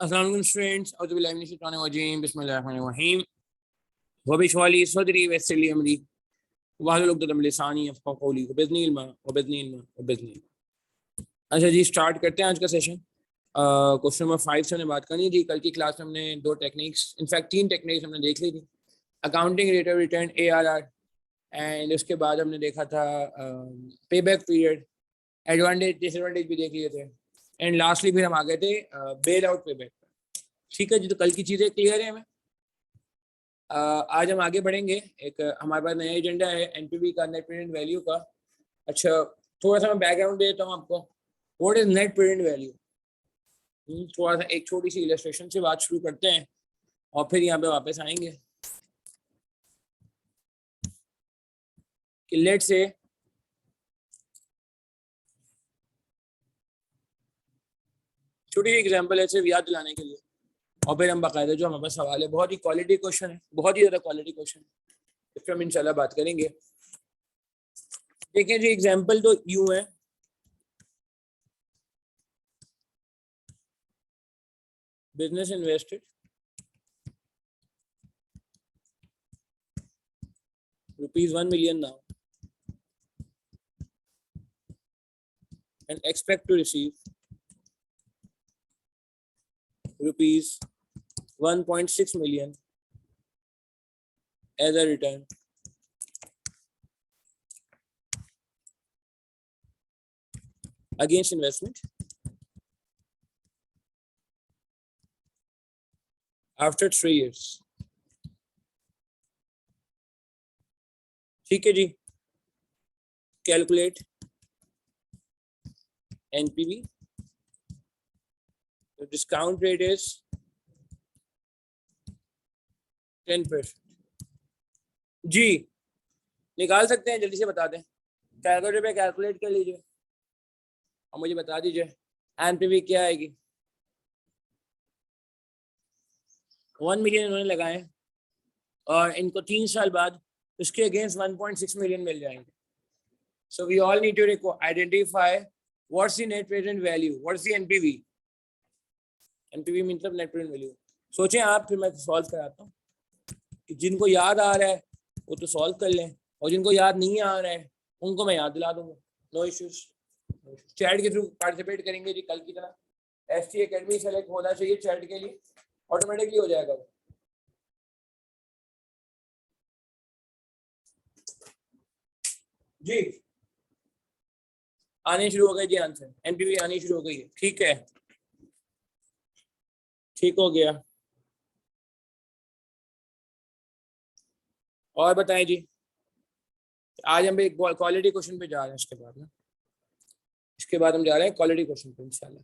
अस्सलाम वालेकुम स्टूडेंट्स, औज़ु बिल्लाहि मिनश शैतानिर रजीम, बिस्मिल्लाहिर रहीम। व बिशवाली सदरी वयस्सिर अमरी वाहलुल उक़दतम मिन लिसानी यफ़क़हू क़ौली वबिज़्नी इल्मा वबिज़्नी इल्मा वबिज़नी इल्मा। अच्छा जी, स्टार्ट करते हैं आज का सेशन। क्वेश्चन नंबर 5 से हमने बात करनी थी। कल की क्लास में हमने 2 टेक्निक्स, इनफैक्ट 3 टेक्निक्स हमने देख ली थी। Accounting rate of return ARR, and उसके बाद हमने देखा था पे बैक पीरियड, एडवांटेज डिसएडवांटेज भी देख लिए थे, एंड लास्टली फिर हम आ गए थे बेल आउट पे बैक। ठीक है जी, तो कल की चीज़ें क्लियर है हमें। आज हम आगे बढ़ेंगे। एक हमारे पास नया एजेंडा है एनपीवी का, नेट प्रेजेंट वैल्यू का। अच्छा, थोड़ा सा मैं बैकग्राउंड देता हूँ आपको। What is net present value? थोड़ा सा एक छोटी सी इलस्ट्रेशन से बात शुरू करते हैं और फिर यहाँ पे वापस आएंगे कि लेट से छोटी सी एग्जांपल है सिर्फ याद दिलाने के लिए, और फिर हम बाकायदा जो हमारे पास सवाल है, बहुत ही क्वालिटी क्वेश्चन है, बहुत ही ज़्यादा क्वालिटी क्वेश्चन है, इस पर हम इंशाल्लाह बात करेंगे। देखिए जी, एग्जांपल तो यूँ है। Business invested ₹1 million now and expect to receive ₹1.6 million as a return against investment after 3 years। ठीक है जी, कैलकुलेट एनपीवी। तो डिस्काउंट रेट इज 10%। जी, निकाल सकते हैं, जल्दी से बता दें। कैलकुलेटर पे कैलकुलेट कर लीजिए और मुझे बता दीजिए एनपीवी क्या आएगी। 1 मिलियन इन्होंने लगाए और इनको 3 साल बाद उसके अगेंस्ट 1.6 मिलियन मिल जाएंगे। So we all need to identify what's the net present value, what's the NPV. NPV मतलब नेट प्रेजेंट वैल्यू। सोचें आप, फिर मैं सॉल्व कराता हूँ कि जिनको याद आ रहा है वो तो सॉल्व कर लें, और जिनको याद नहीं आ रहा है उनको मैं याद दिला दूंगा। No issues. चैट के थ्रू पार्टिसिपेट करेंगे जी, कल की तरह। एसटी एकेडमी सेलेक्ट होना चाहिए चैट के लिए, ऑटोमेटिकली हो जाएगा वो। जी, आने शुरू हो गए जी आंसर, एनपीवी आनी शुरू हो गई है। ठीक है, ठीक हो गया। और बताएं जी, आज हम एक क्वालिटी क्वेश्चन पे जा रहे हैं। इसके बाद हम जा रहे हैं क्वालिटी क्वेश्चन पे इंशाल्लाह,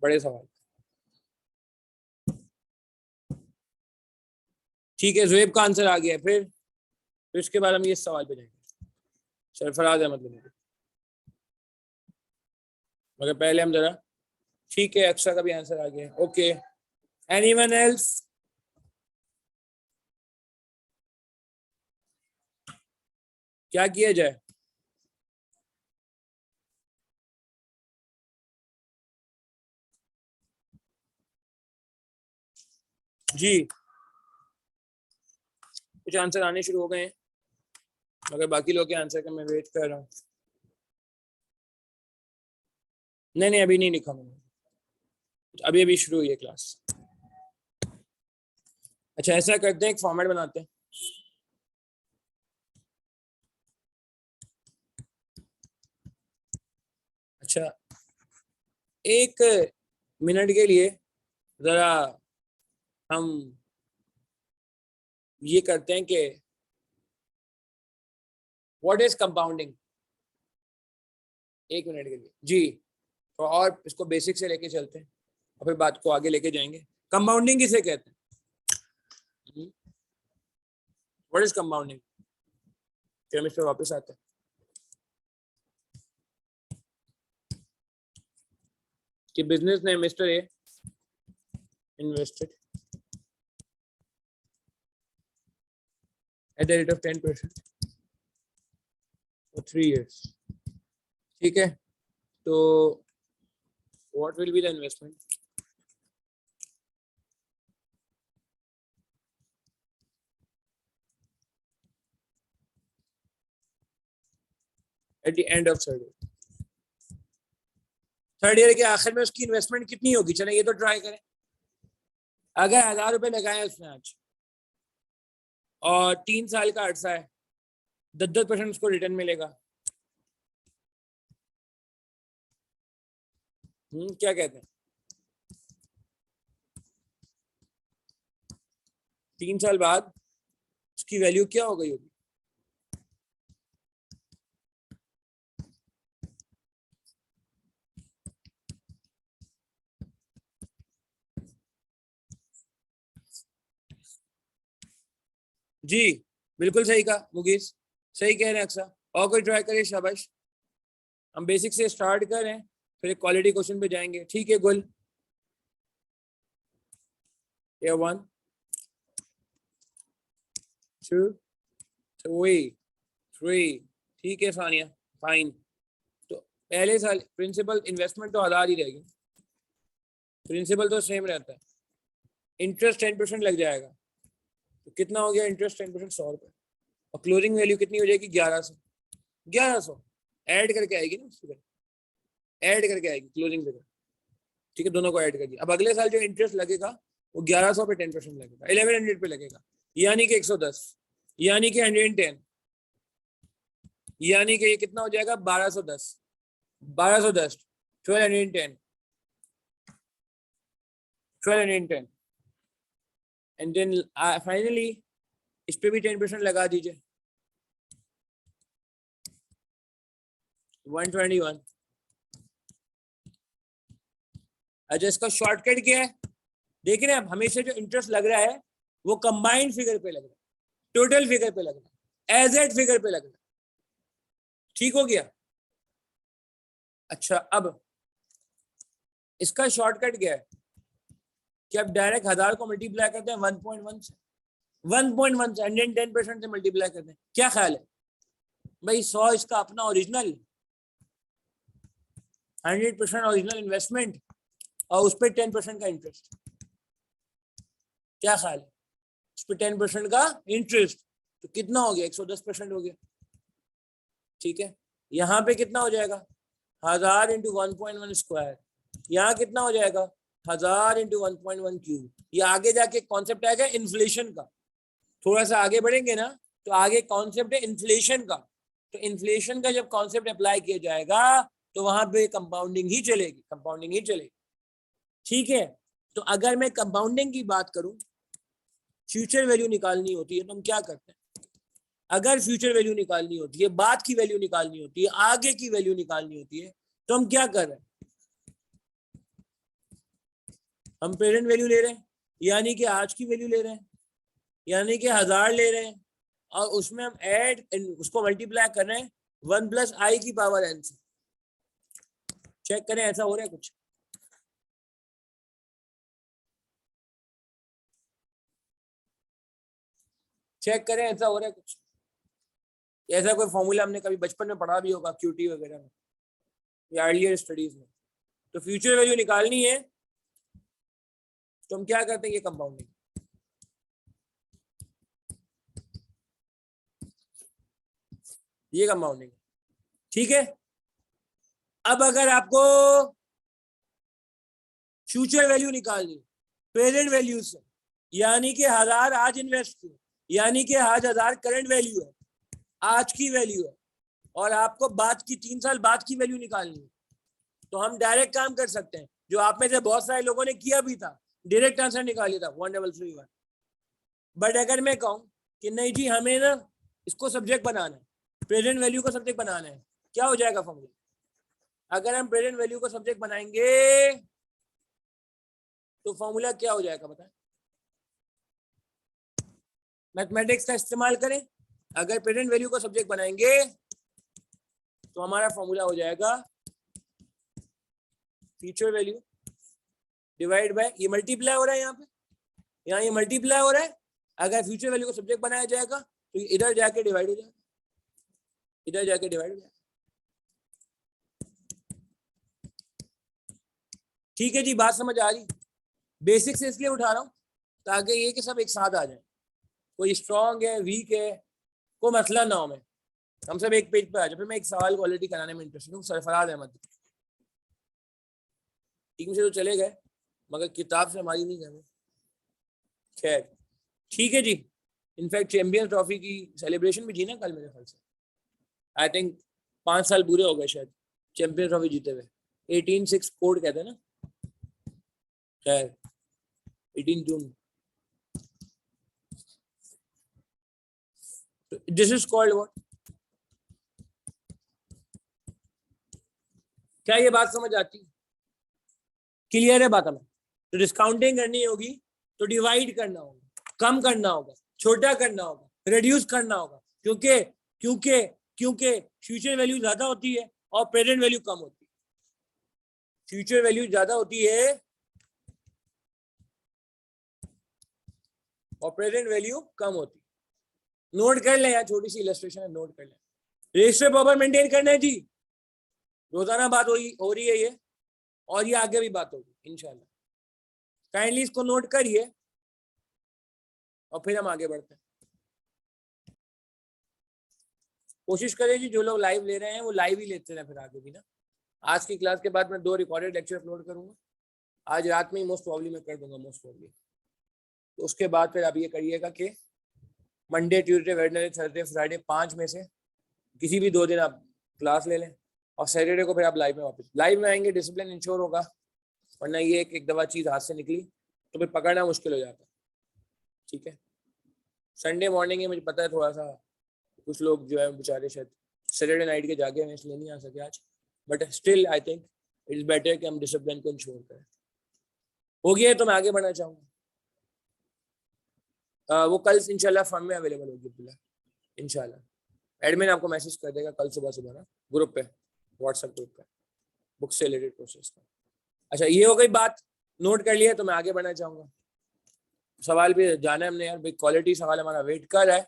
बड़े सवाल। ठीक है, ज़ुएब का आंसर आ गया। फिर इसके बाद हम ये सवाल पे जाएंगे। सरफराज अहमद लिमिटेड, मगर पहले हम जरा, ठीक है, अक्सा का भी आंसर आ गया। Okay, anyone else? क्या किया जाए? जी, कुछ आंसर आने शुरू हो गए हैं, मगर बाकी लोग के आंसर का मैं वेट कर रहा हूँ। नहीं, अभी नहीं लिखा मैंने, अभी शुरू हुई है क्लास। अच्छा, ऐसा करते हैं, एक फॉर्मेट बनाते हैं। अच्छा, 1 मिनट के लिए जरा हम ये करते हैं कि व्हाट इज कंपाउंडिंग। 1 मिनट के लिए जी, तो और इसको बेसिक से लेके चलते हैं और फिर बात को आगे लेके जाएंगे। कंपाउंडिंग किसे कहते हैं? What is compounding? फिर हम इस पर वापस आते हैं। कि बिजनेस ने mister A invested at the rate of 10% for 3 years। ठीक है, तो what will be the investment? Eight the end of third year के आखिर में उसकी इन्वेस्टमेंट कितनी होगी? चलें ये तो ट्राई करें। अगर 1000 रुपए लगाए उसने आज और 3 साल का अर्सा है, 10% उसको रिटर्न मिलेगा। क्या कहते हैं? 3 साल बाद उसकी वैल्यू क्या हो गई होगी? जी बिल्कुल सही कहा मुगीस, सही कह रहे हैं अक्सर। और कोई ट्राई करे? शाबाश। हम बेसिक से स्टार्ट कर रहे हैं, फिर एक क्वालिटी क्वेश्चन पे जाएंगे। ठीक है गुल? ये 1 2 3 ठीक है सानिया, फाइन। तो पहले साल प्रिंसिपल इन्वेस्टमेंट तो 1000 ही रहेगी, प्रिंसिपल तो सेम रहता है, इंटरेस्ट 10% लग जाएगा। तो कितना हो गया इंटरेस्ट 10%? 100 रुपये। और क्लोजिंग वैल्यू कितनी हो जाएगी? 1100 ऐड करके आएगी ना, उसकी ऐड करके आएगी क्लोजिंग फिगर। ठीक है, दोनों को ऐड कर दिया। अब अगले साल जो इंटरेस्ट लगेगा वो 1100 पे 10% लगेगा, 1100 पे लगेगा, यानी कि 110, यानी कि 110, यानी कि ये कितना हो जाएगा? 1210, 1210, 1210, 1210 एंड देन फाइनली इस पे भी 10% लगा दीजिए, 121। अच्छा इसका शॉर्टकट क्या है? देख रहे हैं आप, हमेशा जो इंटरेस्ट लग रहा है वो कंबाइंड फिगर पे लग रहा है, टोटल फिगर पे लग रहा है, एजेड फिगर पे लग रहा है। ठीक हो गया? अच्छा अब इसका शॉर्टकट क्या है कि आप डायरेक्ट 1000 को मल्टीप्लाई करते हैं 1.1 से, 1.1 से 110% से मल्टीप्लाई करते हैं। क्या ख्याल है भाई? 100 इसका अपना ओरिजिनल, 100% ओरिजिनल इन्वेस्टमेंट और उस पर 10% का इंटरेस्ट। क्या ख्याल है? उस पर 10% का इंटरेस्ट तो कितना हो गया? 110% हो गया। ठीक है, यहाँ पे कितना हो जाएगा? 1000 इंटू 1.1 स्क्वायर, यहाँ कितना हो जाएगा? 1000 इंटू 1.1 क्यूब। ये आगे जाके कॉन्सेप्ट आएगा इन्फ्लेशन का, थोड़ा सा आगे बढ़ेंगे ना तो आगे कॉन्सेप्ट है इन्फ्लेशन का। तो इन्फ्लेशन का जब कॉन्सेप्ट अप्लाई किया जाएगा तो वहां पे कंपाउंडिंग ही चलेगी, कंपाउंडिंग ही चलेगी। ठीक है, तो अगर मैं कंपाउंडिंग की बात करूं, फ्यूचर वैल्यू निकालनी होती है तो हम क्या करते हैं? अगर फ्यूचर वैल्यू निकालनी होती है, बाद की वैल्यू निकालनी होती है, आगे की वैल्यू निकालनी होती है, तो हम क्या कर रहे हैं? हम प्रेजेंट वैल्यू ले रहे हैं, यानी कि आज की वैल्यू ले रहे हैं, यानी कि 1000 ले रहे हैं और उसमें हम ऐड उसको मल्टीप्लाई कर रहे हैं 1 प्लस आई की पावर एन से। चेक करें ऐसा हो रहा है कुछ? चेक करें ऐसा हो रहा है कुछ? ऐसा कोई फॉर्मूला हमने कभी बचपन में पढ़ा भी होगा क्यूटी वगैरह में या अर्लियर स्टडीज में। तो फ्यूचर वैल्यू निकालनी है तो हम क्या करते हैं? ये कंपाउंडिंग, ये कंपाउंडिंग। ठीक है, अब अगर आपको फ्यूचर वैल्यू निकालनी प्रेजेंट वैल्यू से, यानी कि 1000 आज इन्वेस्ट किए, यानी कि आज 1000 करंट वैल्यू है, आज की वैल्यू है, और आपको बाद की 3 साल बाद की वैल्यू निकालनी है, तो हम डायरेक्ट काम कर सकते हैं, जो आप में से बहुत सारे लोगों ने किया भी था, डायरेक्ट आंसर निकालिए था 1331। बट अगर मैं कहूं कि नहीं जी हमें ना इसको सब्जेक्ट बनाना है, प्रेजेंट वैल्यू को सब्जेक्ट बनाना है, क्या हो जाएगा फॉर्मूला? अगर हम प्रेजेंट वैल्यू को सब्जेक्ट बनाएंगे तो फॉर्मूला क्या हो जाएगा बताएं? मैथमेटिक्स का इस्तेमाल करें, अगर प्रेजेंट वैल्यू को सब्जेक्ट बनाएंगे तो हमारा फॉर्मूला हो जाएगा फ्यूचर वैल्यू डिवाइड बाय, ये मल्टीप्लाई हो रहा है यहाँ पे, यहाँ ये मल्टीप्लाई हो रहा है। अगर फ्यूचर वैल्यू को सब्जेक्ट बनाया जाएगा तो इधर जाके डिवाइड हो जाएगा, इधर जाके डिवाइड हो जाएगा। ठीक है जी, बात समझ आ रही? बेसिक से इसलिए उठा रहा हूँ ताकि ये कि सब एक साथ आ जाए, कोई स्ट्रॉन्ग है वीक है कोई मसला ना हो में। हम सब एक पेज पे आ जाए। फिर मैं एक सवाल को ऑलरेडी कराने में इंटरेस्टेड हूँ, सरफराज अहमद। टीम से तो चले गए मगर किताब से हमारी नहीं गए। खैर ठीक है जी। इनफैक्ट चैंपियंस ट्रॉफी की सेलिब्रेशन भी जी ना कल मेरे ख्याल से। आई थिंक 5 साल पूरे हो गए शायद चैंपियंस ट्रॉफी जीते हुए। 18-6 कोड कहते हैं ना। खैर 18 जून। This is called what? क्या ये बात समझ आती? क्लियर है बात हमें? तो डिस्काउंटिंग करनी होगी तो डिवाइड करना होगा, कम करना होगा, छोटा करना होगा, रिड्यूस करना होगा, क्योंकि क्योंकि क्योंकि फ्यूचर वैल्यू ज्यादा होती है और प्रेजेंट वैल्यू कम होती है। फ्यूचर वैल्यू ज्यादा होती है और प्रेजेंट वैल्यू कम होती है। नोट कर लें यार, छोटी सी इलस्ट्रेशन है, नोट कर लें। रेशियो पावर मेंटेन करना है जी। रोजाना बात हो रही है ये, और ये आगे भी बात होगी इंशाल्लाह। काइंडली इसको नोट करिए और फिर हम आगे बढ़ते हैं। कोशिश करें जी जो लोग लाइव ले रहे हैं वो लाइव ही लेते रहे फिर आगे भी ना। आज की क्लास के बाद मैं 2 रिकॉर्डेड लेक्चर अपलोड करूंगा। आज रात में ही मोस्ट प्रॉब्ली मैं कर दूंगा, मोस्ट प्रॉब्ली। तो उसके बाद फिर आप ये करिएगा कि Monday, Tuesday, Wednesday, Thursday, Friday 5 में से किसी भी 2 दिन आप क्लास ले लें और सैटरडे को फिर आप लाइव में वापस लाइव में आएंगे। डिसिप्लिन इंश्योर होगा, वरना ये एक दफा चीज़ हाथ से निकली तो फिर पकड़ना मुश्किल हो जाता है। ठीक है। संडे मॉर्निंग है, मुझे पता है थोड़ा सा कुछ लोग जो है बेचारे शायद सैटरडे नाइट के जागे हैं इसलिए नहीं आ सके आज, but still I think it is better कि हम डिसिप्लिन को इंश्योर करें। हो गया है तो मैं आगे बढ़ना चाहूँगा। वो कल इंशाल्लाह फॉर्म में अवेलेबल होगी इंशाल्लाह। एडमिन आपको मैसेज कर देगा कल सुबह सुबह ना, ग्रुप पे, व्हाट्सएप ग्रुप पे, बुक से रिलेटेड प्रोसेस का। अच्छा ये हो गई बात, नोट कर लिया। तो मैं आगे बढ़ना चाहूँगा। सवाल भी जाना है हमने यार भाई, क्वालिटी सवाल हमारा वेट कर रहा है।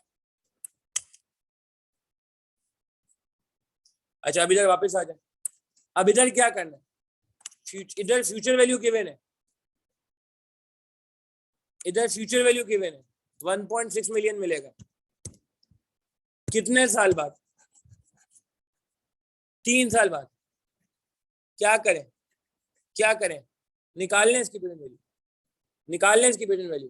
अच्छा अब इधर वापस आ जाए। अब इधर क्या करना है? इधर फ्यूचर वैल्यू गिवन है, इधर फ्यूचर वैल्यू गिवन है। 1.6 मिलियन मिलेगा कितने साल बाद? 3 साल बाद। क्या करें, क्या करें? निकाल लें इसकी प्रेजेंट वैल्यू, निकाल लें इसकी प्रेजेंट वैल्यू।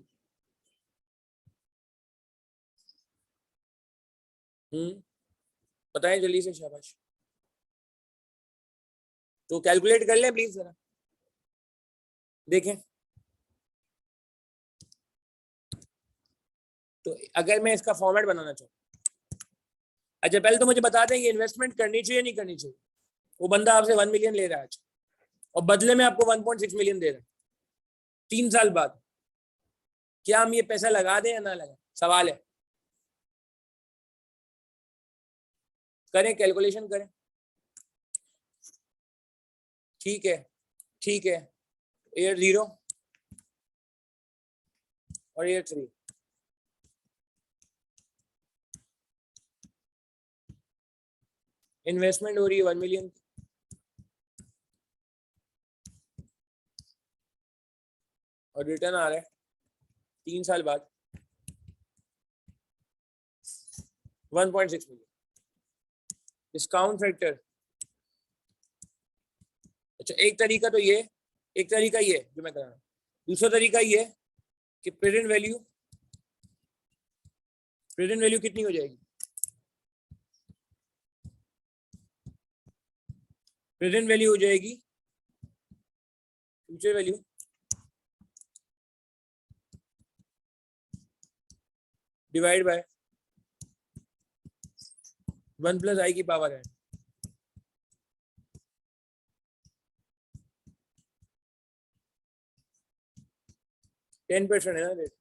बताएं जल्दी से, शाबाश। तो कैलकुलेट कर लें प्लीज जरा, देखें। तो अगर मैं इसका फॉर्मेट बनाना चाहूँ, अच्छा पहले तो मुझे बता दें ये इन्वेस्टमेंट करनी चाहिए नहीं करनी चाहिए। वो बंदा आपसे 1 मिलियन ले रहा है आज और बदले में आपको 1.6 मिलियन दे रहा है 3 साल बाद। क्या हम ये पैसा लगा दें या ना लगाएं, सवाल है। करें, कैलकुलेशन करें। ठीक है, ठीक है। ईयर 0 और ईयर 3। इन्वेस्टमेंट हो रही है 1 मिलियन और रिटर्न आ रहा है 3 साल बाद 1.6 मिलियन। डिस्काउंट फैक्टर, अच्छा एक तरीका तो ये, एक तरीका ये जो मैं कर रहा हूँ। दूसरा तरीका ये कि प्रेजेंट वैल्यू, प्रेजेंट वैल्यू कितनी हो जाएगी? प्रेजेंट वैल्यू हो जाएगी future value divide by 1 + i की पावर है। टेन % है ना रेट।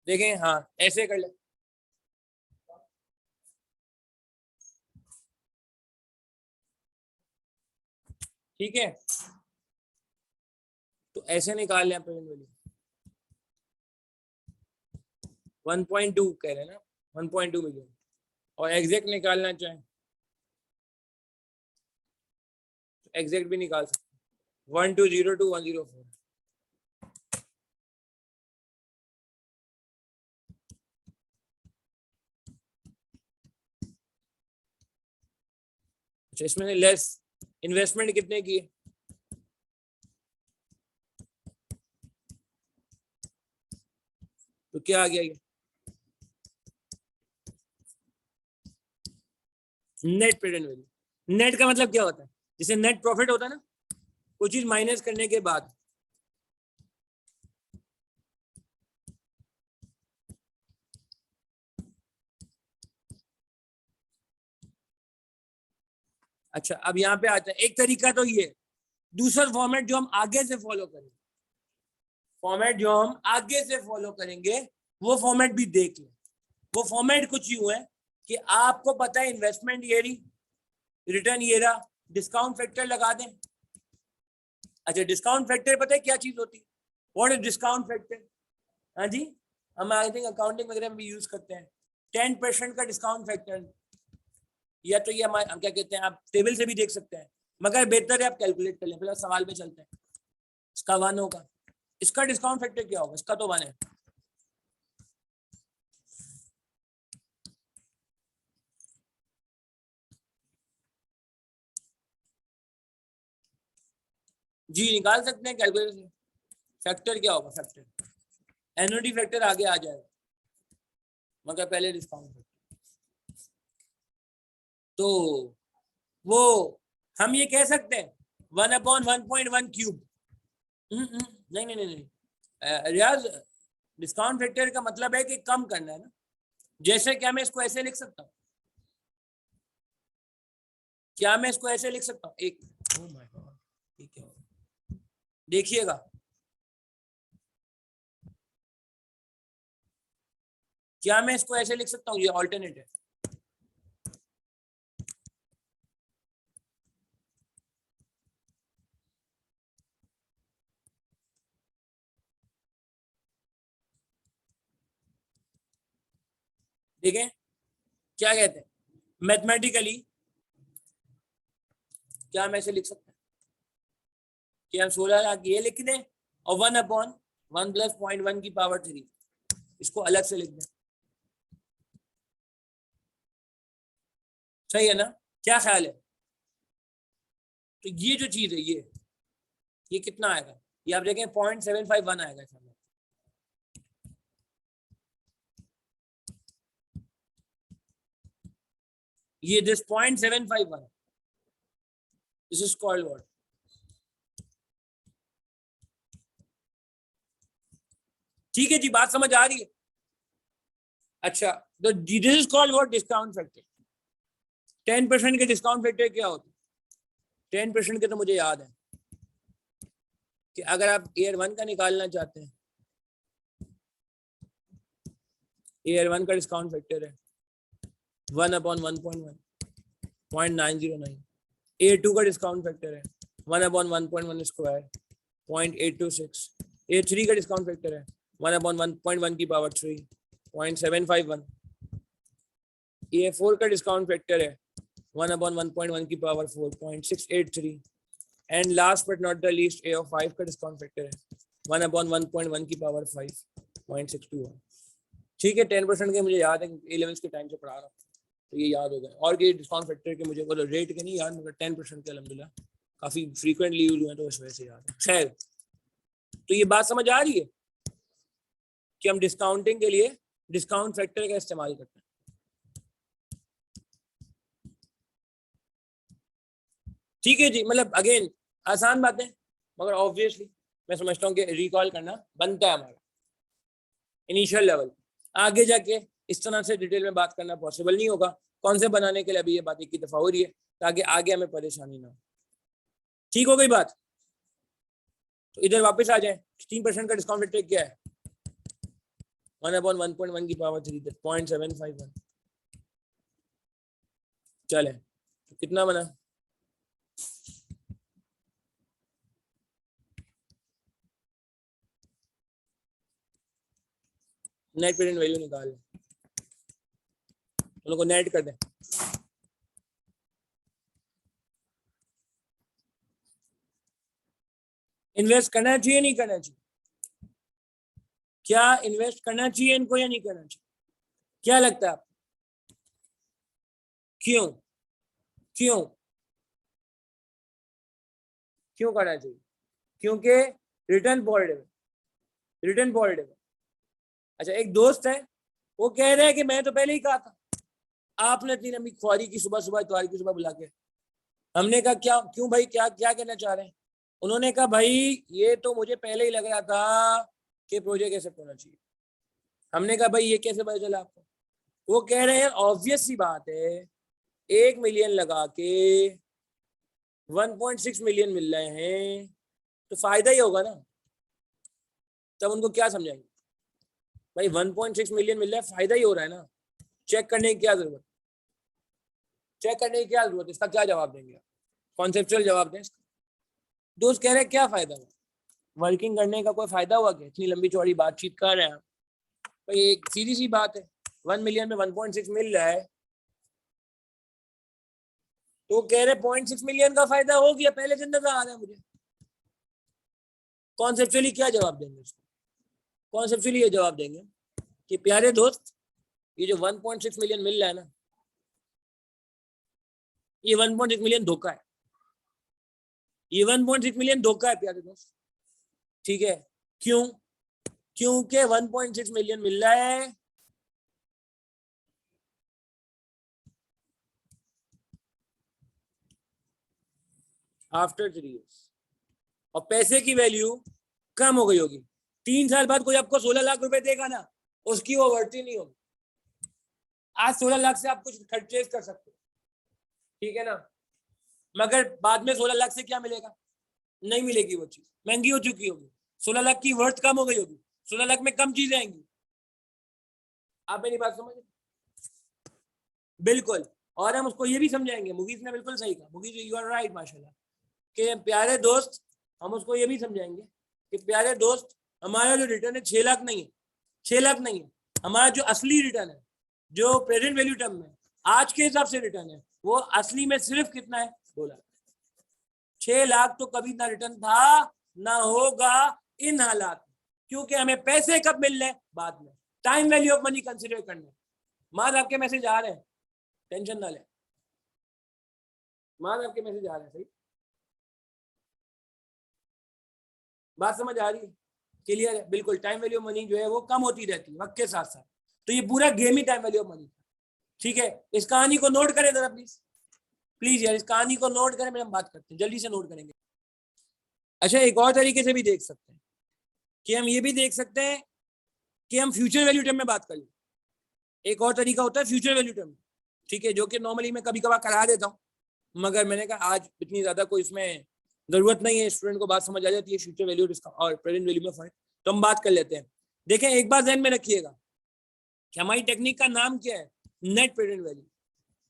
देखें, हाँ ऐसे कर ले। ठीक है, तो ऐसे निकाल लें प्रेजेंट वैल्यू 1.2 कह रहे हैं ना, 1.2 मिलियन। और एग्जैक्ट निकालना चाहें एग्जैक्ट भी निकाल सकते, 1202 104। अच्छा, इसमें लेस इन्वेस्टमेंट कितने की है? तो क्या आ गया ये? Net present value. नेट का मतलब क्या होता है? जैसे नेट प्रॉफिट होता है ना, कोई चीज माइनस करने के बाद। अच्छा, अब यहाँ पे आता है एक तरीका तो ये, दूसरा फॉर्मेट जो हम आगे से फॉलो करेंगे, फॉर्मेट जो हम आगे से फॉलो करेंगे वो फॉर्मेट भी देख लें। वो फॉर्मेट कुछ यूं है कि आपको पता है इन्वेस्टमेंट ये रही, रिटर्न ये रहा, डिस्काउंट फैक्टर लगा दें। अच्छा, डिस्काउंट फैक्टर पता है क्या चीज होती है? What is discount factor? हाँ जी, हम आई थिंक अकाउंटिंग वगैरह में भी यूज करते हैं। 10% का डिस्काउंट फैक्टर, या तो ये हम क्या कहते हैं, आप टेबल से भी देख सकते हैं, मगर बेहतर है आप कैलकुलेट कर लें। फिर सवाल पे चलते हैं। इसका 1 होगा, इसका डिस्काउंट फैक्टर क्या होगा? इसका तो 1 है। जी निकाल सकते हैं कैलकुलेटर से। फैक्टर क्या होगा? फैक्टर एनुअलिटी फैक्टर आगे आ जाएगा, मगर पहले डिस्काउंट फैक्टर। तो वो हम ये कह सकते हैं 1/1.1 क्यूब। नहीं नहीं नहीं नहीं रियाज, डिस्काउंट फैक्टर का मतलब है कि कम करना है ना। जैसे क्या मैं इसको ऐसे लिख सकता हूँ? क्या मैं इसको ऐसे लिख सकता हूँ? एक oh my God, ठीक है, देखिएगा, क्या मैं इसको ऐसे लिख सकता हूँ? ये ऑल्टरनेट है। ठीक है, क्या कहते हैं मैथमेटिकली, क्या मैं ऐसे लिख सकता हूँ कि हम 16 लाख ये लिख दें और 1/1 + 0.1 की पावर 3 इसको अलग से लिख दें? सही है ना? क्या ख्याल है? तो ये जो चीज है ये कितना आएगा? ये आप देखें 0.751 आएगा इसमें। ये this 0.751, this is called what? ठीक है जी, बात समझ आ रही है? अच्छा, तो this is called what? Discount factor. 10% के डिस्काउंट फैक्टर क्या होता है? 10% के तो मुझे याद है कि अगर आप ईयर 1 का निकालना चाहते हैं, ईयर 1 का डिस्काउंट फैक्टर है 1/1.1, 0.909। ईयर 2 का डिस्काउंट फैक्टर है 1/1.1 स्क्वायर, 0.826। ईयर 3 का डिस्काउंट फैक्टर है 1/1.1 की पावर 3, 0.751। ईयर 4 का डिस्काउंट फैक्टर है 1/1.1 की power 4, 0.683। And last but not the least year 5 का डिस्काउंट फैक्टर है 1/1.1 की पावर 5, 0.621। ठीक है, 10% के मुझे याद है, 11 के टाइम से पढ़ा रहा हूँ, तो ये याद हो गया। और ये डिस्काउंट फैक्टर के मुझे मतलब रेट के नहीं याद, मगर 10% के अलहमदिल्ला काफ़ी फ्रीक्वेंटली यूज हुए हैं, तो इस वजह से याद है। खैर, तो ये बात समझ आ रही है कि हम डिस्काउंटिंग के लिए डिस्काउंट फैक्टर का इस्तेमाल करते हैं। ठीक है जी, मतलब अगेन आसान बातें, मगर ऑब्वियसली मैं समझता हूँ कि रिकॉल करना बनता है हमारा इनिशियल लेवल। आगे जाके इस तरह से डिटेल में बात करना पॉसिबल नहीं होगा। कौन से बनाने के लिए अभी ये बात एक ही दफा हो रही है, ताकि आगे हमें परेशानी ना हो। ठीक हो गई बात? तो इधर वापस आ जाए। 3% का डिस्काउंट रेट क्या है? 1/1.1 की पावर 3, 0.751। चले, तो कितना बना? नेट प्रेजेंट वैल्यू निकाल लें, लोगों को नेट कर दें। इन्वेस्ट करना चाहिए नहीं करना चाहिए? क्या इन्वेस्ट करना चाहिए इनको या नहीं करना चाहिए? क्या लगता है आप? क्यों? क्यों? क्यों करना चाहिए? क्योंकि रिटर्न पॉजिटिव, रिटर्न पॉजिटिव। अच्छा, एक दोस्त है, वो कह रहे हैं कि मैं तो पहले ही कहा था, आपने इतनी लंबी ख्वारी की सुबह सुबह, इतवार की सुबह बुला के। हमने कहा क्या, क्यों भाई, क्या क्या कहना चाह रहे हैं? उन्होंने कहा भाई ये तो मुझे पहले ही लग रहा था कि प्रोजेक्ट एक्सेप्ट होना चाहिए। हमने कहा भाई ये कैसे पता चला आपको? वो कह रहे हैं ऑब्वियस सी बात है, 1 मिलियन लगा के 1.6 मिलियन मिल रहे हैं तो फायदा ही होगा ना। तब उनको क्या समझाएंगे? भाई 1.6 मिलियन मिल रहा है, फायदा ही हो रहा है ना, चेक करने की क्या जरूरत, चेक करने की क्या जरूरत, इसका क्या जवाब देंगे? कॉन्सेप्चुअल जवाब दें इसका। दोस्त कह रहे हैं क्या फायदा हुआ, वर्किंग करने का कोई फायदा हुआ क्या? इतनी लंबी चौड़ी बातचीत कर रहे हैं भाई, एक सीधी सी बात है, 1 मिलियन में 1.6 मिल रहा है, तो कह रहे 0.6 मिलियन का फायदा हो गया, पहले से नजर आ रहा है मुझे। कॉन्सेप्चुअली क्या जवाब देंगे उसको? कॉन्सेप्चुअली ये जवाब देंगे कि प्यारे दोस्त, ये जो 1.6 मिलियन मिल रहा है ना, ये 1.6 मिलियन धोखा है, ये 1.6 मिलियन धोखा है प्यारे दोस्त। ठीक है, क्यों? क्योंकि 1.6 मिलियन मिल रहा है आफ्टर 3 इयर्स, और पैसे की वैल्यू कम हो गई होगी। 3 साल बाद कोई आपको 16 लाख रुपए देगा ना, उसकी वो वर्ती नहीं होगी। आज 16 लाख से आप कुछ परचेज कर सकते हो, ठीक है ना, मगर बाद में 16 लाख से क्या मिलेगा? नहीं मिलेगी वो चीज, महंगी हो चुकी होगी, 16 लाख की वर्थ कम हो गई होगी, 16 लाख में कम चीजें आएंगी। आप मेरी बात समझ? बिल्कुल। और हम उसको ये भी समझाएंगे, मुगीज ने बिल्कुल सही कहा, मुगीज यू आर राइट माशाल्लाह, कि प्यारे दोस्त, हम उसको ये भी समझाएंगे कि प्यारे दोस्त, हमारा जो रिटर्न है 6 लाख नहीं है, 6 लाख नहीं है, हमारा जो असली रिटर्न है, जो प्रेजेंट वैल्यू टर्म में आज के हिसाब से रिटर्न है, वो असली में सिर्फ कितना है? 2 लाख। 6 लाख तो कभी ना रिटर्न था ना होगा इन हालात, क्योंकि हमें पैसे कब मिल रहे? बाद में, time value of money consider करना। मार आपके मैसेज आ रहे हैं, टेंशन ना ले, मार आपके मैसेज आ रहे हैं, सही बात समझ आ रही है? क्लियर है? बिल्कुल। टाइम वैल्यू ऑफ मनी जो है वो कम होती रहती है वक्त के साथ साथ, तो ये पूरा game he time value of money. ठीक है, इस कहानी को नोट करें जरा प्लीज, प्लीज यार, इस कहानी को नोट करें, हम बात करते हैं, जल्दी से नोट करेंगे। अच्छा, एक और तरीके से भी देख सकते हैं कि हम ये भी देख सकते हैं कि हम फ्यूचर वैल्यू टर्म में बात कर लें। एक और तरीका होता है फ्यूचर वैल्यू टर्म, ठीक है, जो कि नॉर्मली मैं कभी कभार करा देता हूँ, मगर मैंने कहा आज इतनी ज्यादा कोई इसमें जरूरत नहीं है, स्टूडेंट को बात समझ आ जाती है फ्यूचर वैल्यू और प्रेजेंट वैल्यू में फर्क, तो हम बात कर लेते हैं। देखें, एक बात ध्यान में रखिएगा कि हमारी टेक्निक का नाम क्या है? Net present value,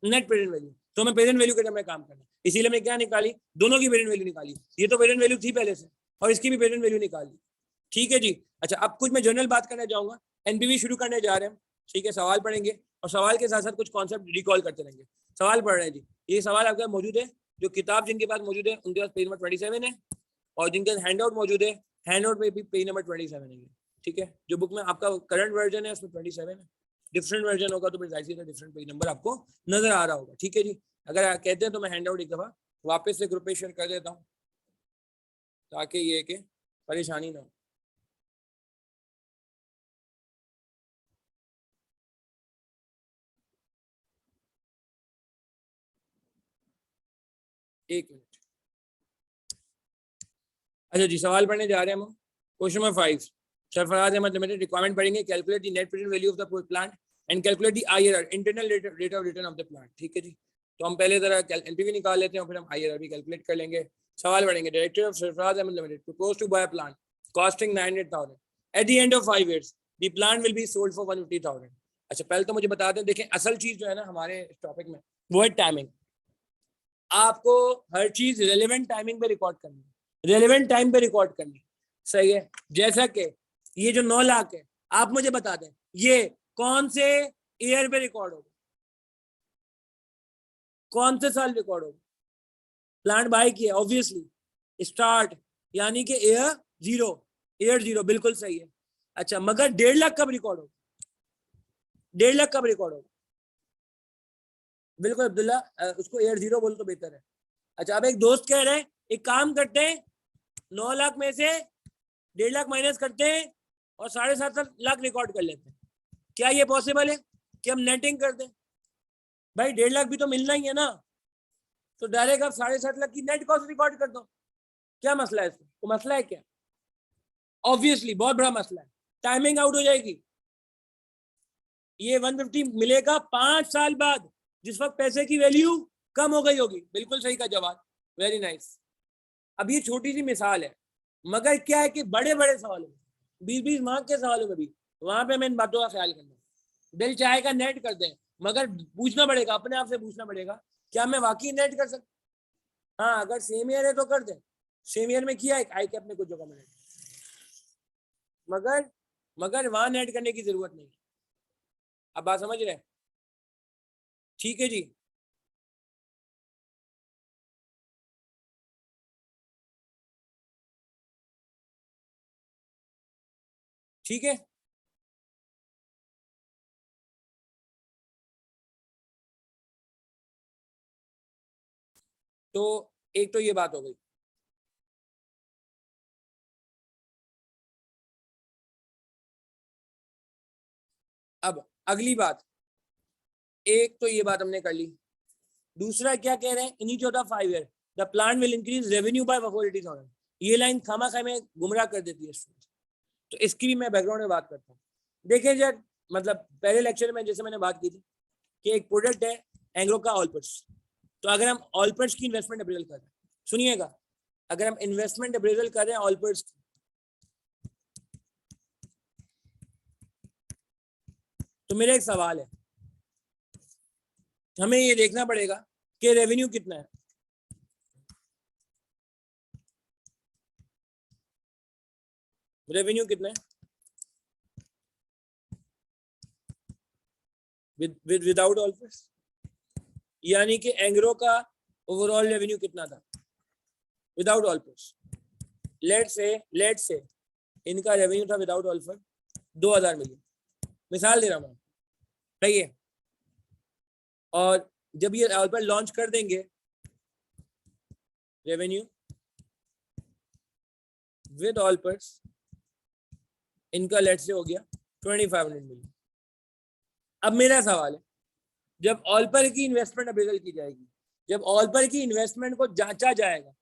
net present value. तो हमें प्रेजेंट वैल्यू के टर्म में काम करना है, इसीलिए मैं क्या निकाली? दोनों की प्रेजेंट वैल्यू निकाली। ये तो प्रेजेंट वैल्यू थी पहले से, और इसकी भी प्रेजेंट वैल्यू निकाली। ठीक है जी। अच्छा, अब कुछ मैं जनरल बात करना चाहूंगा, एनपीवी शुरू करने जा रहे हैं, ठीक है, सवाल पढ़ेंगे और सवाल के साथ साथ कुछ कॉन्सेप्ट रिकॉल करते रहेंगे। सवाल पढ़ रहे हैं जी, ये सवाल आपके मौजूद है, जो किताब जिनके पास मौजूद है उनके पास पेज नंबर 27 है, और जिनके पास हैंड आउट मौजूद है, हैंड आउट में भी पेज नंबर 27 है। ठीक है, जो बुक में आपका करंट वर्जन है उसमें 27 है, डिफरेंट वर्जन होगा तो फिर जाहिर सी डिफरेंट पेज नंबर आपको नजर आ रहा होगा। ठीक है जी, अगर आप कहते हैं तो मैं हैंड आउट एक दफा वापस से ग्रुप पे शेयर कर देता हूँ, ताकि ये कि परेशानी ना हो। एक मिनट। अच्छा जी, सवाल पढ़ने जा रहे हैं हम। Question number 5, Sarfaraz Ahmed limited requirement पढ़ेंगे, calculate the net present value of the plant and calculate the IRR, internal rate of return of the plant. ठीक है जी, तो हम पहले जरा एनपीवी निकाल लेते हैं और फिर हम आईआरआर भी कैलकुलेट कर लेंगे। सवाल पढ़ेंगे, director of Sarfaraz Ahmed limited propose to buy plant costing 900,000 at the end of 5 years the plant will be sold for 150,000। अच्छा, पहले तो मुझे बता दें, देखें असल चीज जो है ना हमारे टॉपिक में, वो है टाइमिंग। आपको हर चीज रेलेवेंट टाइमिंग पे रिकॉर्ड करनी है, रेलेवेंट टाइम पे रिकॉर्ड करनी है, सही है। जैसा कि ये जो 9 लाख है, आप मुझे बता दें ये कौन से ईयर पे रिकॉर्ड होगा, कौन से साल रिकॉर्ड होगा? प्लांट बाय किया ऑब्वियसली स्टार्ट, यानी कि ईयर जीरो, बिल्कुल सही है। अच्छा, मगर 1.5 लाख कब रिकॉर्ड होगा? 1.5 लाख कब रिकॉर्ड होगा? बिल्कुल अब्दुल्ला, उसको ईयर जीरो बोल तो बेहतर है। अच्छा, अब एक दोस्त कह रहे हैं एक काम करते हैं, 9 लाख में से 1.5 लाख माइनस करते हैं और 7.5 लाख रिकॉर्ड कर लेते हैं। क्या ये पॉसिबल है कि हम नेटिंग कर दें? भाई 1.5 लाख भी तो मिलना ही है ना, तो डायरेक्ट आप 7.5 लाख की नेट कॉस्ट रिकॉर्ड कर दो। क्या मसला है इसमें? तो मसला है क्या? ऑब्वियसली बहुत बड़ा मसला है, टाइमिंग आउट हो जाएगी। ये 150 मिलेगा 5 साल बाद, जिस वक्त पैसे की वैल्यू कम हो गई होगी। बिल्कुल सही का जवाब, वेरी नाइस। अब ये छोटी सी मिसाल है, मगर क्या है कि बड़े बड़े सवालों में, 20-20 मार्क के सवालों में भी, वहां पे मैं इन बातों का ख्याल करना। दिल चाहेगा नेट कर दें, मगर पूछना पड़ेगा, अपने आप से पूछना पड़ेगा, क्या मैं वाकई नेट कर सकता? हाँ, अगर सेम ईयर है तो कर दें। सेम ईयर में किया है आई कैप ने कुछ जगह में, मगर मगर वहां नेट करने की जरूरत नहीं। अब बात समझ रहे हैं? ठीक है जी। ठीक है, तो एक तो ये बात हो गई। अब अगली बात, एक तो ये बात हमने कर ली। दूसरा क्या कह रहे हैं, in each of the 5 year the plan will increase revenue by 480,000। ये लाइन खामा खामे गुमराह कर देती है स्टूडेंट। तो इसकी भी मैं बैकग्राउंड में बात करता हूँ। देखिए जब, मतलब पहले लेक्चर में जैसे मैंने बात की थी कि एक प्रोडक्ट है एंग्रो का ऑलपर्स, तो अगर हम ऑलपर्स की इन्वेस्टमेंट अप्रेजल कर रहे हैं, सुनिएगा, अगर हम इन्वेस्टमेंट अप्रेजल कर रहे हैं ऑलपर्स की, तो मेरा एक सवाल है, हमें ये देखना पड़ेगा कि रेवेन्यू कितना है। रेवेन्यू कितना है विदाउट ऑलपर्स, यानी कि एंग्रो का ओवरऑल रेवेन्यू कितना था विदाउट ऑलपर्स। लेट से इनका रेवेन्यू था विदाउट ऑलपर 2000 मिलियन, मिसाल दे रहा हूं, सही है। और जब ये ऑलपर लॉन्च कर देंगे, रेवेन्यू विद ऑलपर्स इनका लेट से हो गया 2500 मिलियन। अब मेरा सवाल है, जब ऑलपर की इन्वेस्टमेंट अप्रेजल की जाएगी, जब ऑलपर की इन्वेस्टमेंट को जांचा जाएगा,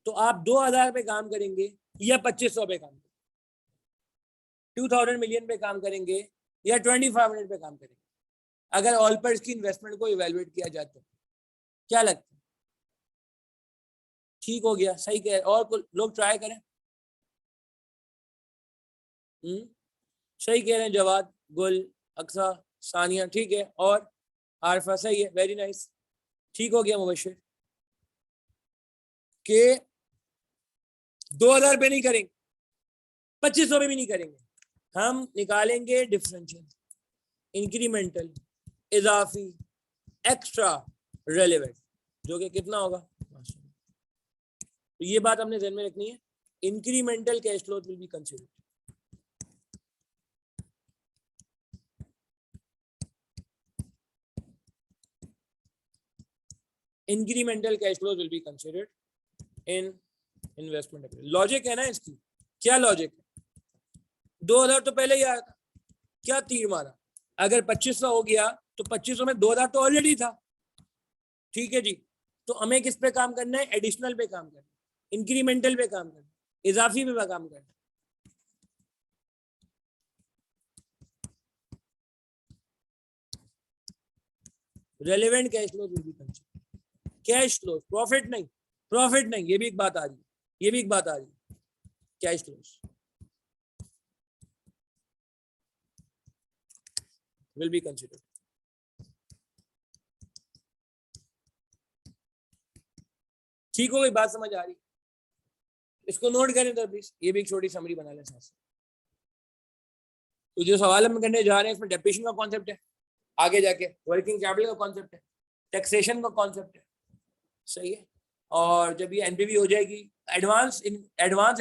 तो आप 2000 पे काम करेंगे या 2500 पे काम करेंगे? 2000 मिलियन पे काम करेंगे या 2500 पे काम करेंगे? अगर ऑलपर्स की इन्वेस्टमेंट को इवेलुएट किया जाए तो क्या लगता है? ठीक हो गया, सही कह, और लोग ट्राई करें। सही कह रहे हैं जवाद, गुल, अक्सा, सानिया, ठीक है, और आरफा, सही है, वेरी नाइस। ठीक हो गया मुबशिर के 2000 पे नहीं करेंगे, 2500 पे भी नहीं करेंगे, हम निकालेंगे डिफरेंशियल, इंक्रीमेंटल, इजाफी, एक्स्ट्रा, रेलेवेंट, जो कि कितना होगा। तो ये बात हमने ध्यान में रखनी है, incremental cash flow will be considered. Incremental cash flow will be considered in investment. Logic है ना इसकी, क्या लॉजिक है? 2000 तो पहले ही आया था, क्या तीर मारा, अगर 2500 हो गया तो 2500 में 2000 तो ऑलरेडी था। ठीक है जी, तो हमें किस पे काम करना है? एडिशनल पे काम करना है, इंक्रीमेंटल पे काम करना है, इजाफी पे काम करना है। Relevant cash flow will be considered, cash flow, profit नहीं, प्रॉफिट नहीं, ये भी एक बात आ रही है, ये भी एक बात आ रही है, cash flows will be considered। ठीक हो गई बात, समझ आ रही? इसको नोट करें तो प्लीज, ये भी एक छोटी समरी बना लें साथ। तो जो सवाल हम करने जा रहे हैं इसमें डेप्रिसिएशन का कॉन्सेप्ट है, आगे जाके वर्किंग कैपिटल का कॉन्सेप्ट है, टैक्सेशन का कॉन्सेप्ट है, सही है। और जब ये एनपीवी हो जाएगी, एडवांस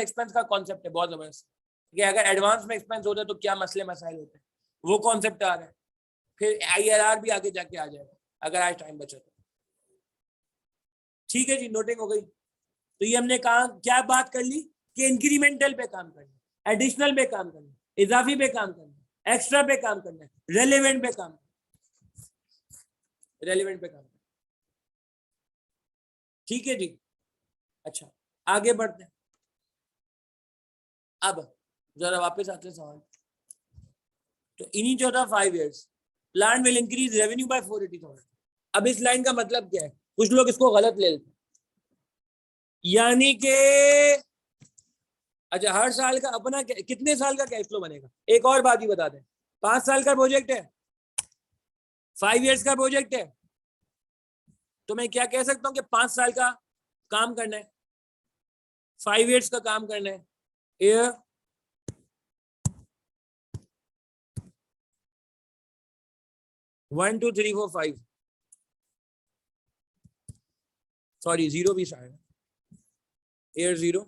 एक्सपेंस का कॉन्सेप्ट है बहुत जबरदस्त, कि अगर एडवांस में एक्सपेंस होता है तो क्या मसले मसाइल होते हैं, वो कॉन्सेप्ट आ रहा है। फिर IRR भी आगे जाके आ जाएगा अगर आज टाइम बचा तो। ठीक है जी, नोटिंग हो गई। तो ये हमने कहा, क्या बात कर ली कि इंक्रीमेंटल पे काम करना, एडिशनल पे काम करना, इजाफी पे काम करना, एक्स्ट्रा पे काम करना, रेलेवेंट पे काम करना, रेलेवेंट पे काम करना। ठीक है जी। अच्छा आगे बढ़ते हैं। अब जरा वापस आते हैं सवाल। तो इन्हीं 5 years plant will increase revenue by 480,000। अब इस लाइन का मतलब क्या है, कुछ लोग इसको गलत ले लेते, यानी कि अच्छा हर साल का अपना कितने साल का कैश फ्लो बनेगा। एक और बात ही बता दें, 5 साल का प्रोजेक्ट है, 5 years का प्रोजेक्ट है, तो मैं क्या कह सकता हूं कि 5 साल का काम करना है, 5 years का काम करना है। ये 1 2 3 4 5 सॉरी 0 भी शायद, एयर 0,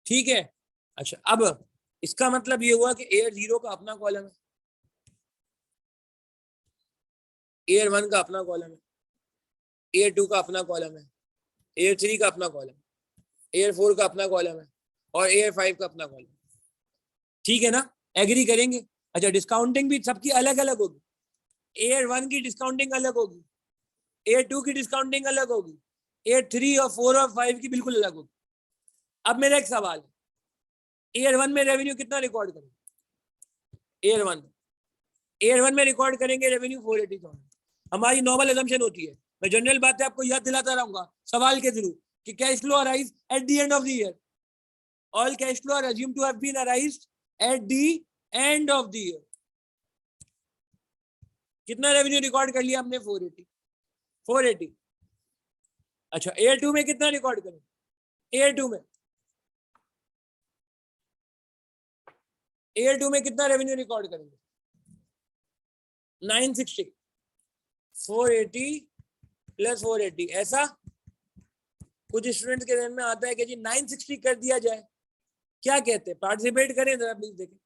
ठीक है। अच्छा अब इसका मतलब ये हुआ कि एयर 0 का अपना कॉलम है, एयर 1 का अपना कॉलम है, एयर 2 का अपना कॉलम है, एयर 3 का अपना कॉलम, एयर 4 का अपना कॉलम है, और एयर 5 का अपना कॉलम। ठीक है ना, एग्री करेंगे। अच्छा डिस्काउंटिंग भी सबकी अलग अलग होगी, एयर 1 की डिस्काउंटिंग अलग होगी, एयर 2 की डिस्काउंटिंग अलग होगी, एयर 3 और 4 और 5 की बिल्कुल अलग होगी। अब मेरा एक सवाल है, एयर 1 में रेवेन्यू कितना रिकॉर्ड करेंगे, एयर वन में रिकॉर्ड करेंगे रेवेन्यू 480,000। हमारी नॉर्मल अजम्पशन होती है, मैं जनरल बातें आपको याद दिलाता रहूंगा सवाल के थ्रू, कि cash flow arise at the end of the year, all cash flow are assumed to have been arised at the end of the year। कितना रेवेन्यू रिकॉर्ड कर लिया हमने, 480। अच्छा एयर 2 में कितना रिकॉर्ड करें, एयर 2 में कितना रेवेन्यू रिकॉर्ड करेंगे, 960, 480 प्लस 480। ऐसा कुछ स्टूडेंट्स के ध्यान में आता है कि जी 960 कर दिया जाए, क्या कहते हैं, पार्टिसिपेट करें जरा प्लीज देखें।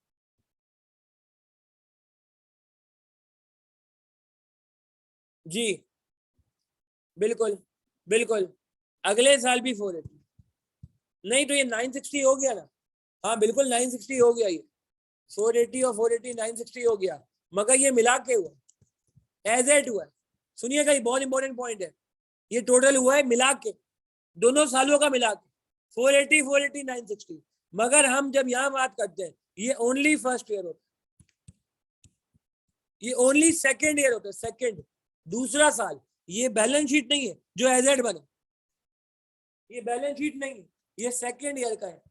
जी बिल्कुल बिल्कुल, अगले साल भी 480, नहीं तो ये 960 हो गया ना, हाँ बिल्कुल 960 हो गया, ये 480 और 480 960 हो गया, मगर ये मिला के हुआ, एज एट हुआ है। सुनिएगा ये बहुत इंपॉर्टेंट पॉइंट है, ये टोटल हुआ है मिला के, दोनों सालों का मिला के 480 480 960। मगर हम जब यहाँ बात करते हैं, ये ओनली फर्स्ट ईयर होता है, ये ओनली सेकेंड ईयर होता है, सेकेंड, दूसरा साल। ये बैलेंस शीट नहीं है जो एजेड बने, ये बैलेंस शीट नहीं है, ये सेकेंड ईयर का है,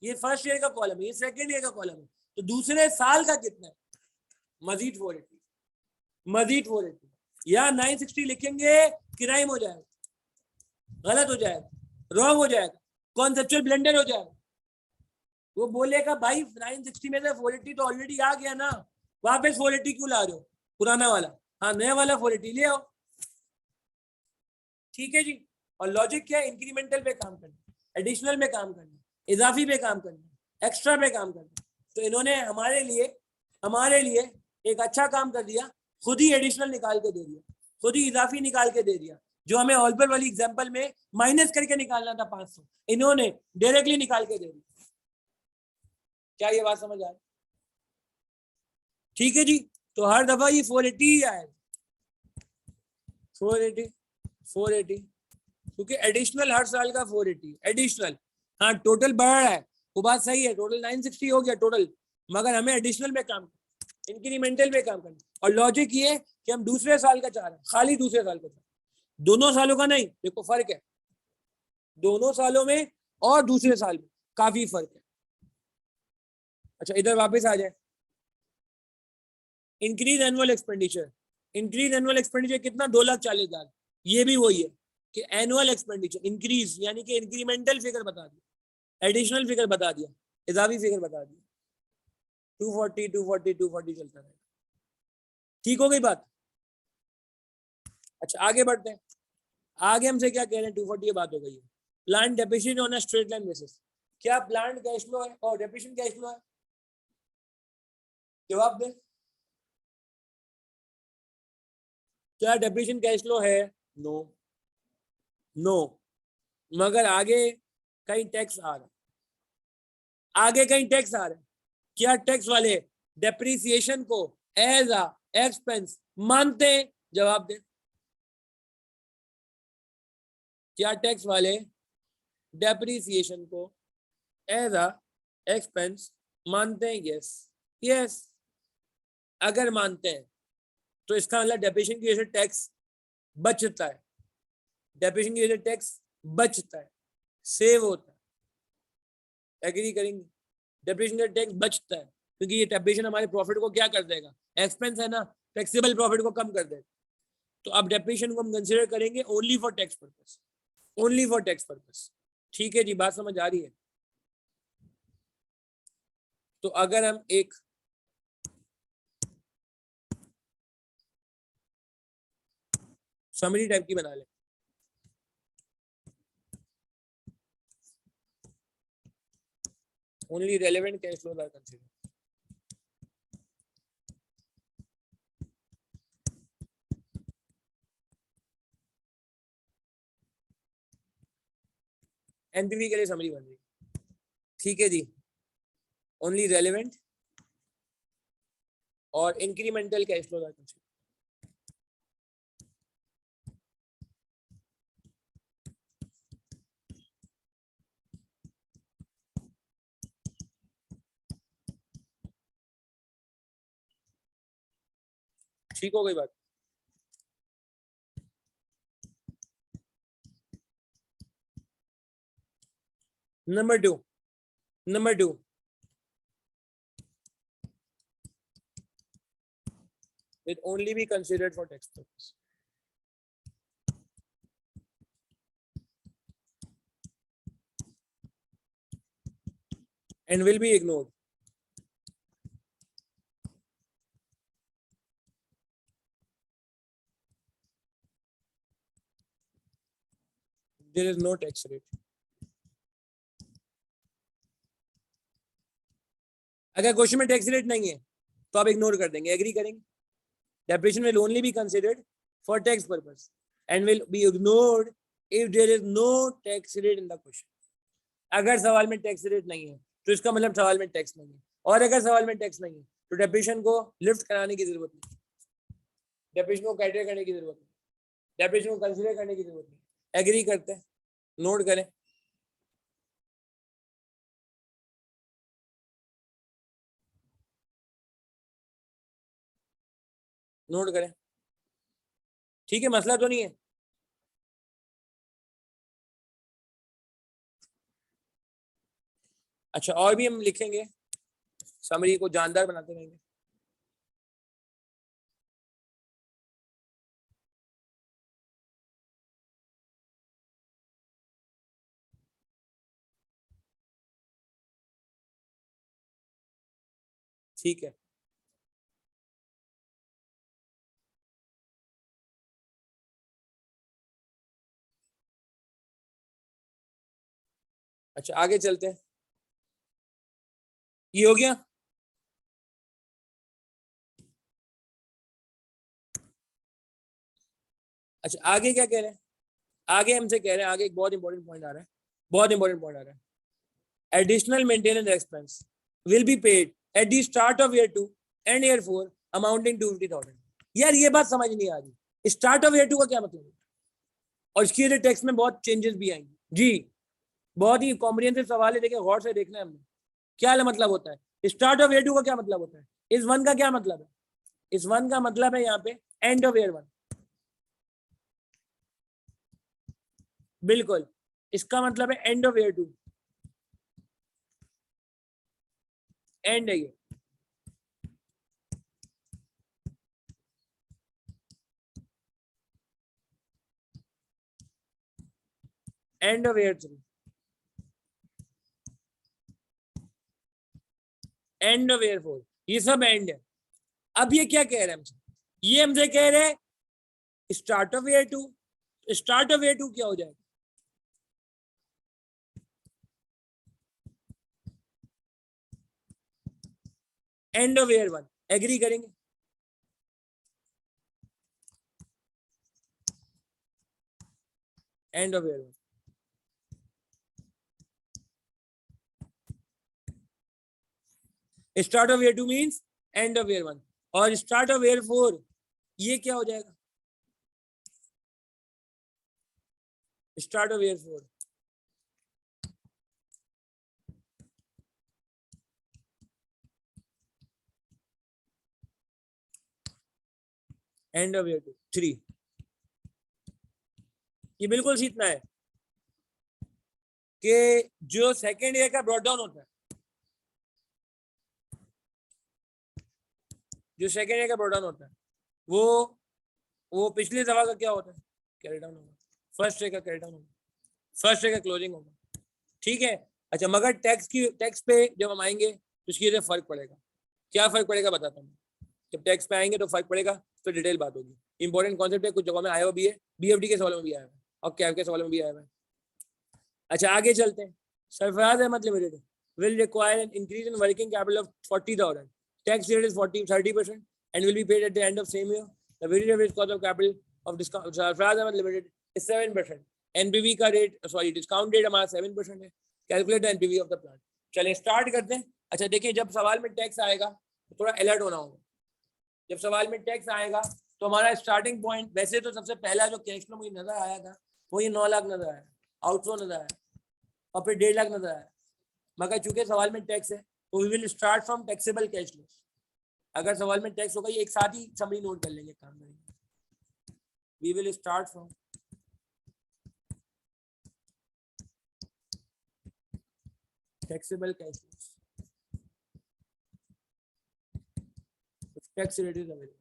ये फर्स्ट ईयर का कॉलम है, ये सेकेंड ईयर का कॉलम है। तो दूसरे साल का कितना है, मजीद 480, मजीद 480, या 960 लिखेंगे क्राइम हो जाएगा, गलत हो जाएगा, रॉन्ग हो जाएगा, कॉन्सेप्चुअल ब्लेंडर हो जाएगा। वो बोलेगा भाई 960 में से 480 तो ऑलरेडी आ गया ना, वापस 480 क्यों ला रहे हो, पुराना वाला, हाँ नया वाला 480 ले आओ। ठीक है जी। और लॉजिक क्या है, इंक्रीमेंटल पे काम करना, एडिशनल पे काम करना, इजाफी पे काम करना, एक्स्ट्रा पे काम करना। तो इन्होंने हमारे लिए एक अच्छा काम कर दिया, खुद ही एडिशनल निकाल के दे दिया, खुद ही इजाफी निकाल के दे दिया, जो हमें ऑल्बर वाली एग्जांपल में माइनस करके निकालना था 500, इन्होंने डायरेक्टली निकाल के दे दिया। क्या ये बात समझ आ रही? ठीक है जी। तो हर दफा ये 480 ही आएगा, 480 क्योंकि एडिशनल हर साल का 480 एडिशनल। हाँ टोटल बढ़ रहा है, वो बात सही है, टोटल 960 हो गया टोटल, मगर हमें एडिशनल में काम, इंक्रीमेंटल में काम करना। और लॉजिक ये कि हम दूसरे साल का चाह रहे हैं, खाली दूसरे साल का चाह रहे हैं, दोनों सालों का नहीं। देखो फर्क है, दोनों सालों में और दूसरे साल में काफी फर्क है। अच्छा इधर वापस आ जाए, increase annual expenditure, increase annual expenditure कितना, 2,40,000। ये भी वही है कि एनुअल एक्सपेंडिचर इंक्रीज, यानी कि इंक्रीमेंटल फिगर बता दिया, एडिशनल फिगर बता दिया, इजाफी फिगर बता दिया, 240 240 240 चलता रहेगा। ठीक हो गई बात। अच्छा आगे बढ़ते हैं, आगे हमसे क्या कह रहे हैं, 240 की बात हो गई है। Plant depreciation on a straight line basis, क्या प्लांट कैश फ्लो है और डेप्रिसिएशन कैश फ्लो है, जवाब दें। क्या डेप्रिसिएशन कैश फ्लो है? नो नो, मगर आगे कहीं टैक्स आ रहा है, आगे कहीं टैक्स आ रहा है। क्या टैक्स वाले डेप्रिसिएशन को एज अ एक्सपेंस मानते हैं? जवाब दे। क्या टैक्स वाले डेप्रिसिएशन को एज अ एक्सपेंस मानते हैं? Yes yes. अगर मानते हैं तो इसका मतलब डेप्रिसिएशन की वजह से टैक्स बचता है, डेप्रिसिएशन की वजह से टैक्स बचता है, सेव होता है। एग्री करेंगे? डेप्रिसिएशन का टैक्स बचता है क्योंकि ये डेप्रिसिएशन हमारे प्रॉफिट को क्या कर देगा? एक्सपेंस है ना, टैक्सेबल प्रॉफिट को कम कर देगा। तो अब डेप्रिसिएशन को हम कंसीडर करेंगे only for tax purpose, only for tax purpose. ठीक है जी, बात समझ आ रही है? तो अगर हम एक समरी टाइप की बना लें, only relevant cash flows are considered, NPV के लिए समरी बन रही है। ठीक है जी, ओनली रेलेवेंट और incremental cash flows are considered. ठीक हो गई बात? Number two it only be considered for tax purpose. And will be ignored. There is no tax rate. अगर क्वेश्चन में टैक्स रेट नहीं है तो आप इग्नोर कर देंगे, एग्री करेंगे? Depreciation will only be considered for tax purpose and will be ignored if there is no tax rate in the question. अगर सवाल में टैक्स रेट नहीं है तो इसका मतलब सवाल में टैक्स नहीं है, और अगर सवाल में टैक्स नहीं है तो डेप्रिसिएशन को लिफ्ट कराने की जरूरत नहीं, डेप्रिसिएशन को कैटर करने की जरूरत नहीं, डेप्रिसिएशन को कंसीडर करने की जरूरत नहीं। एग्री करते हैं? नोट करें। नोट करें। ठीक है, मसला तो नहीं है? अच्छा, और भी हम लिखेंगे, समरी को जानदार बनाते रहेंगे। ठीक है, अच्छा आगे चलते हैं। ये हो गया। अच्छा आगे क्या कह रहे हैं? आगे हमसे कह रहे हैं, आगे एक बहुत इंपॉर्टेंट पॉइंट आ रहा है, बहुत इंपॉर्टेंट पॉइंट आ रहा है। Additional maintenance expense will be paid at the start of year 2 and year 4 amounting to 50,000। यार ये बात समझ नहीं आ रही, स्टार्ट ऑफ ईयर 2 का क्या मतलब है? और इसकी वजह टेक्स्ट में बहुत चेंजेस भी आएंगे जी। बहुत ही कॉम्प्रिहेंसिव सवाल है, देखिए गौर से देखना है हमने। क्या मतलब होता है स्टार्ट ऑफ ईयर 2 का? क्या मतलब होता है? इस वन का क्या मतलब है? इस वन का मतलब है यहाँ पे एंड ऑफ ईयर 1। बिल्कुल, इसका मतलब है एंड ऑफ ईयर 2, एंड है ये। End of year 3, end of year 4, ये सब एंड है। अब ये क्या कह रहे हैं हमसे? ये हमसे कह रहे हैं start of year 2। Start of year 2 क्या हो जाएगा? End of year 1। एग्री करेंगे? End of year 1, start of year 2 means end of year 1, और स्टार्ट ऑफ ईयर 4 ये क्या हो जाएगा, start of year 4, end of year 2 3, ये बिल्कुल सीखना है कि जो सेकेंड ईयर का ब्रॉट डाउन होता है, जो सेकेंड ईयर का ब्रॉट डाउन होता है वो पिछली दफा का क्या होता है, कैरी डाउन होगा, फर्स्ट ईयर का कैरी डाउन होगा, फर्स्ट ईयर का क्लोजिंग होगा, ठीक है। अच्छा, मगर टैक्स पे जब हम आएंगे तो इसकी वजह से फर्क पड़ेगा, क्या फर्क पड़ेगा बताता हूँ, जब टैक्स पे आएंगे तो फर्क पड़ेगा, तो डिटेल बात होगी, इंपॉर्टेंट कॉन्सेप्ट है, कुछ जगह में आया हुआ भी है, बीएफडी के सवालों में भी आया है और कैब के सवालों में भी आया है। अच्छा आगे चलते हैं, Sarfaraz Ahmed limited will require an increase in working capital of 40,000. Tax rate is 30% and will be paid at the end of same year. The weighted average cost of capital of discount Sarfaraz Ahmed Limited is 7%. NPV का rate discount rate हमारा 7% है. Calculate the NPV of the plant. चलिए start करते हैं. अच्छा देखिए, जब सवाल में टैक्स आएगा तो थोड़ा अलर्ट होना होगा. जब सवाल में टैक्स आएगा तो हमारा स्टार्टिंग पॉइंट, वैसे तो सबसे पहला जो कैश फ्लो मुझे नजर आया था वो ये 9 लाख नजर आया, आउटफ्लो नजर आया, और फिर 1.5 लाख नजर आया. मगर चूंकि सवाल में टैक्स है तो we will start from taxable cash flow. अगर सवाल में टैक्स होगा ये एक साथ ही समरी नोट कर लेंगे, काम करेंगे. We will start from taxable cash flow. Tax rate is available.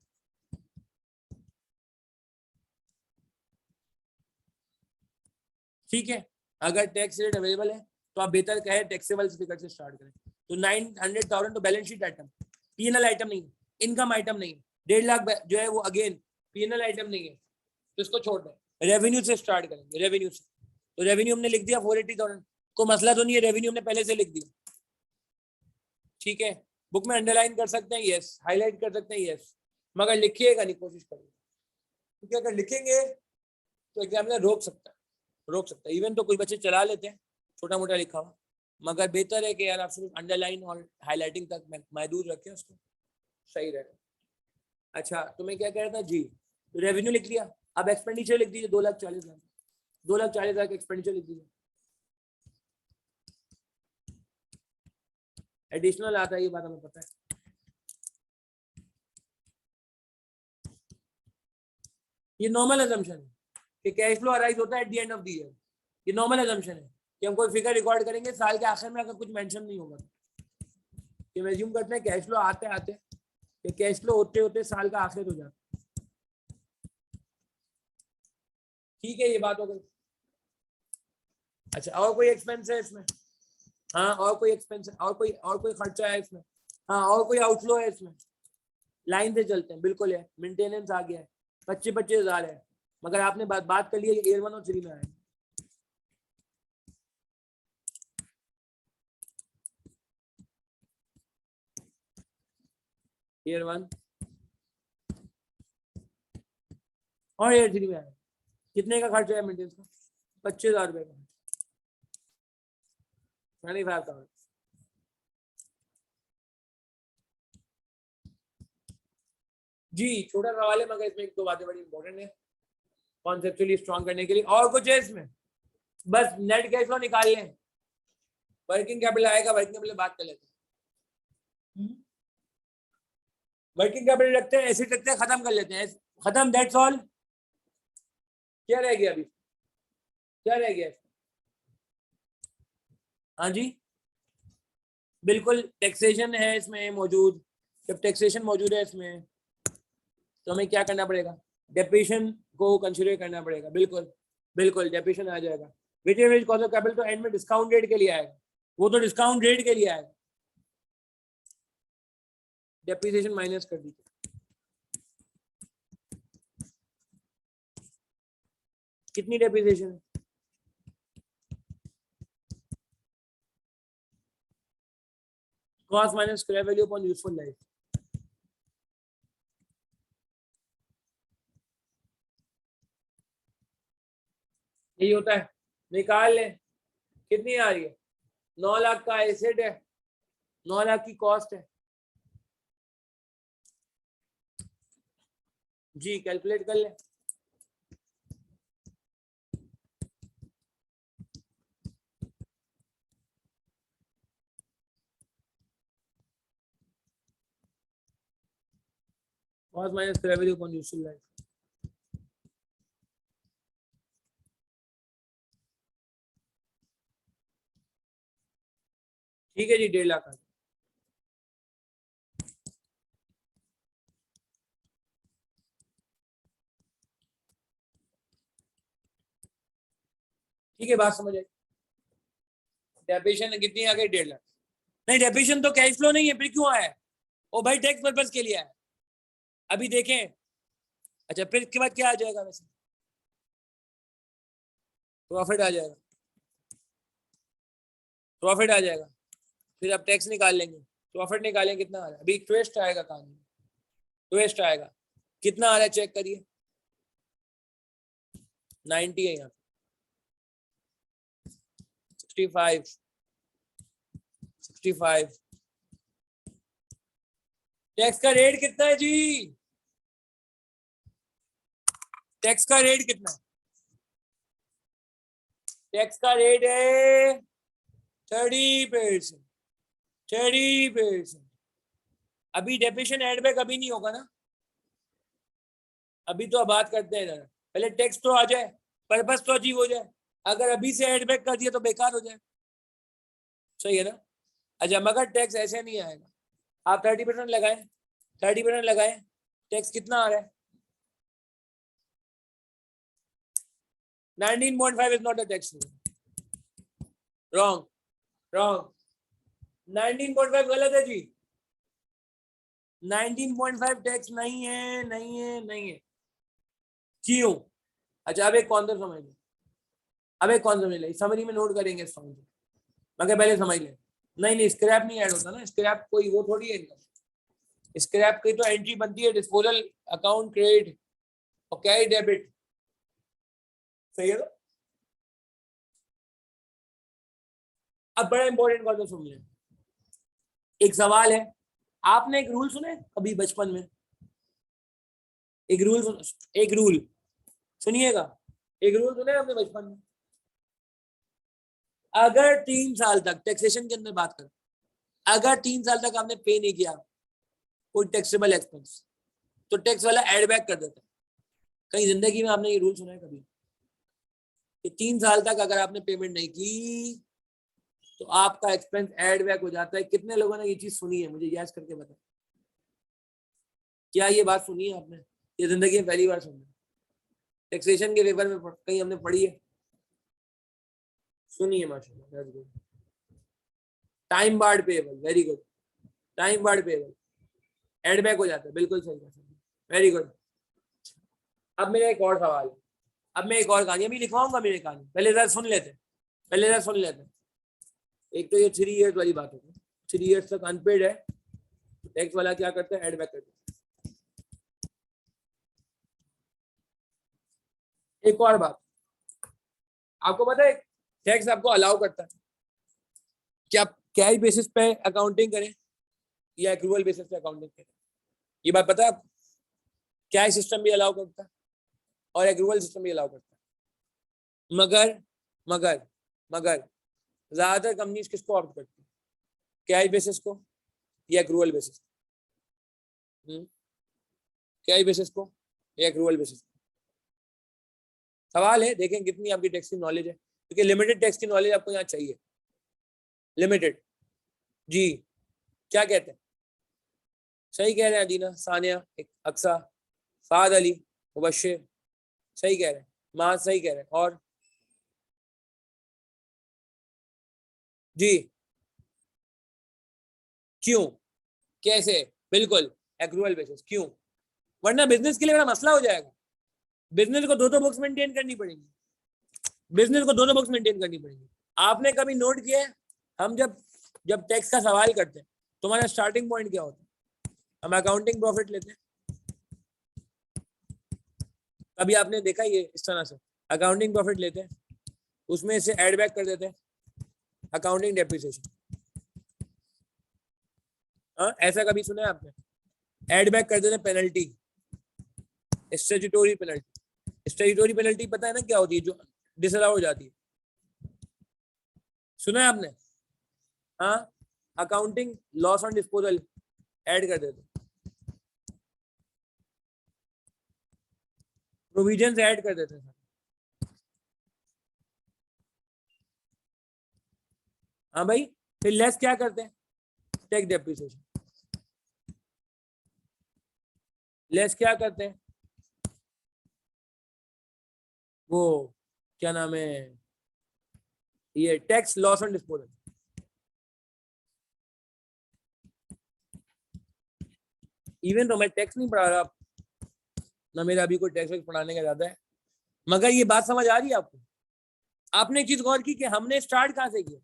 ठीक है, अगर टैक्स रेट अवेलेबल है तो आप बेहतर कहे टैक्सेबल फिगर से स्टार्ट करें. तो 900,000 तो balance sheet item, PNL item नहीं है, इनकम आइटम नहीं है. 1.5 लाख जो है वो अगेन पीएनएल आइटम नहीं है, तो इसको छोड़ दें. रेवेन्यू से स्टार्ट करेंगे. रेवेन्यू से तो रेवेन्यू हमने लिख दिया 480,000. को मसला तो नहीं है, रेवेन्यू हमने पहले से लिख दिया. ठीक है, बुक में अंडरलाइन कर सकते हैं यस, हाईलाइट कर सकते हैं यस, मगर लिखिएगा नहीं, कोशिश करिए, क्योंकि अगर लिखेंगे तो एग्जामिनर रोक सकता है. इवन तो कुछ बच्चे चला लेते हैं छोटा मोटा लिखा हुआ, मगर बेहतर है कि यार आप सिर्फ अंडरलाइन और हाईलाइटिंग तक महदूद रखें उसको, सही रहेगा. अच्छा तो मैं क्या कह रहा था जी, तो रेवेन्यू लिख लिया. अब एक्सपेंडिचर लिख दीजिए 2,40,000. 2,40,000 का एक्सपेंडिचर लिख दीजिए. एडिशनल आता है, ये बात हमें पता है. ये नॉर्मल अजम्पशन है कि कैश फ्लो अराइज होता है eight the end of the year. ये नॉर्मल अजम्पशन है कि हम कोई फिगर रिकॉर्ड करेंगे साल के आखिर में, अगर कुछ मेंशन नहीं होगा कि मैं अज्यूम करते हैं कैश फ्लो आते आते कि कैश फ्लो होते होते साल का आखिर हो जाता. ठीक है, ये बात हो गई. अच्छा और कोई एक्सपेंस है इसमें? हाँ और कोई एक्सपेंस है, और कोई खर्चा है इसमें? हाँ और कोई आउटफ्लो है इसमें? लाइन से चलते हैं. बिल्कुल है, मेंटेनेंस आ गया है, 25,000 है, मगर आपने बात कर ली है ईयर 1 और 3 में आए. ईयर 1 और ईयर 3 में आए. कितने का खर्चा है मेंटेनेंस का? 25,000 रुपए का. 25,000. जी छोटा सवाल है, मगर इसमें एक दो बातें बड़ी इंपॉर्टेंट है कॉन्सेप्चुअली स्ट्रॉन्ग करने के लिए. और कुछ है इसमें? बस नेट कैश फ्लो निकाल लें. वर्किंग कैपिटल आएगा, वर्किंग कैपिटल बात कर लेते हैं. वर्किंग कैपिटल रखते हैं, एसिड रखते हैं, खत्म कर लेते हैं. खत्म, दैट्स ऑल. क्या रह गया अभी? क्या रह गया? हाँ जी बिल्कुल, टैक्सेशन है इसमें मौजूद. जब टैक्सेशन मौजूद है इसमें तो हमें क्या करना पड़ेगा? डेप्रिसिएशन को कंसीडर करना पड़ेगा. बिल्कुल बिल्कुल डेप्रिसिएशन आ जाएगा. Weighted average cost of capital तो एंड में डिस्काउंट रेट के लिए आएगा, वो तो डिस्काउंट रेट के लिए आएगा. डेप्रिसिएशन माइनस कर दीजिए. कितनी डेप्रिसिएशन है? Cost minus scrap value upon useful life. यही होता है। निकाल ले कितनी आ रही है, 9 लाख का एसेट है, 9 लाख की कॉस्ट है जी, कैलकुलेट कर ले। Cost minus revenue upon usual life. ठीक है जी, 1.5 लाख। ठीक है, बात समझ आई। डेप्रिसिएशन कितनी आ गई, 1.5 लाख। नहीं, डेप्रिसिएशन तो कैश फ्लो नहीं है, फिर क्यों आया है? ओ भाई, टैक्स पर्पस के लिए है। अभी देखें। अच्छा, फिर इसके बाद क्या आ जाएगा? वैसे प्रॉफिट आ जाएगा, प्रॉफिट आ जाएगा। फिर अब टैक्स निकाल लेंगे, प्रॉफिट निकालेंगे, कितना आ रहा है? अभी ट्विस्ट आएगा कहानी, ट्विस्ट आएगा। कितना आ रहा है चेक करिए, 90 है यहाँ, 65, 65। टैक्स का रेट कितना है जी? टैक्स का रेट कितना है? टैक्स का रेट है 30%, 30%। अभी डेप्रिसिएशन एड बैक अभी नहीं होगा ना, अभी तो बात करते हैं जरा, पहले टैक्स तो आ जाए, पर्पस तो अचीव हो जाए। अगर अभी से एड बैक कर दिया तो बेकार हो जाए, सही है ना? अच्छा, मगर टैक्स ऐसे नहीं आएगा। आप 30% लगाएं, 30% लगाएं, टैक्स कितना आ रहा है? 19.5 is not a tax. Wrong, wrong. 19.5 गलत है जी, 19.5 टैक्स नहीं है, नहीं है, नहीं है। क्यों? अच्छा, अब एक कॉन्सेप्ट समझ लो, अब एक कॉन्सेप्ट समझ लो, समरी में नोट करेंगे इस समझ, मगर पहले समझ ले। नहीं नहीं, स्क्रैप नहीं ऐड होता ना, स्क्रैप कोई वो थोड़ी है इनकम। स्क्रैप की तो एंट्री बनती है डिस्पोजल अकाउंट क्रेडिट और कैश डेबिट, सही है ना? अब बड़ा इंपॉर्टेंट कॉन्सेप्ट सुन लें। एक सवाल है, आपने एक रूल सुने कभी बचपन में? एक रूल सुन, एक रूल सुनिएगा, एक रूल सुने आपने बचपन में? अगर 3 साल तक, टैक्सेशन के अंदर बात करें, अगर 3 साल तक आपने पे नहीं किया कोई टैक्सेबल एक्सपेंस, तो टैक्स वाला एड बैक कर देता है। कहीं जिंदगी में आपने ये रूल सुना है कभी कि 3 साल तक अगर आपने पेमेंट नहीं की तो आपका एक्सपेंस एड बैक हो जाता है? कितने लोगों ने ये चीज सुनी है, मुझे याद करके बताएं। क्या ये बात सुनी है आपने? ये जिंदगी में पहली बार सुनी है? टैक्सेशन के पेपर में कहीं हमने पढ़ी है? सुनिए, माशाल्लाह, very good. Time barred payable, very good. Time barred payable add back हो जाता है, बिल्कुल सही बात, वेरी गुड। अब मेरा एक और सवाल है, अब मैं एक और कहानी अभी लिखवाऊंगा, मेरी कहानी पहले जरा सुन लेते, पहले जरा सुन लेते। एक तो ये 3 ईयर्स वाली बात होती है, 3 ईयर्स तक अनपेड है, टैक्स वाला क्या करता है, एड बैक करता है। एक और बात, आपको पता है टैक्स आपको अलाउ करता है कि आप कैश बेसिस पे अकाउंटिंग करें या एक्रूवल बेसिस पे अकाउंटिंग करें? ये बात पता है आपको? कैश सिस्टम भी अलाउ करता है और एक्रूवल सिस्टम भी अलाउ करता है, मगर मगर मगर ज्यादातर कंपनीज किसको ऑप्ट करती है, कैश बेसिस को या एक्रूवल बेसिस? कैश बेसिस को या एक्रूवल बेसिस? सवाल है, देखें कितनी आपकी टैक्स की नॉलेज है, क्योंकि लिमिटेड टैक्स की नॉलेज आपको यहाँ चाहिए, लिमिटेड। जी, क्या कहते हैं? सही कह रहे हैं अदीना, सानिया, अक्सा, फाद अली, मुबश्शिर, सही कह रहे हैं, माज सही कह रहे हैं, और जी, क्यों, कैसे? बिल्कुल एक्रूवल बेसिस। क्यों? वरना बिजनेस के लिए बड़ा मसला हो जाएगा, बिजनेस को दो बुक्स मेंटेन करनी पड़ेगी, बिजनेस को दोनों बुक्स मेंटेन करनी पड़ेगी। आपने कभी नोट किया है, हम जब जब टैक्स का सवाल करते हैं तो हमारा स्टार्टिंग पॉइंट क्या होता है? हम अकाउंटिंग प्रॉफिट लेते हैं। कभी आपने देखा ये इस तरह से अकाउंटिंग प्रॉफिट लेते हैं, उसमें से ऐड बैक कर देते हैं अकाउंटिंग डेप्रिसिएशन। हाँ, ऐसा कभी सुना है आपने? ऐड बैक कर देते हैं पेनल्टी, स्टैट्यूटोरी पेनल्टी। स्टैट्यूटोरी पेनल्टी पता है ना क्या होती है, जो डिसअलाउ हो जाती है, सुना है आपने? हाँ, accounting loss on disposal add कर देते, प्रोविजन ऐड कर देते हैं। हाँ भाई, फिर लेस क्या करते हैं? Tax depreciation. लेस क्या करते हैं? वो क्या नाम है, ये tax loss on disposal. Even तो मैं टैक्स नहीं पढ़ा रहा, ना मेरा अभी कोई टैक्स पढ़ाने का ज्यादा है, मगर ये बात समझ आ रही है आपको? आपने एक चीज गौर की कि हमने स्टार्ट कहां से किया?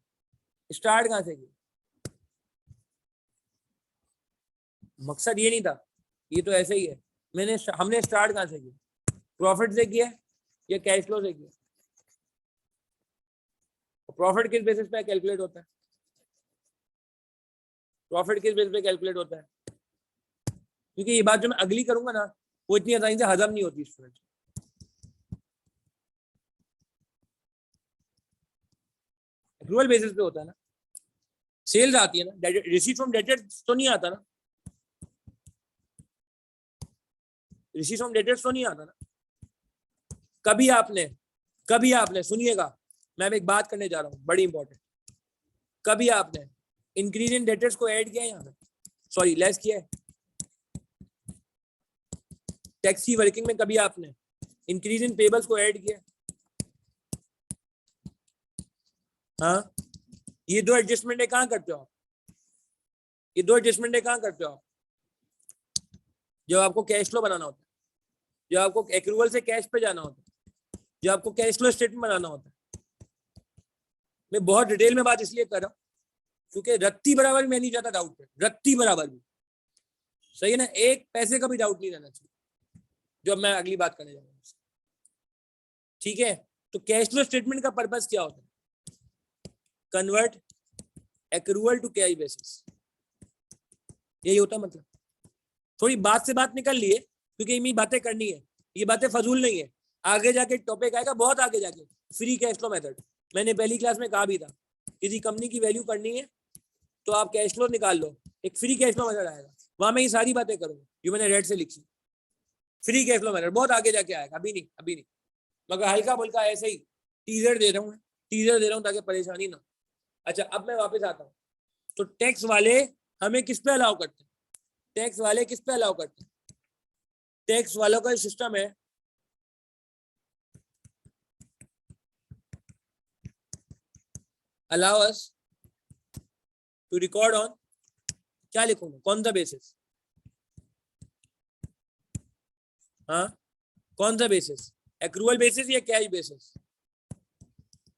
स्टार्ट कहां से किया? मकसद ये नहीं था, ये तो ऐसे ही है। हमने स्टार्ट कहां से किया? प्रॉफिट से किया या कैश फ्लो से किया? प्रॉफिट किस बेसिस पे कैलकुलेट होता है? प्रॉफिट किस बेसिस पे कैलकुलेट होता है? क्योंकि ये बात जो मैं अगली करूंगा ना, वो इतनी आसानी से हजम नहीं होती स्टूडेंट। एक्रूअल बेसिस पे होता है ना, सेल्स आती है ना, रिसीट फ्रॉम डेटर्स तो नहीं आता ना, रिसीट फ्रॉम डेटर्स तो नहीं आता ना। कभी आपने सुनिएगा, मैं एक बात करने जा रहा हूँ बड़ी इंपॉर्टेंट, कभी आपने इंक्रीज इन डेटर्स को ऐड किया है यहाँ पे? सॉरी, लेस किया है? टैक्स की वर्किंग में कभी आपने इंक्रीज इन पेबल्स को ऐड किया? हाँ, ये दो एडजस्टमेंट कहाँ करते हो आप? ये दो एडजस्टमेंट कहाँ करते हो आप? जब आपको कैश फ्लो बनाना होता है, जब आपको एक्रूवल से कैश पे जाना होता है, जब आपको कैश फ्लो स्टेटमेंट बनाना होता है। मैं बहुत डिटेल में बात इसलिए कर रहा हूँ क्योंकि रत्ती बराबर भी मैं नहीं चाहता डाउट पे, रत्ती बराबर भी, सही है ना, एक पैसे का भी डाउट नहीं रहना चाहिए जो मैं अगली बात करने जा रहा हूँ। ठीक है, तो कैश फ्लो स्टेटमेंट का पर्पस क्या होता है? Convert accrual to cash basis, यही होता है। मतलब थोड़ी बात से बात निकल लिए क्योंकि ये बातें करनी है, ये बातें फजूल नहीं है। आगे जाके टॉपिक आएगा बहुत आगे जाके, फ्री कैश फ्लो मेथड। मैंने पहली क्लास में कहा भी था, किसी कंपनी की वैल्यू करनी है तो आप कैश फ्लो निकाल लो, एक फ्री कैश फ्लो मेथड आएगा, वहां मैं ये सारी बातें करूंगा जो मैंने रेड से लिखी। फ्री कैश फ्लो मेथड बहुत आगे जाके आएगा, अभी नहीं, मगर हल्का फुल्का ऐसे ही टीजर दे रहा हूँ ताकि परेशानी ना। अच्छा, अब मैं वापस आता हूँ। तो टैक्स वाले हमें किस पे अलाउ करते हैं? टैक्स वाले किस पे अलाउ करते हैं? टैक्स वालों का सिस्टम है, allow us to record on, क्या लिखूंगा, कौन सा बेसिस? हाँ, कौन सा बेसिस? एक्रूअल बेसिस या कैश बेसिस?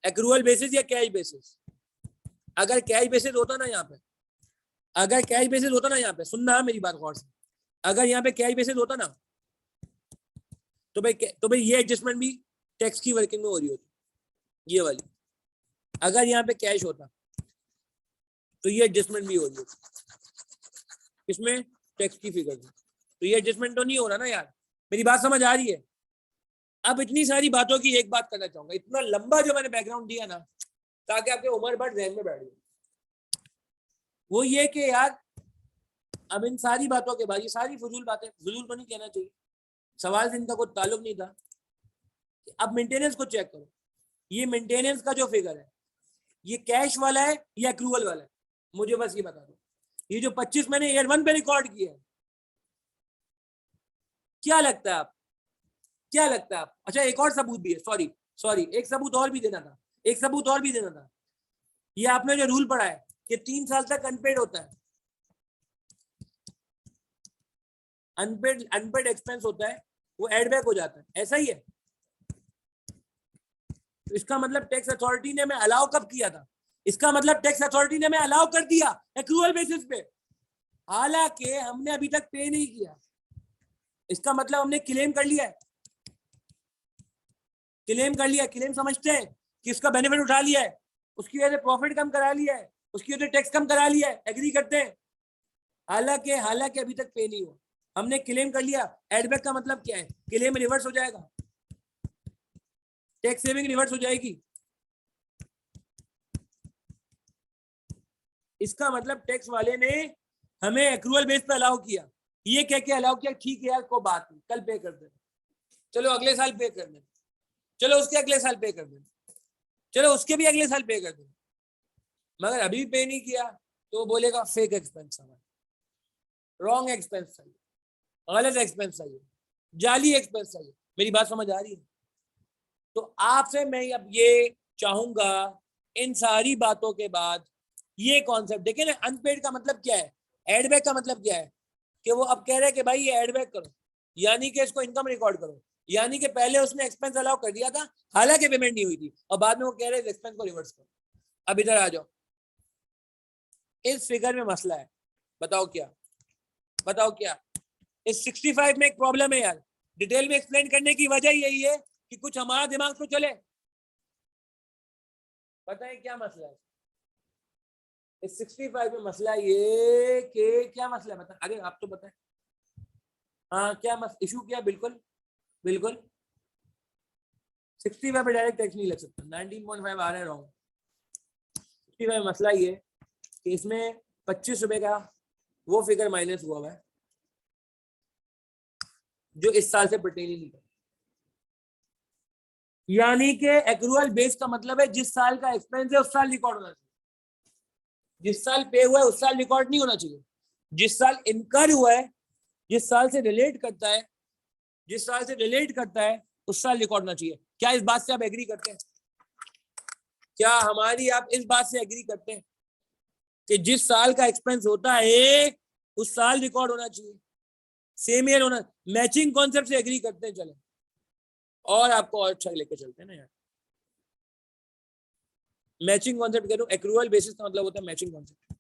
एक्रूअल बेसिस या कैश बेसिस? अगर कैश बेसिस होता ना यहाँ पे, अगर कैश बेसिस होता ना यहाँ पे, सुनना मेरी बात गौर से, अगर यहाँ पे कैश बेसिस होता ना तो भाई ये एडजस्टमेंट भी टैक्स की वर्किंग में हो रही होती, ये वाली। अगर यहाँ पे कैश होता तो ये एडजस्टमेंट भी हो रही होती, इसमें टैक्स की फिगर में। तो ये एडजस्टमेंट तो नहीं हो रहा ना यार, मेरी बात समझ आ रही है? अब इतनी सारी बातों की एक बात करना चाहूंगा, इतना लंबा जो मैंने बैकग्राउंड दिया ना, ताकि आपके उम्र भर ध्यान में बैठ जाए, वो ये कि यार अब इन सारी बातों के बाद, ये सारी फजूल बातें, फजूल तो नहीं कहना चाहिए, सवाल से इनका कोई ताल्लुक नहीं था। अब मेंटेनेंस को चेक करो, ये मेंटेनेंस का जो फिगर है ये कैश वाला है या एक्रूवल वाला है? मुझे बस ये बता दो। ये जो 25 मैंने ईयर 1 पे रिकॉर्ड किया है, क्या लगता है आप, क्या लगता है आप? अच्छा, एक और सबूत भी है, सॉरी एक सबूत और भी देना था, एक सबूत और भी देना था। ये आपने जो रूल पढ़ा है कि 3 साल तक अनपेड होता है, अनपेड एक्सपेंस होता है, वो एड बैक हो जाता है, ऐसा ही है। तो इसका मतलब टैक्स अथॉरिटी ने हमें अलाउ कब किया था? इसका मतलब टैक्स अथॉरिटी ने हमें अलाउ कर दिया एक्रूअल बेसिस पे, हालांकि हमने अभी तक पे नहीं किया। इसका मतलब हमने क्लेम कर लिया है, क्लेम कर लिया। क्लेम समझते हैं किसका बेनिफिट उठा लिया है, उसकी वजह से प्रॉफिट कम करा लिया है, उसकी वजह से टैक्स कम करा लिया है, एग्री करते हैं। हालांकि अभी तक पे नहीं हुआ, हमने क्लेम कर लिया। एडबैक का मतलब क्या है, क्लेम रिवर्स हो जाएगा, टैक्स सेविंग रिवर्स हो जाएगी। इसका मतलब टैक्स वाले ने हमें एक्रूअल बेस पे अलाउ किया, ये कह के अलाउ किया ठीक है यार कोई बात नहीं, कल पे कर देना, चलो अगले साल पे कर देना, चलो उसके अगले साल पे कर देना, चलो उसके भी अगले साल पे कर देना, मगर अभी पे नहीं किया तो बोलेगा फेक एक्सपेंस है, रॉन्ग एक्सपेंस चाहिए, गलत एक्सपेंस चाहिए, जाली एक्सपेंस चाहिए। मेरी बात समझ आ रही है? तो आपसे मैं अब ये चाहूंगा इन सारी बातों के बाद ये कॉन्सेप्ट देखिए ना, अनपेड का मतलब क्या है, एडबैक का मतलब क्या है, कि वो अब कह रहे हैं कि भाई ये एडबैक करो, यानी कि इसको इनकम रिकॉर्ड करो, यानी कि पहले उसने एक्सपेंस अलाउ कर दिया था हालांकि पेमेंट नहीं हुई थी, और बाद में वो कह रहे हैं एक्सपेंस को रिवर्स करो। अब इधर आ जाओ, इस फिगर में मसला है, बताओ क्या, बताओ क्या। इस 65 में एक प्रॉब्लम है यार, डिटेल में एक्सप्लेन करने की वजह यही है कि कुछ हमारा दिमाग तो चले। बताएं क्या मसला है इस 65 में, मसला ये कि क्या मसला है, बता, अरे आप तो बताएं। हाँ क्या इशू क्या, बिल्कुल बिल्कुल 65 पे डायरेक्ट टैक्स नहीं लग सकता, 19.5 आ रहा है रॉन्ग। 65 मसला ये कि इसमें 25 रुपए का वो फिगर माइनस हुआ है जो इस साल से परटेन ही नहीं कर, यानी कि एक्रूअल बेस का मतलब है जिस साल का एक्सपेंस है उस साल रिकॉर्ड होना चाहिए, जिस साल पे हुआ है उस साल रिकॉर्ड नहीं होना चाहिए, जिस साल इनकर हुआ है, जिस साल से रिलेट करता है, जिस साल से रिलेट करता है उस साल रिकॉर्ड होना चाहिए। क्या इस बात से आप एग्री करते हैं, क्या हमारी आप इस बात से एग्री करते हैं कि जिस साल का एक्सपेंस होता है उस साल रिकॉर्ड होना चाहिए, सेम ईयर होना, मैचिंग कॉन्सेप्ट से एग्री करते हैं? चले और आपको और अच्छा लेके चलते हैं ना यार, मैचिंग कॉन्सेप्ट कह रहा हूं, एक्रूअल बेसिस का मतलब होता है मैचिंग कॉन्सेप्ट।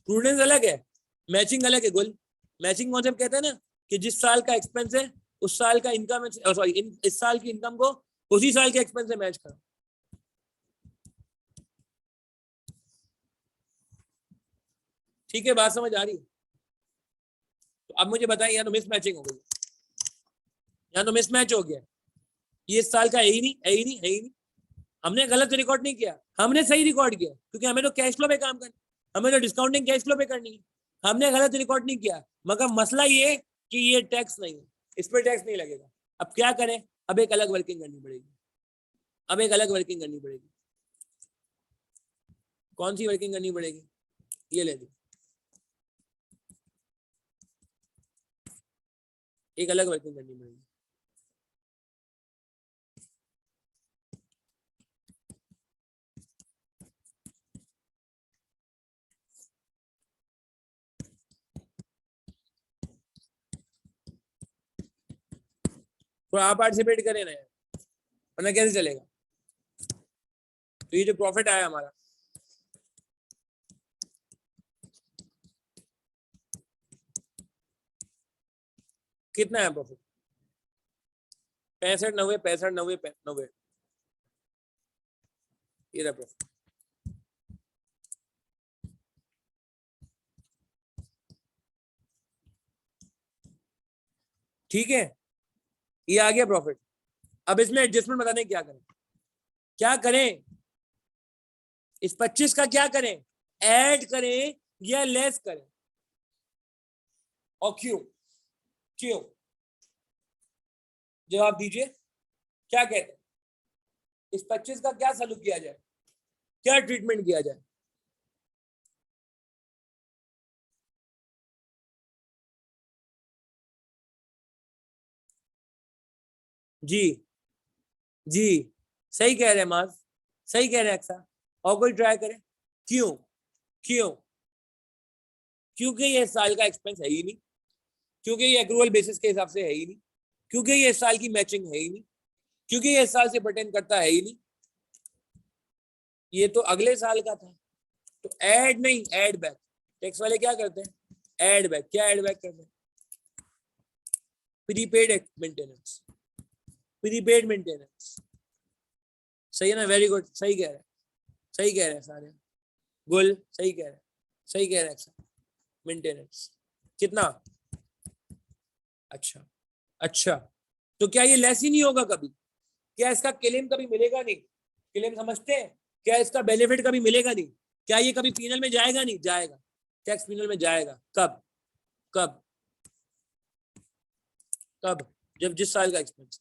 प्रूडेंस अलग है, मैचिंग अलग है। गुल मैचिंग कॉन्सेप्ट कहते हैं ना कि जिस साल का एक्सपेंस है उस साल का इनकम, सॉरी इस साल की इनकम को उसी साल के एक्सपेंस से मैच करो। ठीक है, बात समझ आ रही है? तो अब मुझे बताइए, यहाँ तो मिस मैचिंग हो गई, यहाँ तो मिस मैच हो गया, ये इस साल का है ही नहीं, है ही नहीं, है ही नहीं। हमने गलत रिकॉर्ड नहीं किया, हमने सही रिकॉर्ड किया, क्योंकि हमें तो कैश फ्लो पे काम करना, हमें तो डिस्काउंटिंग कैश फ्लो पे करनी है, हमने गलत रिकॉर्ड नहीं किया। मगर मसला ये कि ये टैक्स नहीं है, इस पर टैक्स नहीं लगेगा। अब क्या करें, अब एक अलग वर्किंग करनी पड़ेगी, अब एक अलग वर्किंग करनी पड़ेगी। कौन सी वर्किंग करनी पड़ेगी, ये ले लो, एक अलग वर्किंग करनी पड़ेगी। तो आप पार्टिसिपेट करें ना यार, वरना कैसे चलेगा। तो ये जो प्रॉफिट आया हमारा, कितना है प्रॉफिट, 65, 90, 65, 90, 90, ये रहा प्रॉफिट। ठीक है, ये आ गया प्रॉफिट। अब इसमें एडजस्टमेंट बताने क्या करें, क्या करें, इस 25 का क्या करें, ऐड करें या लेस करें, और क्यों, क्यों, जवाब दीजिए, क्या कहते हैं, इस 25 का क्या सलूक किया जाए, क्या ट्रीटमेंट किया जाए। जी जी, सही कह रहे हैं माज, सही कह रहे हैं अक्सा, और कोई ट्राई करे। क्यों, क्यों, क्योंकि ये साल का एक्सपेंस है ही नहीं, क्योंकि ये एक्रूअल बेसिस के हिसाब से है ही नहीं, क्योंकि ये इस साल की मैचिंग है ही नहीं, क्योंकि ये इस साल से परटेन करता है ही नहीं, ये तो अगले साल का था। तो ऐड नहीं, ऐड बैक। टैक्स वाले क्या करते हैं, ऐड बैक। क्या ऐड बैक करते हैं, प्रीपेड मेंटेनेंस, प्रीपेड मेंटेनेंस। सही है ना, वेरी गुड, सही कह रहे हैं, सही कह रहे हैं सारे। गुल सही कह रहे हैं, सही कह रहे हैं। मेंटेनेंस कितना? अच्छा अच्छा, तो क्या ये लेस ही नहीं होगा कभी? क्या इसका क्लेम कभी मिलेगा नहीं? क्लेम समझते हैं? क्या इसका बेनिफिट कभी मिलेगा नहीं? क्या ये कभी पीनल में जाएगा? नहीं जाएगा, टैक्स पीनल में जाएगा। कब कब कब? जब जिस साल का एक्सपेंस।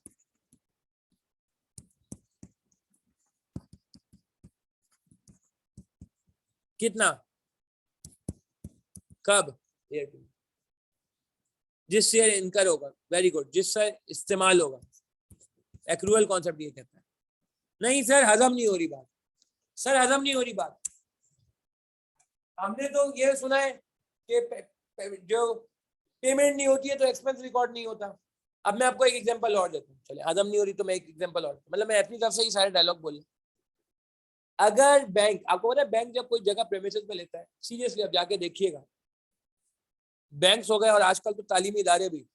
कितना? कब? जिस ईयर इनकर होगा, वेरी गुड, जिस साल इस्तेमाल होगा। एक्रूअल कॉन्सेप्ट ये कहता है। नहीं सर, हजम नहीं हो रही बात, सर हजम नहीं हो रही बात। हमने तो ये सुना है कि जो पेमेंट नहीं होती है तो एक्सपेंस रिकॉर्ड नहीं होता। अब मैं आपको एक एग्जांपल और देता हूँ, चले हजम नहीं हो रही तो मैं एक एग्जांपल और, मतलब मैं अपनी तरफ से ही सारे डायलॉग बोले। अगर बैंक, आपको पता है बैंक जब कोई जगह प्रेमिसेस में लेता है, सीरियसली आप जाके देखिएगा, बैंक्स हो गए और आजकल तो तालीमी इदारे भी,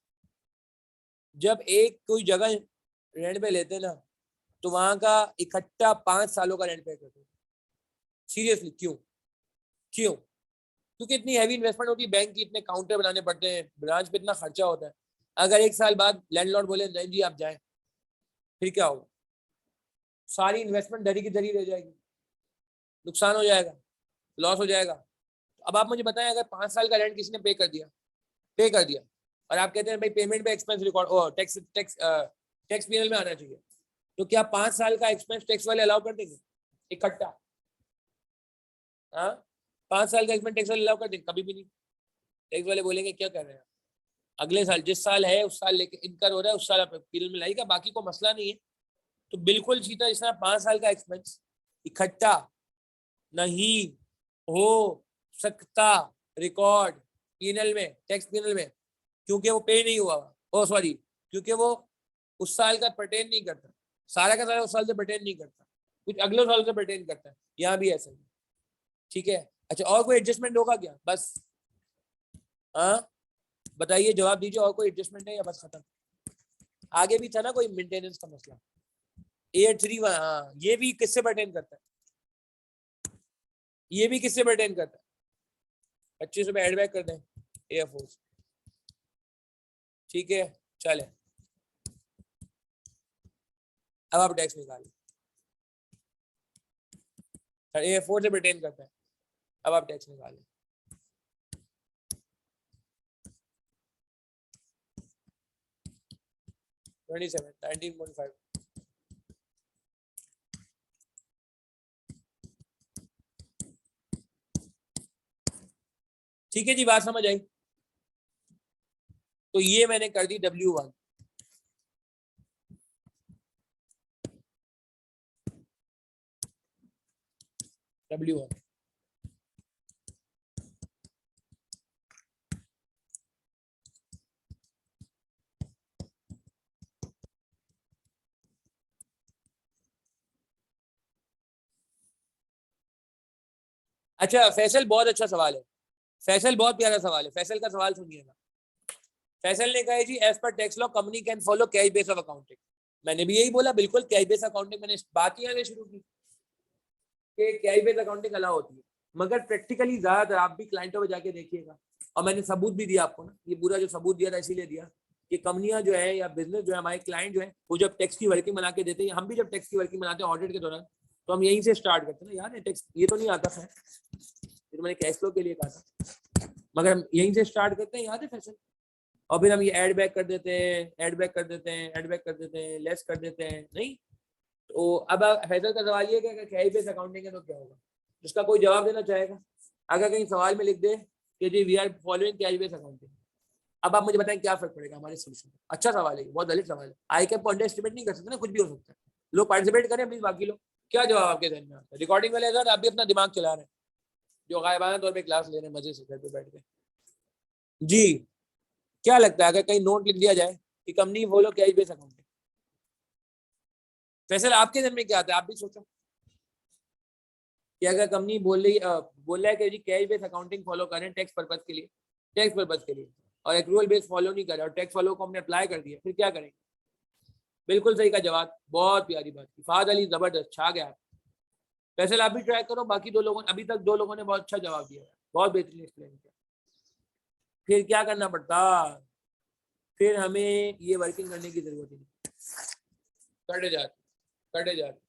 जब एक कोई जगह रेंट पे लेते ना तो वहां का इकट्ठा 5 सालों का रेंट पे करते। सीरियसली क्यों? क्यों? क्योंकि इतनी हैवी इन्वेस्टमेंट होती है बैंक की, इतने काउंटर बनाने पड़ते हैं, ब्रांच पे इतना खर्चा होता है। अगर 1 साल बाद लैंडलॉर्ड बोले नहीं जी आप जाए, फिर क्या होगा? सारी इन्वेस्टमेंट दरी की दरी रह जाएगी, नुकसान हो जाएगा, लॉस हो जाएगा। अब आप मुझे बताएं, अगर 5 साल का रेंट किसी ने पे कर दिया और आप कहते हैं भाई पेमेंट पे एक्सपेंस रिकॉर्ड टैक्स पीएल में आना चाहिए, तो क्या 5 साल का एक्सपेंस टैक्स वाले अलाउ कर देंगे इकट्ठा? हाँ, 5 साल का एक्सपेंस टैक्स वाले अलाउ कर देंगे? कभी भी नहीं। टैक्स वाले बोलेंगे क्या कर रहे हैं, अगले साल जिस साल है उस साल लेके इनकर हो रहा है, उस साल पीरियड में लाएगा, बाकी को मसला नहीं है। तो बिल्कुल सीधा, इस तरह 5 साल का एक्सपेंस इकट्ठा नहीं हो सकता रिकॉर्ड पीनल में, टैक्स पीनल में, क्योंकि वो पे नहीं हुआ, ओ सॉरी, क्योंकि वो उस साल का पर्टेन नहीं करता, सारा का सारा उस साल से पर्टेन नहीं करता, कुछ अगले साल से पर्टेन करता है। यहाँ भी ऐसा ही, ठीक है। अच्छा, और कोई एडजस्टमेंट होगा क्या? बस, हाँ बताइए, जवाब दीजिए, और कोई एडजस्टमेंट है या बस खत्म? आगे भी था ना कोई मेंटेनेंस का मसला, 831, हाँ, ये भी किससे पर्टेन करता है? ये भी किससे पर्टेन करता है? 25 रुपए एडबैक कर दें एयरफोर्स, ठीक है। चले, अब आप टैक्स निकालें, एयरफोर्स से पर्टेन करता है, अब आप टैक्स निकालें। $27, 19.5। ठीक है जी, बात समझ आई? तो ये मैंने कर दी W1। W1 अच्छा, फैसल बहुत अच्छा सवाल है, फैसल बहुत प्यारा सवाल है। फैसल का सवाल सुनिएगा। फैसल ने कहा है जी, as per tax law company can follow cash base of accounting. मैंने भी यही बोला, बिल्कुल कैश बेस अकाउंटिंग, मैंने बात ही आगे शुरू की कि कैश बेस अकाउंटिंग अलाउ होती है, मगर प्रैक्टिकली ज्यादातर आप भी क्लाइंटों में जाके देखिएगा, और मैंने सबूत भी दिया आपको ना, ये पूरा जो सबूत दिया था इसीलिए दिया कि कंपनियां जो है या बिजनेस जो है, हमारे क्लाइंट जो है, वो जब टैक्स की वर्किंग बना के देते हैं, हम भी जब टैक्स की वर्किंग बनाते हैं ऑडिट के दौरान, तो हम यहीं से स्टार्ट करते हैं ना, यार टैक्स ये तो नहीं आता है, फिर मैंने कैश फ्लो के लिए कहा था, मगर हम यहीं से स्टार्ट करते हैं, याद है फैसल? और फिर हम ये ऐड बैक कर देते हैं, ऐड बैक कर देते हैं, ऐड बैक कर देते हैं, लेस कर देते हैं, नहीं? तो अब फैसल का सवाल ये है कि कैश बेस अकाउंटिंग है तो क्या होगा, जिसका कोई जवाब देना चाहेगा? अगर कहीं सवाल में लिख दे कि जी we are following cash base accounting, अब आप मुझे बताएं क्या फर्क पड़ेगा हमारे सोल्यूशन में? अच्छा सवाल है, बहुत वैलिड सवाल है। आई कैप को अंडर एस्टिमेट नहीं कर सकते ना, कुछ भी हो सकता है। लोग पार्टिसिपेट करें प्लीज, बाकी लोग क्या जवाब आपके ध्यान में आता है? रिकॉर्डिंग वाले अगर आप भी अपना दिमाग चला रहे हैं, जो गायबाना तौर पर क्लास ले रहे हैं मजे से घर पे बैठ के, जी क्या लगता है अगर कहीं नोट लिख दिया जाए कि company follow cash base accounting, Faisal आपके ध्यान में क्या आता है? आप भी सोचो कि अगर कंपनी बोल रहा है कि जी कैश बेस अकाउंटिंग फॉलो करें टैक्स पर्पज के लिए, और एक्रूअल बेस फॉलो नहीं करे और टैक्स फॉलो को हमने अप्लाई कर दिया, फिर क्या करेंगे? बिल्कुल सही का जवाब, बहुत प्यारी बात की फाद अली, जबरदस्त, छा गया। फैसल आप भी ट्राई करो, बाकी दो लोगों, अभी तक दो लोगों ने बहुत अच्छा जवाब दिया है, बहुत बेहतरीन एक्सप्लेन किया। फिर क्या करना पड़ता, फिर हमें ये वर्किंग करने की जरूरत ही नहीं, कटे जाती, कटे जाती,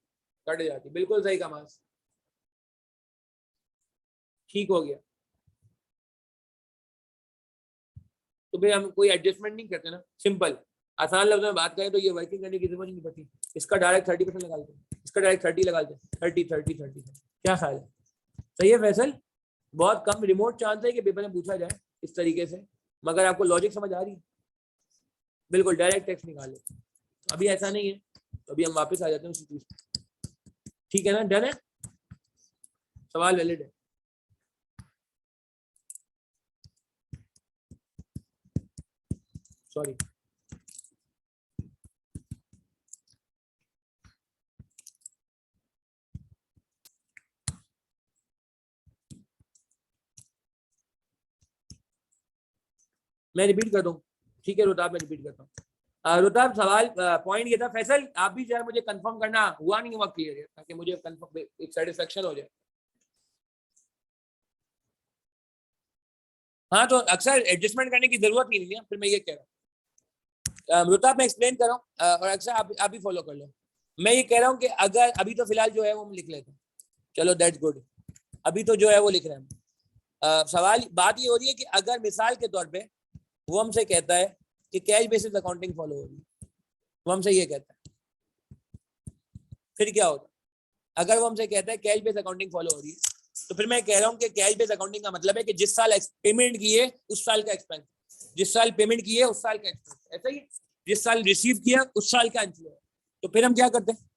कटे जाती, बिल्कुल सही का मास, ठीक हो गया। तो भाई हम कोई एडजस्टमेंट नहीं करते ना, सिंपल आसान लफ्ज में बात करें तो ये वर्किंग करने की जरूरत ही नहीं पड़ती। इसका डायरेक्ट 30% लगा देते हैं, इसका डायरेक्ट 30 लगा देते हैं, 30 30 30। क्या ख्याल है, सही है फैसल? बहुत कम रिमोट चांस है कि पेपर में पूछा जाए इस तरीके से, मगर आपको लॉजिक समझ आ रही है? बिल्कुल डायरेक्ट टेक्स्ट निकाल लेते हैं। अभी ऐसा नहीं है, तो अभी हम वापस आ जाते हैं उसी चीज। ठीक है ना, डन है, सवाल वैलिड है। सॉरी, मैं रिपीट कर दूं? ठीक है रुताब, मैं रिपीट करता हूँ। रुताब सवाल पॉइंट ये था, फैसल आप भी जो है मुझे कंफर्म करना हुआ नहीं हुआ क्लियर है, ताकि मुझे कंफर्म एक सेटिस्फेक्शन हो जाए। हाँ तो अक्सर एडजस्टमेंट करने की जरूरत नहीं है, फिर मैं ये कह रहा हूँ। रुताब मैं एक्सप्लेन कर रहा हूँ, और अक्सर आप भी फॉलो कर लो। मैं ये कह रहा हूँ कि अगर अभी तो फिलहाल जो है वो हम लिख लेते हैं, चलो दैट्स गुड, अभी तो जो है वो लिख रहे हैं। सवाल बात ये हो रही है कि अगर मिसाल के तौर पे वो हमसे कहता है कि कैश बेसिस अकाउंटिंग फॉलो हो रही है, वो हमसे ये कहता है, फिर क्या होता? अगर वो हमसे कहता है कैश बेस अकाउंटिंग फॉलो हो रही है, तो फिर मैं कह रहा हूँ कि कैश बेस अकाउंटिंग का मतलब है कि जिस साल पेमेंट किए उस साल का एक्सपेंस, जिस साल पेमेंट किए उस साल का एक्सपेंस, ऐसा ही जिस साल रिसीव किया उस साल का इनफ्लो है। तो फिर हम क्या करते हैं,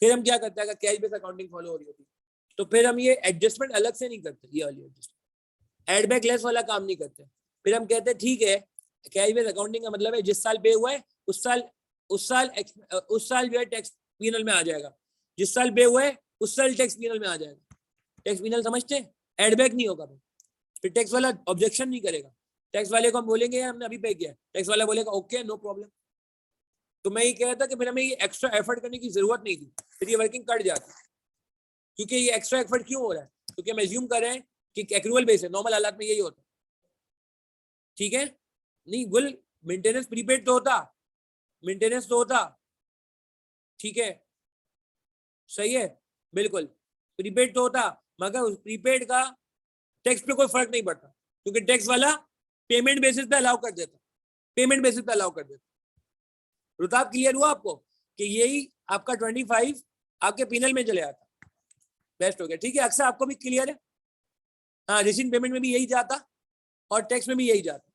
फिर हम क्या करते हैं अगर कैश बेस अकाउंटिंग फॉलो हो रही होती, तो फिर हम ये एडजस्टमेंट अलग से नहीं करते, ये वाली एडजस्टमेंट एड बैक लेस वाला काम नहीं करते। फिर हम कहते हैं ठीक है, कैश बेस अकाउंटिंग का मतलब है जिस साल पे हुआ है उस साल जो है टैक्स पीनल में आ जाएगा, जिस साल पे हुआ है उस साल टैक्स पीनल में आ जाएगा। टैक्स पीनल समझते हैं, एडबैक नहीं होगा, फिर टैक्स वाला ऑब्जेक्शन नहीं करेगा। टैक्स वाले को हम बोलेंगे हमने अभी पे किया, टैक्स वाला बोलेगा ओके नो प्रॉब्लम। तो मैं ये कह रहा था कि फिर हमें ये एक्स्ट्रा एफर्ट करने की जरूरत नहीं थी, फिर ये वर्किंग कट जाती। क्योंकि ये एक्स्ट्रा एफर्ट क्यों हो रहा है, क्योंकि हम एज्यूम कर रहे हैं कि एक्रूअल बेस है, नॉर्मल हालात में यही होता है, ठीक है? नहीं गुल, मेंटेनेंस प्रीपेड तो होता, मेंटेनेंस तो होता, ठीक है, सही है, बिल्कुल प्रीपेड तो होता, मगर उस प्रीपेड का टैक्स पे कोई फर्क नहीं पड़ता, क्योंकि टैक्स वाला पेमेंट बेसिस पे अलाउ कर देता, पेमेंट बेसिस पे अलाउ कर देता। रुताब क्लियर हुआ आपको कि यही आपका 25 आपके पिनल में चले आता, बेस्ट हो गया, ठीक है। अक्सर आपको भी क्लियर है? हाँ, रिसीन पेमेंट में भी यही जाता और टैक्स में भी यही जाता,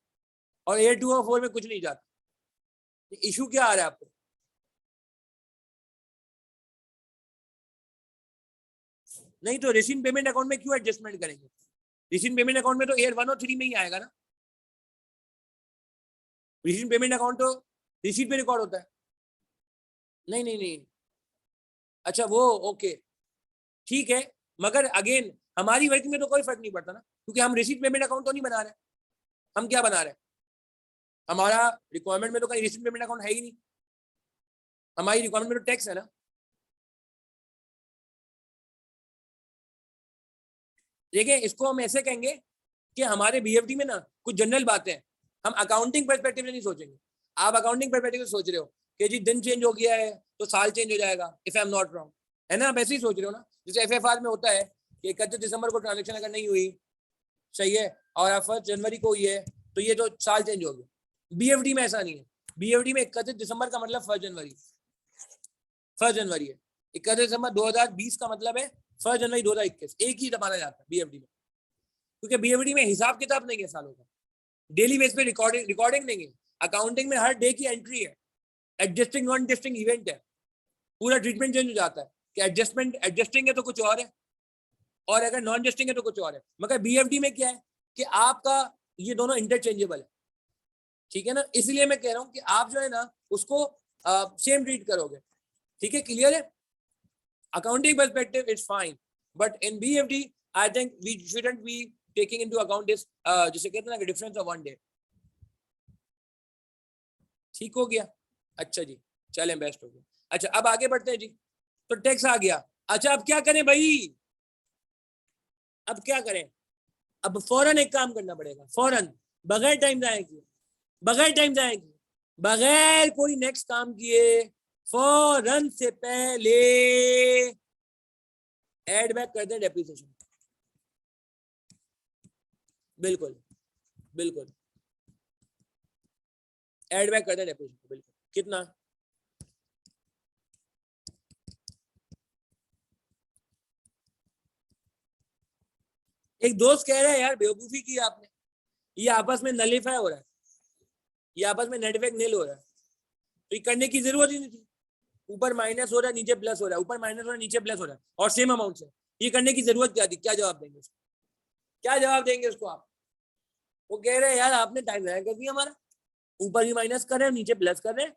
और एयर 2 और 4 में कुछ नहीं जाता। इशू क्या आ रहा है आपको? नहीं तो रिसीन पेमेंट अकाउंट में क्यों एडजस्टमेंट करेंगे? रिसीन पेमेंट अकाउंट में तो एयर 1 और 3 में ही आएगा ना। रिसीन पेमेंट अकाउंट तो रिसीट पे रिकॉर्ड होता है। नहीं नहीं नहीं, अच्छा वो ओके, ठीक है, मगर अगेन हमारी वर्किंग में तो कोई फर्क नहीं पड़ता ना, क्योंकि हम रिसीट पेमेंट अकाउंट तो नहीं बना रहे। हम क्या बना रहे हैं, हमारा रिक्वायरमेंट में तो कहीं रिसीट पेमेंट अकाउंट है ही नहीं, हमारी रिक्वायरमेंट में तो टैक्स है ना। देखिए इसको हम ऐसे कहेंगे कि हमारे बीएफडी में ना कुछ जनरल बातें हैं, हम अकाउंटिंग पर्सपेक्टिव में नहीं सोचेंगे। आप अकाउंटिंग पर्सपेक्टिव से सोच रहे हो कि जी दिन चेंज हो गया है तो साल चेंज हो जाएगा, if I am not wrong, है ना? आप ऐसे ही सोच रहे हो ना, जैसे एफएफआर में होता है कि 31 दिसंबर को ट्रांजेक्शन अगर नहीं हुई, सही है, और आप 1 जनवरी को हुई है, तो ये तो साल चेंज हो गया। बीएफडी में ऐसा नहीं है, बीएफडी में 31 दिसंबर का मतलब 1 जनवरी, 1 जनवरी है। 31 दिसंबर 2020 का मतलब है 1 जनवरी 2021, एक ही माना जाता है बीएफडी में, क्योंकि बीएफडी में हिसाब किताब नहीं है सालों का, डेली बेस पे रिकॉर्डिंग नहीं है। अकाउंटिंग में हर डे की एंट्री है, एडजस्टिंग नॉन एडजस्टिंग इवेंट है, पूरा ट्रीटमेंट चेंज हो जाता है कि एडजस्टिंग है तो कुछ और है, और अगर नॉन एडजस्टिंग है तो कुछ और है। मगर बीएफडी में क्या है कि आपका ये दोनों इंटरचेंजेबल है, ठीक है ना, इसलिए मैं कह रहा हूँ कि आप जो है ना उसको सेम ट्रीट करोगे, ठीक है, क्लियर है? Accounting perspective it's fine, but in BFD I think we shouldn't be taking into account this जिसे कहते हैं ना difference of 1 day। ठीक हो गया, अच्छा जी। चलें, बेस्ट हो गया। अच्छा अब आगे बढ़ते हैं जी। तो टैक्स आ गया। अच्छा अब क्या करें भाई, अब क्या करें? अब फौरन एक काम करना पड़ेगा, फौरन, बगैर टाइम जाए किए, बगैर टाइम जाए किए, बगैर कोई नेक्स्ट काम किए, फौरन से पहले एड बैक कर दें डेप्रिसिएशन। बिल्कुल बिल्कुल, एड बैक कर दें डेप्रिसिएशन। बिल्कुल। कितना? एक दोस्त कह रहा है यार बेवकूफी की आपने, ये आपस में नलीफाई हो रहा है, ये आपस में नेटवर्क नील हो रहा है, तो ये करने की जरूरत ही नहीं थी। ऊपर माइनस हो रहा है, नीचे प्लस हो रहा है, ऊपर माइनस हो रहा है, नीचे प्लस हो रहा है, और सेम अमाउंट से, ये करने की जरूरत क्या थी? क्या जवाब देंगे उसको? क्या जवाब देंगे उसको आप? वो कह रहे हैं यार आपने टाइम जाया कर दिया हमारा, ऊपर भी माइनस कर रहे हैं, नीचे प्लस कर रहे हैं।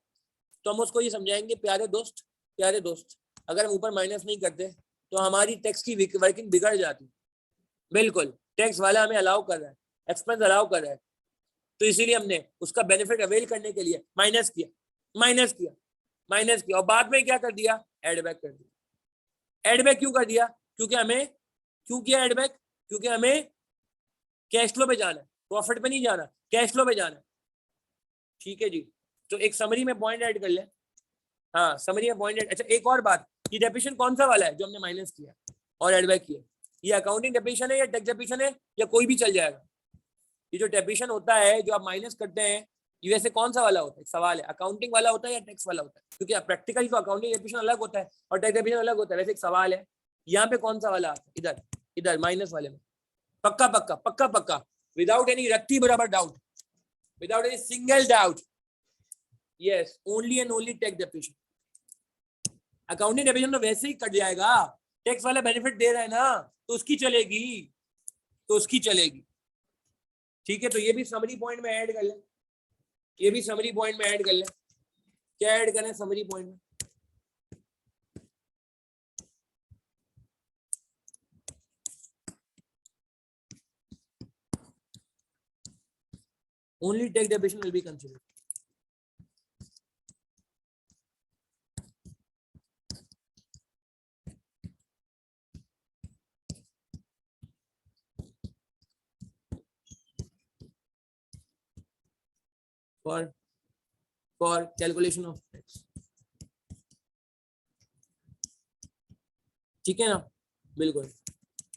तो हम उसको ये समझाएंगे, प्यारे दोस्त, प्यारे दोस्त, अगर हम ऊपर माइनस नहीं करते तो हमारी टैक्स की वर्किंग बिगड़ जाती। बिल्कुल, टैक्स वाला हमें अलाउ कर रहा है, एक्सपेंस अलाउ कर रहा है, तो इसीलिए हमने उसका बेनिफिट अवेल करने के लिए माइनस किया, माइनस किया, माइनस किया, और बाद में क्या कर दिया? एड बैक कर दिया। एड बैक क्यों कर दिया? क्योंकि हमें, क्यों किया एड बैक? क्योंकि हमें कैश फ्लो पे जाना है, प्रॉफिट पे नहीं जाना, कैश फ्लो पे जाना है। ठीक है जी। तो एक समरी में पॉइंट ऐड कर ले। हाँ समरी में पॉइंट। अच्छा एक और बात, ये डेप्रिसिएशन कौन सा वाला है जो हमने माइनस किया और एड बैक किया? ये अकाउंटिंग डेप्रिसिएशन है या टैक्स डेप्रिसिएशन है, या कोई भी चल जाएगा? ये जो डेप्रिसिएशन होता है जो आप माइनस करते हैं, ये वैसे कौन सा वाला होता है? सवाल है, अकाउंटिंग वाला होता है या टैक्स वाला होता है? क्योंकि प्रैक्टिकली तो अकाउंटिंग डेप्रिसिएशन अलग होता है और टैक्स डेप्रिसिएशन अलग होता है। वैसे एक सवाल है, यहाँ पे कौन सा वाला आता है? इधर, इधर माइनस वाले में। पक्का पक्का पक्का पक्का, विदाउट एनी रत्ती बराबर doubt, without any single doubt, yes, only and only tax depreciation. Accounting depreciation तो वैसे ही कट जाएगा, टैक्स वाला बेनिफिट दे रहा है ना, तो उसकी चलेगी, तो उसकी चलेगी। ठीक है, तो ये भी समरी पॉइंट में ऐड कर ले, ये भी समरी पॉइंट में ऐड कर ले। क्या ऐड करें समरी पॉइंट में? Only tax depreciation will be considered. for calculation of tax। ठीक है ना? बिल्कुल,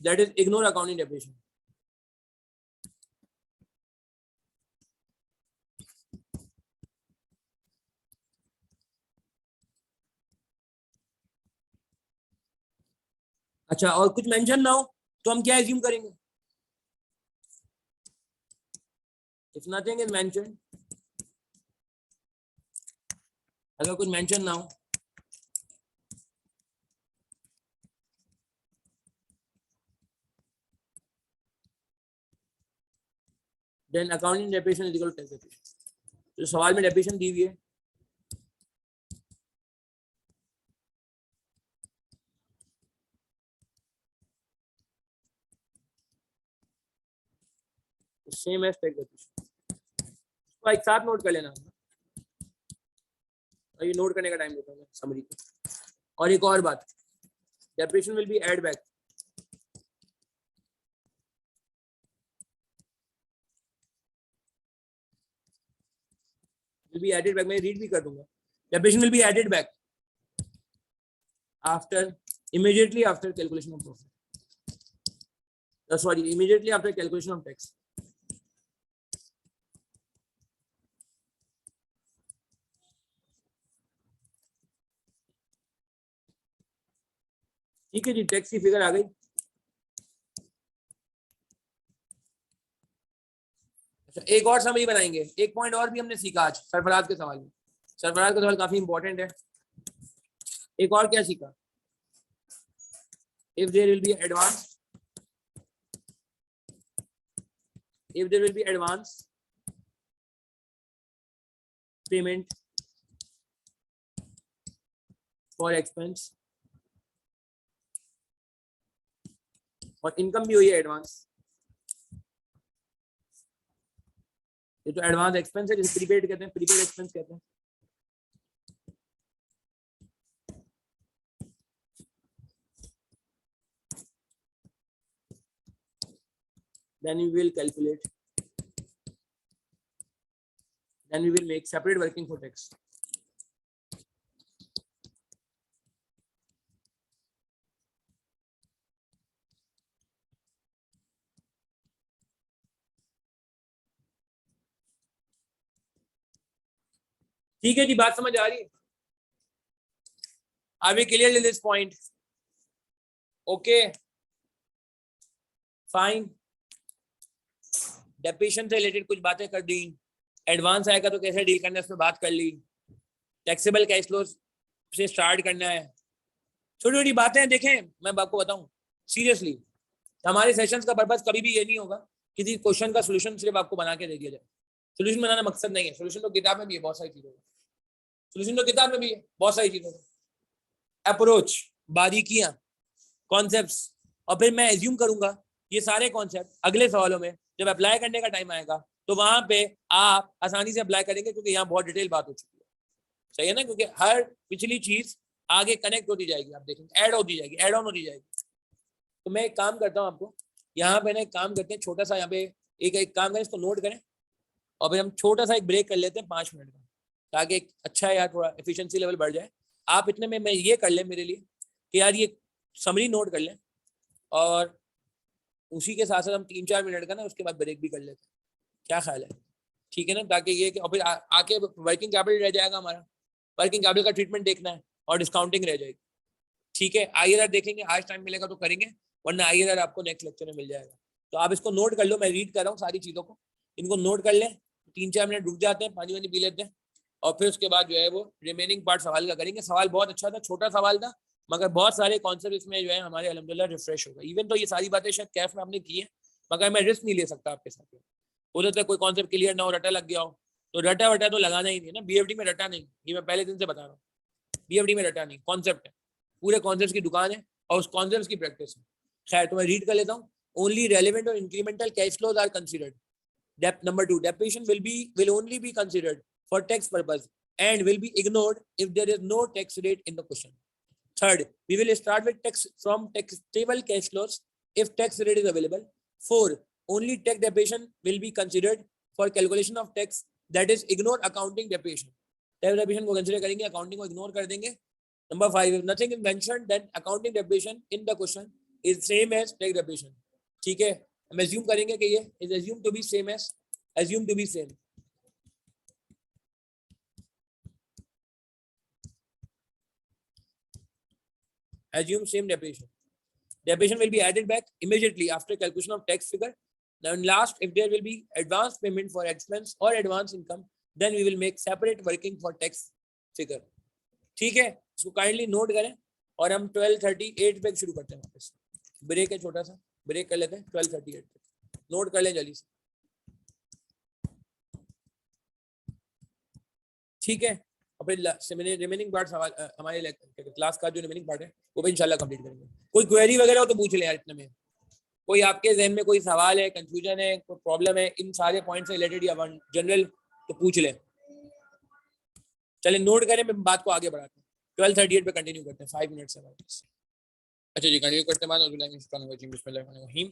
that is ignore accounting depreciation. अच्छा और कुछ मेंशन ना हो तो हम क्या एज्यूम करेंगे? इफ नथिंग इज मेंशन, अगर कुछ मेंशन ना हो, then accounting depreciation is equal to tax depreciation. तो सवाल में डेप्रिसिएशन दी हुई है, सेम एज टैक्स डेप्रिसिएशन। तो एक साथ नोट कर लेना, ये नोट करने का टाइम देता हूँ समरी को। और एक और बात, depreciation will be add back, will be added back, मैं रीड भी कर दूंगा। Depreciation will be added back after, immediately after calculation of profit, sorry, immediately after calculation of tax। ठीक है जी, टैक्स की फिगर आ गई। अच्छा एक और समरी बनाएंगे, एक पॉइंट और भी हमने सीखा आज सरफराज के सवाल में। सरफराज का सवाल काफी इंपॉर्टेंट है। एक और क्या सीखा? if there will be advance, if there will be advance payment for expense, और इनकम भी हुई है एडवांस, ये तो एडवांस एक्सपेंस है, जिसे प्रीपेड कहते हैं, प्रीपेड एक्सपेंस कहते हैं। then we will calculate, then we will make separate working for tax. ठीक है जी, बात समझ आ रही है? Are we clear in this point? Okay, fine. Depreciation से रिलेटेड कुछ बातें कर दी, एडवांस आएगा तो कैसे डील करना है उस पर बात कर ली, टैक्सेबल कैश फ्लो से स्टार्ट करना है, छोटी छोटी बातें देखें। मैं आपको बताऊं सीरियसली, हमारे सेशंस का पर्पस कभी भी ये नहीं होगा किसी क्वेश्चन का सोल्यूशन सिर्फ आपको बना के दे दिया जाए। सोल्यूशन बनाना मकसद नहीं है, सोल्यूशन तो किताब में भी है बहुत सारी चीजों का, सोल्यूशन तो किताब में भी है बहुत सारी चीजों का, अप्रोच, बारीकियां, कॉन्सेप्ट्स, और फिर मैं एज्यूम करूंगा ये सारे कॉन्सेप्ट अगले सवालों में जब अप्लाई करने का टाइम आएगा तो वहां पे आप आसानी से अप्लाई करेंगे, क्योंकि यहाँ बहुत डिटेल बात हो चुकी है। सही है ना? क्योंकि हर पिछली चीज आगे कनेक्ट होती जाएगी, आप देखेंगे ऐड होती जाएगी, ऐड ऑन होती जाएगी। तो मैं एक काम करता हूँ आपको, यहाँ पे ना एक काम करते हैं छोटा सा, यहाँ पे एक काम करें, इसको नोट करें और फिर हम छोटा सा एक ब्रेक कर लेते हैं 5 मिनट का, ताकि एक अच्छा यार थोड़ा एफिशिएंसी लेवल बढ़ जाए। आप इतने में मैं ये कर लें मेरे लिए कि यार ये समरी नोट कर लें, और उसी के साथ साथ हम 3-4 मिनट का ना उसके बाद ब्रेक भी कर लेते हैं। क्या ख्याल है? ठीक है ना? ताकि ये कि और फिर आके वर्किंग कैपिटल रह जाएगा हमारा, वर्किंग कैपिटल का ट्रीटमेंट देखना है और डिस्काउंटिंग रह जाएगी। ठीक है, आईआरआर देखेंगे, आज टाइम मिलेगा तो करेंगे, वरना आईआरआर आपको नेक्स्ट लेक्चर में मिल जाएगा। तो आप इसको नोट कर लो, मैं रीड कर रहा हूँ सारी चीज़ों को, इनको नोट कर लें, 3-4 मिनट रुक जाते हैं, पानी वानी पी लेते हैं, और फिर उसके बाद जो है वो रिमेनिंग पार्ट सवाल का करेंगे। सवाल बहुत अच्छा था, छोटा सवाल था, मगर बहुत सारे कॉन्सेप्ट इसमें जो है हमारे अल्हम्दुलिल्लाह रिफ्रेश होगा। इवन तो ये सारी बातें शायद कैफ में आपने की है, मगर मैं रिस्क नहीं ले सकता आपके साथ। हो सकता है कोई कॉन्सेप्ट क्लियर ना हो, रटा लग गया हो, तो रटा वटा तो लगाना ही नहीं ना। बीएफडी में रटा नहीं, ये मैं पहले दिन से बता रहा हूँ, बीएफडी में रटा नहीं, कॉन्सेप्ट है, पूरे कॉन्सेप्ट की दुकान है और उस कॉन्सेप्ट की प्रैक्टिस है। खैर, तो मैं रीड कर लेता हूँ। ओनली रेलेवेंट और incremental cash flows are considered. Number 2, depreciation will only be considered for tax purpose and will be ignored if there is no tax rate in the question. Third, we will start with tax from taxable cash flows if tax rate is available. 4, only tax depreciation will be considered for calculation of tax, that is ignore accounting depreciation. Tax depreciation को consider करेंगे, accounting को ignore कर देंगे. Number 5, if nothing is mentioned then accounting depreciation in the question is same as tax depreciation. ठीक है, हम assume करेंगे कि ये is assumed to be same as, assumed to be same. Assume same depreciation. Depreciation will be added back immediately after calculation of tax figure. Then last, if there will be advance payment for expense or advance income, then we will make separate working for tax figure. ठीक है, इसको kindly note करें और हम 12:38 पे शुरू करते हैं। वापस ब्रेक है, छोटा सा ब्रेक कर लेते हैं 12:38 पे, नोट कर लें जल्दी से। ठीक है, और फिर रिमेनिंग पार्ट सवाल हमारे क्लास का जो रिमेनिंग पार्ट है वो भी इंशाल्लाह कंप्लीट करेंगे। कोई क्वेरी वगैरह हो तो पूछ ले यार, इतने में कोई आपके जहन में कोई सवाल है, कंफ्यूजन है, कोई प्रॉब्लम है इन सारे पॉइंट से रिलेटेड या जनरल, तो पूछ लें। चलिए नोट करें, मैं बात को आगे बढ़ाते हैं। 12:38 पे कंटिन्यू करते हैं, 5 मिनट से वापस। अच्छा जी, कंटिन्यू करते हैं।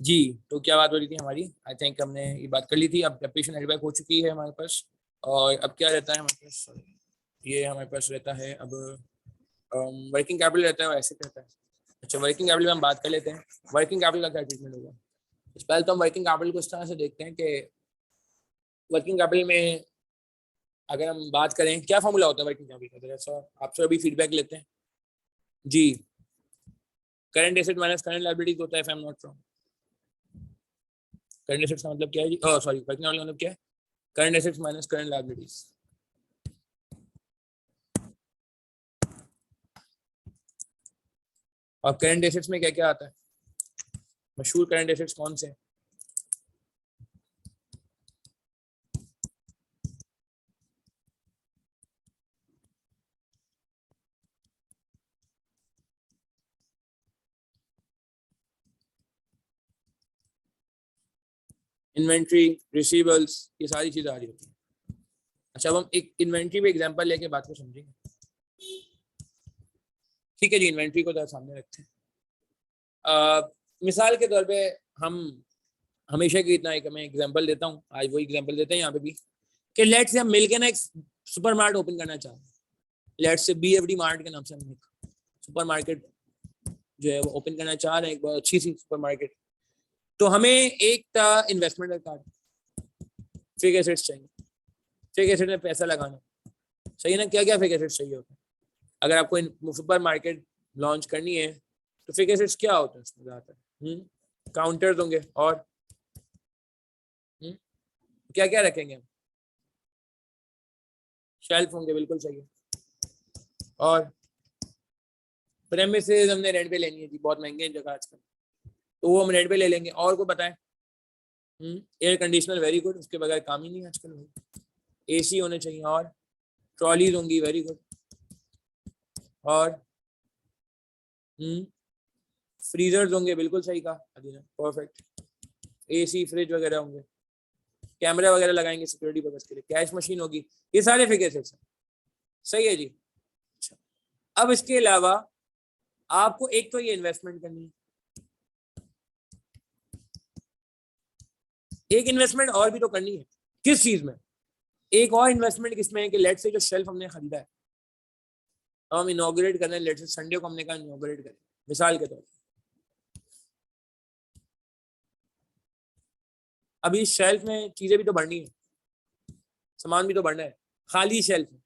जी। तो क्या बात हो रही थी हमारी? आई थिंक हमने ये बात कर ली थी। अब डेप्रिसिएशन एड बैक हो चुकी है हमारे पास, और अब क्या रहता है हमारे पास? ये हमारे पास रहता है अब वर्किंग कैपिटल रहता है, ऐसे रहता है। अच्छा, वर्किंग कैपिटल में हम बात कर लेते हैं, वर्किंग कैपिटल का क्या ट्रीटमेंट होगा। पहले तो हम वर्किंग कैपिटल को इस तरह से देखते हैं कि वर्किंग कैपिटल में अगर हम बात करें क्या फॉर्मूला होता है वर्किंग कैपिटल का, सर आपसे अभी फीडबैक लेते हैं जी। Current asset minus current liabilities होता है, if I am not wrong. Current assets का मतलब क्या है जी? सॉरी, वर्किंग कैपिटल का मतलब क्या है? Current assets minus current liabilities. और करंट एसेट्स में क्या क्या आता है? मशहूर करंट एसेट्स कौन से हैं? इन्वेंट्री, रिसीवेबल्स, ये सारी चीजें आ रही होती हैं। अच्छा, अब हम एक इन्वेंट्री पे एग्जांपल लेके बात को समझेंगे। ठीक है जी, इन्वेंट्री को तो सामने रखते हैं। मिसाल के तौर पे हम हमेशा की इतना एक मैं एग्जांपल देता हूँ, आज वो एग्जांपल देते हैं यहाँ पे भी, कि लेट से हम मिलके ना एक सुपर मार्केट ओपन करना चाहते हैं। लेट से BFD मार्ट के नाम से हम एक सुपर मार्केट जो है वो ओपन करना चाह रहे हैं, एक बहुत अच्छी सी सुपर मार्केट। तो हमें एक इन्वेस्टमेंट दरकार, फिक्स एसेट्स चाहिए, फिक्स एसेट में पैसा लगाना, सही है ना। क्या क्या फिक्स एसेट्स चाहिए होता है अगर आपको सुपर मार्केट लॉन्च करनी है? तो फिक्स एसेट्स क्या होता है उसमें ज़्यादातर? काउंटर्स होंगे, और क्या क्या रखेंगे हम? शेल्फ होंगे, बिल्कुल सही है। और प्रेमिसेस हमने रेंट पे लेनी है जी, बहुत महंगे हैं जगह आजकल, तो वो हम रेंट पे ले लेंगे। और को बताएं? एयर कंडीशनर, वेरी गुड, उसके बगैर काम ही नहीं आजकल भाई। AC होने चाहिए, और ट्रॉलीज होंगी, वेरी गुड। और फ्रीजर्स होंगे, बिल्कुल सही कहा अदीना, परफेक्ट। AC, फ्रिज वगैरह होंगे, कैमरा वगैरह लगाएंगे सिक्योरिटी पर्पस के लिए, कैश मशीन होगी, ये सारे फिक्स एसेट्स हैं, सही है जी। अच्छा, अब इसके अलावा आपको एक तो ये इन्वेस्टमेंट करनी है, एक इन्वेस्टमेंट और भी तो करनी है। किस चीज में? एक और इन्वेस्टमेंट किसमें है कि लेट से जो शेल्फ हमने खरीदा है, हम इनॉग्रेट करना है, लेट से संडे को हमने कहा इनॉग्रेट करें, मिसाल के तौर पर। अभी शेल्फ में चीजें भी तो बढ़नी है, सामान भी तो बढ़ना है, खाली शेल्फ में।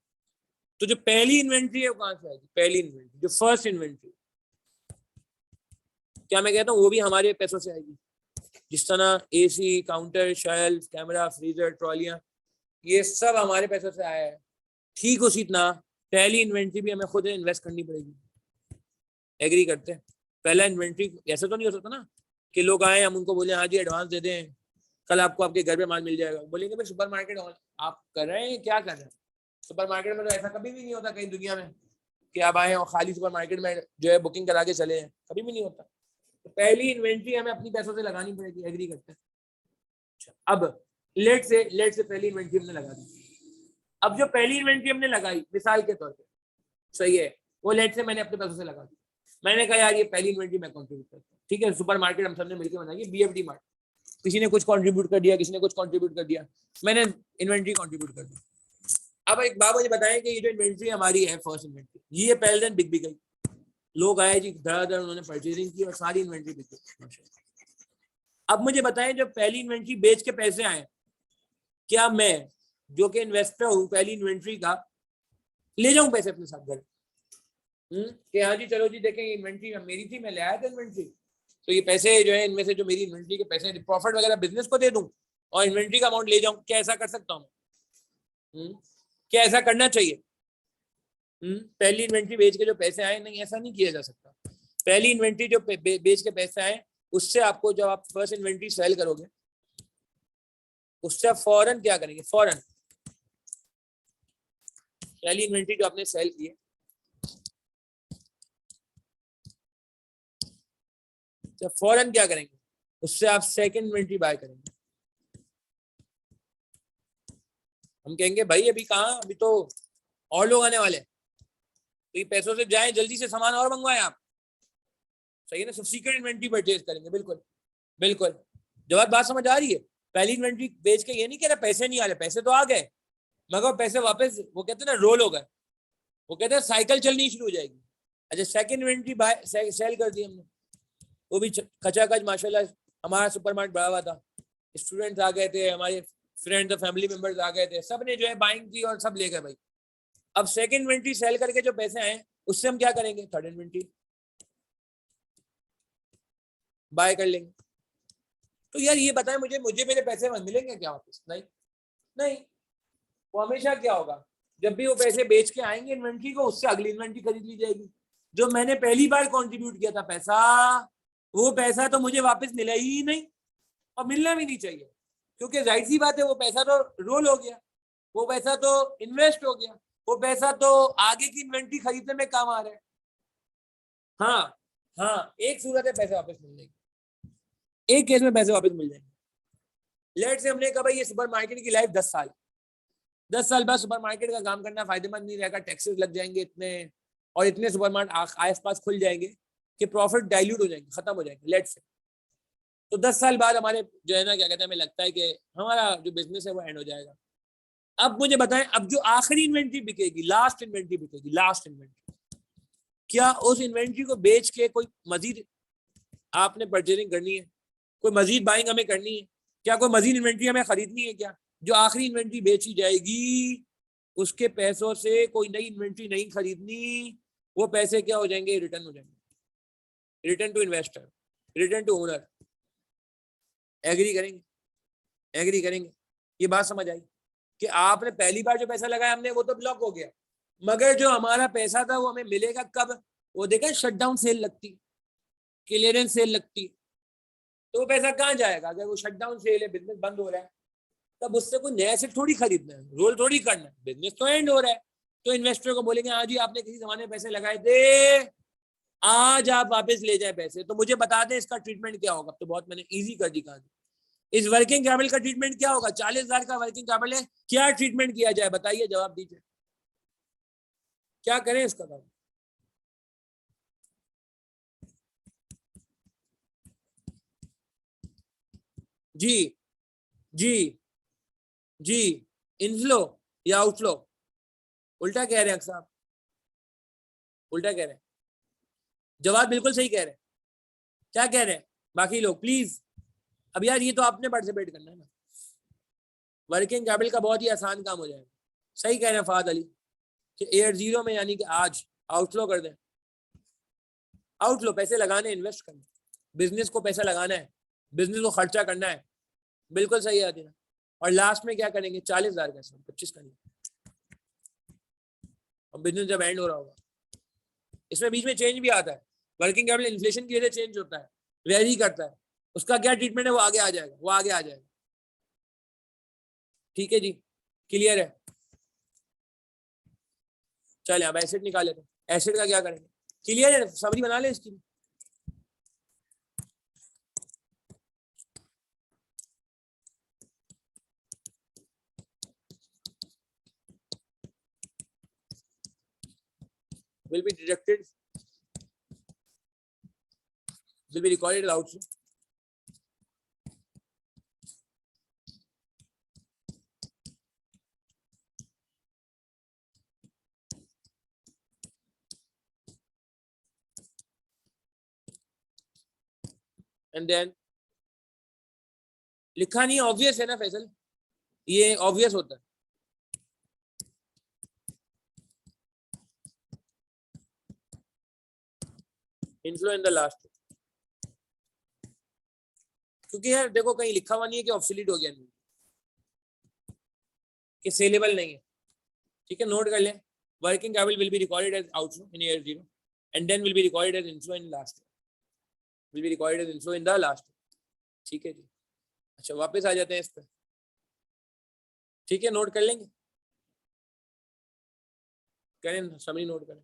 तो जो पहली इन्वेंट्री है वो कहां से आएगी? पहली इन्वेंट्री, जो फर्स्ट इन्वेंट्री, क्या मैं कहता हूँ, वो भी हमारे पैसों से आएगी। जिस तरह AC, counter, shelf, camera, freezer, ट्रॉलियां, ये सब हमारे पैसों से आया है। ठीक उसी तरह पहली इन्वेंट्री भी हमें खुद इन्वेस्ट करनी पड़ेगी। एग्री करते हैं? पहला इन्वेंट्री ऐसा तो नहीं हो सकता ना कि लोग आए, हम उनको बोले हाँ जी एडवांस दे दें, कल आपको आपके घर पे माल मिल जाएगा। बोलेंगे भाई सुपर मार्केट आप कर रहे हैं, क्या कर रहे हैं? सुपर मार्केट में तो ऐसा कभी भी नहीं होता कहीं दुनिया में कि आप आए और खाली सुपर मार्केट में जो है बुकिंग करा के चले हैं, कभी भी नहीं होता। तो पहली इन्वेंट्री हमें अपनी पैसों से लगानी पड़ेगी, एग्री करते हैं? अब लेट से पहली इन्वेंट्री हमने लगा दी। अब जो पहली इन्वेंट्री हमने लगाई मिसाल के तौर पे, सही है, वो लेट से मैंने अपने पैसों से लगा दी। मैंने कहा यार ये पहली इन्वेंट्री मैं कंट्रीब्यूट करता हूँ, ठीक है, सुपर मार्केट हम सबने मिलकर बनाई, BFD मार्ट। किसी ने कुछ कंट्रीब्यूट कर दिया, किसी ने कुछ कंट्रीब्यूट कर दिया, मैंने इन्वेंट्री कंट्रीब्यूट कर दी। अब एक बात मुझे बताएं कि ये जो इन्वेंट्री हमारी है, फर्स्ट इन्वेंट्री, ये पहले दिन बिक भी गई, लोग आए जी, धड़ाधड़ उन्होंने परचेजिंग की और सारी इन्वेंट्री बिक गई। अब मुझे बताएं, जब पहली इन्वेंट्री बेच के पैसे आए, क्या मैं जो कि इन्वेस्टर हूँ पहली इन्वेंट्री का, ले जाऊं पैसे अपने साथ घर? कि हाँ जी चलो जी देखें इन्वेंट्री मेरी थी, मैं ले आया था इन्वेंट्री, तो ये पैसे जो है इनमें से जो मेरी इन्वेंट्री के पैसे प्रॉफिट वगैरह बिजनेस को दे दूं और इन्वेंट्री का अमाउंट ले जाऊं? क्या ऐसा कर सकता हूँ? क्या ऐसा करना चाहिए? पहली इन्वेंट्री बेच के जो पैसे आए, नहीं, ऐसा नहीं किया जा सकता। पहली इन्वेंट्री जो बेच के पैसे आए, उससे आपको जब आप फर्स्ट इन्वेंट्री सेल करोगे, उससे आप फौरन क्या करेंगे? फौरन पहली इन्वेंट्री जो आपने सेल की है, तो फौरन क्या करेंगे? उससे आप सेकंड इन्वेंट्री बाय करेंगे। हम कहेंगे भाई अभी कहाँ, अभी तो और लोग आने वाले हैं, तो ये पैसों से जाए, जल्दी से सामान और मंगवाएं आप, सही है ना। सब्सिक्वेंट इन्वेंट्री परचेज करेंगे, बिल्कुल बिल्कुल। जब बात समझ आ रही है? पहली इन्वेंट्री बेच के ये नहीं कह रहा पैसे नहीं आ रहे, पैसे तो आ गए, मगर पैसे वापस, वो कहते हैं ना, रोल हो गए, वो कहते हैं साइकिल चलनी शुरू हो जाएगी। अच्छा, सेकंड इन्वेंट्री बाय सेल कर दी हमने, वो भी खचाखच माशाल्लाह, हमारा सुपर मार्केट बढ़ा हुआ था, स्टूडेंट्स आ गए थे, हमारे फ्रेंड्स और फैमिली मेंबर्स आ गए थे, सब ने जो है बाइंग की और सब ले गए भाई। अब सेकंड इन्वेंट्री सेल करके जो पैसे आए, उससे हम क्या करेंगे? थर्ड इन्वेंट्री बाय कर लेंगे। तो यार ये बताएं मुझे मेरे पैसे मिलेंगे क्या वापस? नहीं नहीं, वो हमेशा क्या होगा, जब भी वो पैसे बेच के आएंगे इन्वेंट्री को, उससे अगली इन्वेंट्री खरीद ली जाएगी। जो मैंने पहली बार कंट्रीब्यूट किया था पैसा, वो पैसा तो मुझे वापस मिला ही नहीं, और मिलना भी नहीं चाहिए, क्योंकि जाहिर सी बात है वो पैसा तो रोल हो गया, वो पैसा तो इन्वेस्ट हो गया, वो पैसा तो आगे की इन्वेंट्री खरीदने में काम आ रहा है। हाँ हाँ, एक सूरत है पैसे वापस मिल जाएंगे, एक केस में पैसे वापस मिल जाएंगे। लेट से हमने कहा भाई ये सुपर मार्केट की लाइफ 10 साल, 10 साल बाद सुपर मार्केट का काम करना फायदेमंद नहीं रहेगा, टैक्सेस लग जाएंगे इतने, और इतने सुपरमार्केट आस पास खुल जाएंगे कि प्रॉफिट डाइल्यूट हो जाएंगे, खत्म हो जाएंगे, लेट से। तो 10 साल बाद हमारे जो है ना, क्या कहते हैं, हमें लगता है कि हमारा जो बिजनेस है वो एंड हो जाएगा। अब मुझे बताएं, अब जो आखिरी इन्वेंट्री बिकेगी, लास्ट इन्वेंट्री बिकेगी, लास्ट इन्वेंट्री, क्या उस इन्वेंट्री को बेच के कोई मजीद आपने परचेजिंग करनी है, कोई मजीद बाइंग हमें करनी है, क्या कोई मजीद इन्वेंट्री हमें खरीदनी है? क्या जो आखिरी इन्वेंट्री बेची जाएगी उसके पैसों से कोई नई इन्वेंट्री नहीं खरीदनी, वो पैसे क्या हो जाएंगे? रिटर्न हो जाएंगे, return to investor, return to owner. Agree करेंगे? एग्री करेंगे? ये बात समझ आई कि आपने पहली बार जो पैसा लगाया हमने, वो तो ब्लॉक हो गया, मगर जो हमारा पैसा था वो हमें मिलेगा कब? वो देखा, शटडाउन सेल लगती, क्लियरेंस सेल लगती, तो वो पैसा कहाँ जाएगा? अगर वो शटडाउन सेल है, बिजनेस बंद हो रहा है, तब उससे कोई नया सेट थोड़ी खरीदना है, रोल थोड़ी करना है, बिजनेस तो एंड हो रहा है। तो इन्वेस्टर को बोलेंगे हाँ जी आपने किसी जमाने में पैसे लगाए थे, आज आप वापस ले जाए पैसे। तो मुझे बता दें इसका ट्रीटमेंट क्या होगा? तो बहुत मैंने इजी कर दी कहानी। इस वर्किंग कैपिटल का ट्रीटमेंट क्या होगा? 40,000 का वर्किंग कैपिटल है, क्या ट्रीटमेंट किया जाए? बताइए, जवाब दीजिए, क्या करें इसका काम? जी जी जी, इनफ्लो या आउटफ्लो? उल्टा कह रहे हैं साहब, उल्टा कह रहे हैं। जवाब बिल्कुल सही कह रहे हैं। क्या कह रहे हैं बाकी लोग? प्लीज, अब यार ये तो आपने पार्टिसिपेट करना है ना। वर्किंग कैपिटल का बहुत ही आसान काम हो जाएगा। सही कह रहे हैं फहद अली कि एयर जीरो में, यानी कि आज आउटफ्लो कर दें। आउटफ्लो पैसे लगाने, इन्वेस्ट करने, बिजनेस को पैसा लगाना है, बिजनेस को खर्चा करना है। बिल्कुल सही है आदिना। और लास्ट में क्या करेंगे? 40,000 का 25 करेंगे, और बिजनेस जब एंड हो रहा होगा। इसमें बीच में चेंज भी आता है, वर्किंग कैपिटल इन्फ्लेशन की वजह से चेंज होता है, वेरी करता है। उसका क्या ट्रीटमेंट है वो आगे आ जाएगा, वो आगे आ जाएगा। ठीक है जी, क्लियर है? चले अब एसिड निकाल लेते हैं। एसिड का क्या करेंगे? क्लियर है? समरी बना ले इसकी। will be deducted, will be recorded also. And then लिखा नहीं, ऑब्वियस है ना फैसल, ये ऑब्वियस होता है। इनफ्लो इन द लास्ट, क्योंकि यार देखो कहीं लिखा हुआ नहीं है कि ऑब्सोलीट हो गया, नहीं कि सेलेबल नहीं है। ठीक है, नोट कर लें। Working capital will be recorded as outflow in year zero, and then will be recorded as inflow in last, will be recorded as inflow in the last. ठीक है जी। अच्छा वापस आ जाते हैं इस पर। ठीक है, नोट कर लेंगे, करें समरी नोट करें।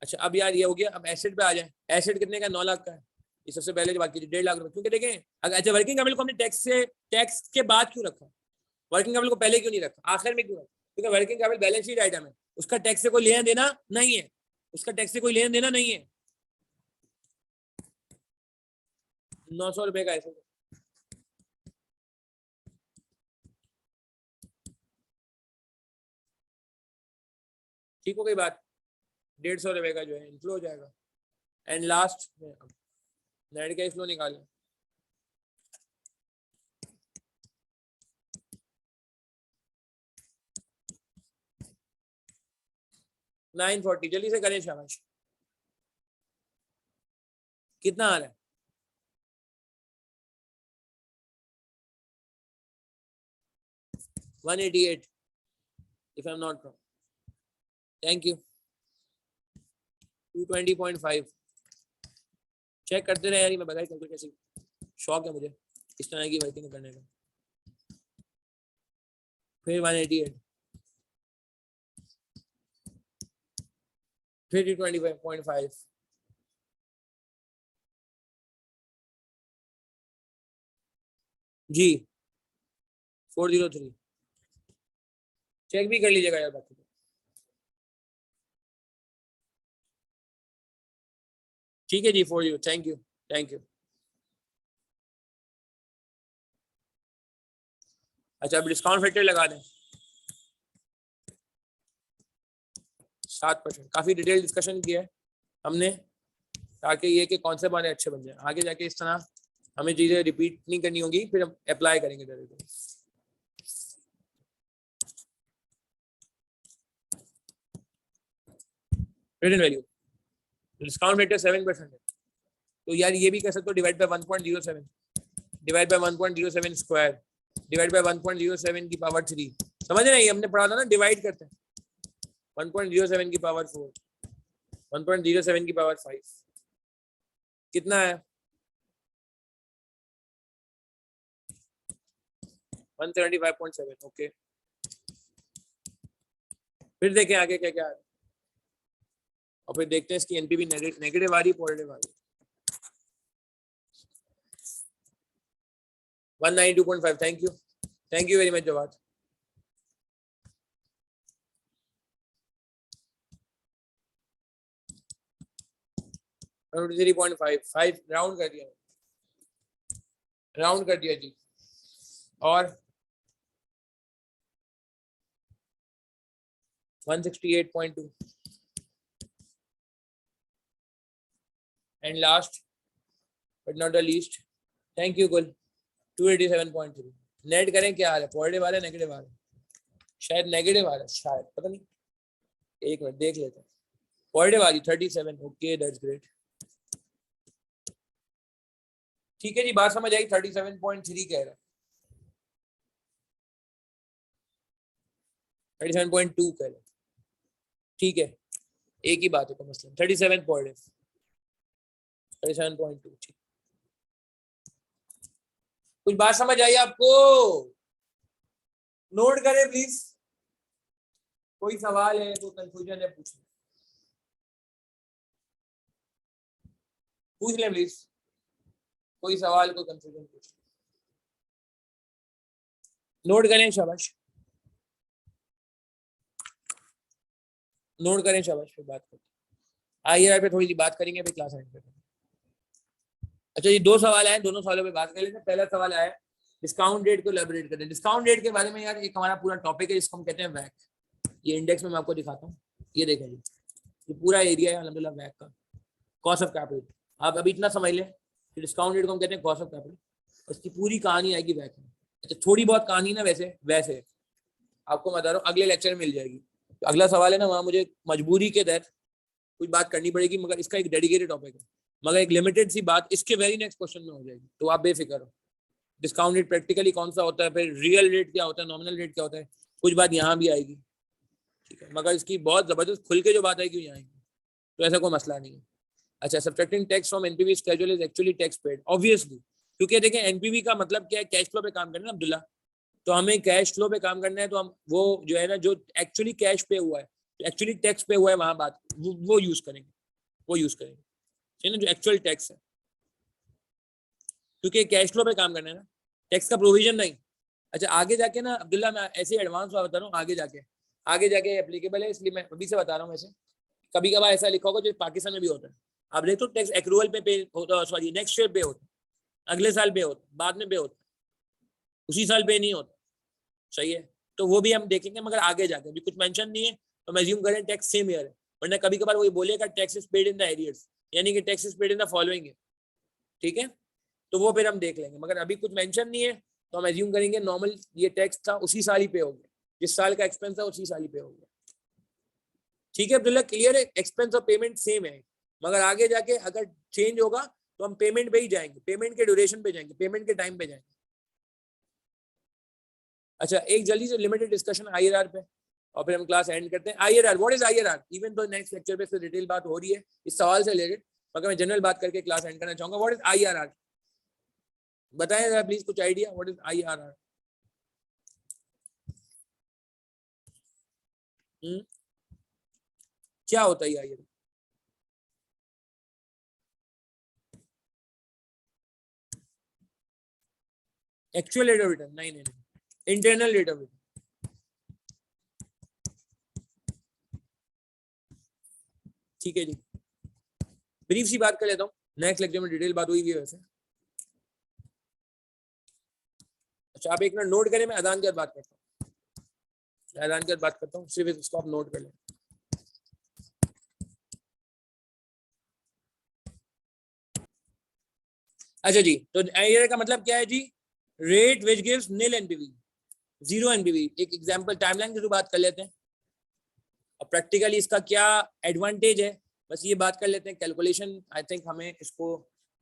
अच्छा अब यार ये हो गया, अब एसिड पे आ जाए। एसिड कितने का? 9 लाख का है। ये सबसे पहले जो बात की थी 1.5 लाख रुपए, क्योंकि देखें अगर अच्छा वर्किंग कैपिटल को हमने टैक्स के बाद क्यों रखा? वर्किंग कैपिटल को पहले क्यों नहीं रखा, आखिर में क्यों रखा? क्योंकि working capital balance sheet item है, उसका टैक्स से कोई लेना देना नहीं है, उसका टैक्स से कोई लेना देना नहीं है। 900 रुपए का ऐसे। ठीक हो गई बात? 150 रुपए का जो है इनफ्लो हो जाएगा। एंड लास्ट में नेट कैश फ्लो निकालें। 940, जल्दी से करें शाबाश। कितना आ रहा है? 188 if I'm not wrong. Thank you. 220.5 check करते रहे यार, मैं बताई कैलकुलेट कैसे, शौक है मुझे इस तरह की वर्किंग करने का। फिर 188, फिर 225.5, जी 403। चेक भी कर लीजिएगा यार बाकी। ठीक है जी, for you, thank you, thank you. अच्छा, अब डिस्काउंट फैक्टर लगा दें 7%। काफी डिटेल डिस्कशन किया है हमने, ताकि ये कि कौन से बारे अच्छे बन जाए, आगे जाके इस तरह हमें चीजें रिपीट नहीं करनी होगी, फिर हम अप्लाई करेंगे direct. Return value discount rate 7% है, तो यार ये भी कह सकते हो divide by 1.07, divide by 1.07 square, divide by 1.07 की पावर 3। समझ रहे हैं, हमने पढ़ा था ना, डिवाइड करते हैं 1.07 की पावर 4, 1.07 की पावर 5 कितना है 175.7। ओके, फिर देखें आगे क्या क्या है, और फिर देखते हैं इसकी एनपीवी नेगेटिव आ रही पॉजिटिव आ रही। 192.5, thank you very much Jawad. $3.5 round कर दिया, राउंड कर दिया जी। और 168.2 and last but not the least, thank you कुल 287.3। नेट करें क्या आ रहा है, पॉजिटिव आ रहा है नेगेटिव आ रहा है, शायद नेगेटिव आ रहा है, शायद पता नहीं, एक मिनट देख लेते हैं। पॉजिटिव आ रही 37। Okay, that's great. ठीक है जी, बात समझ आई। 37.3 कह रहा है, 37.2 कह रहा है, ठीक है, एक ही बात है तो मसला। 37 पॉजिटिव, 37.2, ठीक। कुछ बात समझ आई आपको? नोट करें प्लीज, कोई सवाल है, कोई कंफ्यूजन है, पूछ लें प्लीज, कोई सवाल, कोई कंफ्यूजन पूछ लें। नोट करें, शाबाश, नोट करें, शाबाश, फिर बात करते हैं। आइए पे थोड़ी सी बात करेंगे, फिर क्लास एंड करेंगे। अच्छा, ये दो सवाल आए, दोनों सवालों पे बात कर लेते हैं। पहला सवाल आया डिस्काउंट रेट को एलैबोरेट करें। डिस्काउंट रेट के बारे में यार एक हमारा पूरा टॉपिक है जिसको हम कहते हैं वैक। ये इंडेक्स में मैं आपको दिखाता हूँ, ये देखें जी, ये पूरा एरिया है अल्हम्दुलिल्लाह वैक का, कॉस्ट ऑफ कैपिटल। आप अभी इतना समझ लें कि डिस्काउंट रेट को हम कहते हैं कॉस्ट ऑफ कैपिटल, उसकी पूरी कहानी आएगी वैक में। अच्छा, थोड़ी बहुत कहानी ना वैसे वैसे आपको बता रहा हूँ, अगले लेक्चर में मिल जाएगी। तो अगला सवाल है ना, वहाँ मुझे मजबूरी के तहत कुछ बात करनी पड़ेगी, मगर इसका एक डेडिकेटेड टॉपिक है, मगर एक लिमिटेड सी बात इसके वेरी नेक्स्ट क्वेश्चन में हो जाएगी, तो आप बेफिक्र हो। डिस्काउंट रेट प्रैक्टिकली कौन सा होता है, फिर रियल रेट क्या होता है, नॉमिनल रेट क्या होता है, कुछ बात यहाँ भी आएगी, ठीक है, मगर इसकी बहुत जबरदस्त खुल के जो बात आएगी यहाँ आएगी, तो ऐसा कोई मसला नहीं है। अच्छा, subtracting tax from NPV schedule is actually tax paid, obviously, क्योंकि देखें एनपीवी का मतलब क्या है, कैश फ्लो पे काम करना है अब्दुल्ला, तो हमें कैश फ्लो पे काम करना है, तो हम वो जो है ना, जो एक्चुअली कैश पे हुआ है, एक्चुअली टैक्स पे हुआ है, वहां बात वो यूज करेंगे, वो यूज करेंगे, ठीक है ना, जो एक्चुअल टैक्स है, क्योंकि कैश फ्लो पे काम करना है ना, टैक्स का प्रोविजन नहीं। अच्छा, आगे जाके ना अब्दुल्ला, मैं ऐसे एडवांस बता रहा हूँ, आगे जाके एप्लीकेबल है, इसलिए मैं अभी से बता रहा हूँ। ऐसे कभी कभार ऐसा लिखा होगा जो पाकिस्तान में भी होता है, आप देखो टैक्स एक्रूवल पे होता, सॉरी नेक्स्ट ईयर पे होता, अगले साल पे होता, बाद में पे होता, उसी साल पे नहीं होता, सही है, तो वो भी हम देखेंगे, मगर आगे जाके अभी कुछ मेंशन नहीं है, तो मैं अज्यूम करें टैक्स सेम ईयर है, वरना कभी कभार वही बोलेगा tax is paid in the arrears, यानी कि tax is paid in the following है, ठीक है, तो वो फिर हम देख लेंगे, मगर अभी कुछ मेंशन नहीं है, तो हम एज्यूम करेंगे नॉर्मल ये टैक्स था उसी साल ही पे हो गया, जिस साल का एक्सपेंस था उसी साल ही पे हो गया, ठीक है अब्दुल्ला, क्लियर है? एक्सपेंस और पेमेंट सेम है, मगर आगे जाके अगर चेंज होगा तो हम पेमेंट पे ही जाएंगे, पेमेंट के ड्यूरेशन पे जाएंगे, पेमेंट के टाइम पे जाएंगे। अच्छा, एक जल्दी से लिमिटेड डिस्कशन आईआरआर पे, और फिर हम क्लास एंड करते हैं। IRR, what is IRR? Even तो नेक्स्ट लेक्चर पे डिटेल बात हो रही है इस सवाल से रिलेटेड, मगर मैं जनरल बात करके क्लास एंड करना चाहूंगा। What is IRR? बताएं जरा प्लीज, कुछ आइडिया, व्हाट इज आईआरआर? क्या होता है IRR? Actual rate of return? नहीं नहीं नहीं, इंटरनल रेट ऑफ रिटर्न। ठीक है जी, ब्रीफ सी बात कर लेता हूँ, नेक्स्ट लेक्चर में डिटेल बात हुई है वैसे। अच्छा आप एक मिनट नोट करें, मैं अजान के बाद बात करता हूँ, अजान के बाद बात करता हूँ, सिर्फ इसको आप नोट कर लें। अच्छा जी, तो ARR का मतलब क्या है जी? Rate which gives nil NPV, zero NPV. एक एग्जांपल टाइमलाइन के थ्रू बात कर लेते हैं, और प्रैक्टिकली इसका क्या एडवांटेज है बस ये बात कर लेते हैं। कैलकुलेशन आई थिंक हमें इसको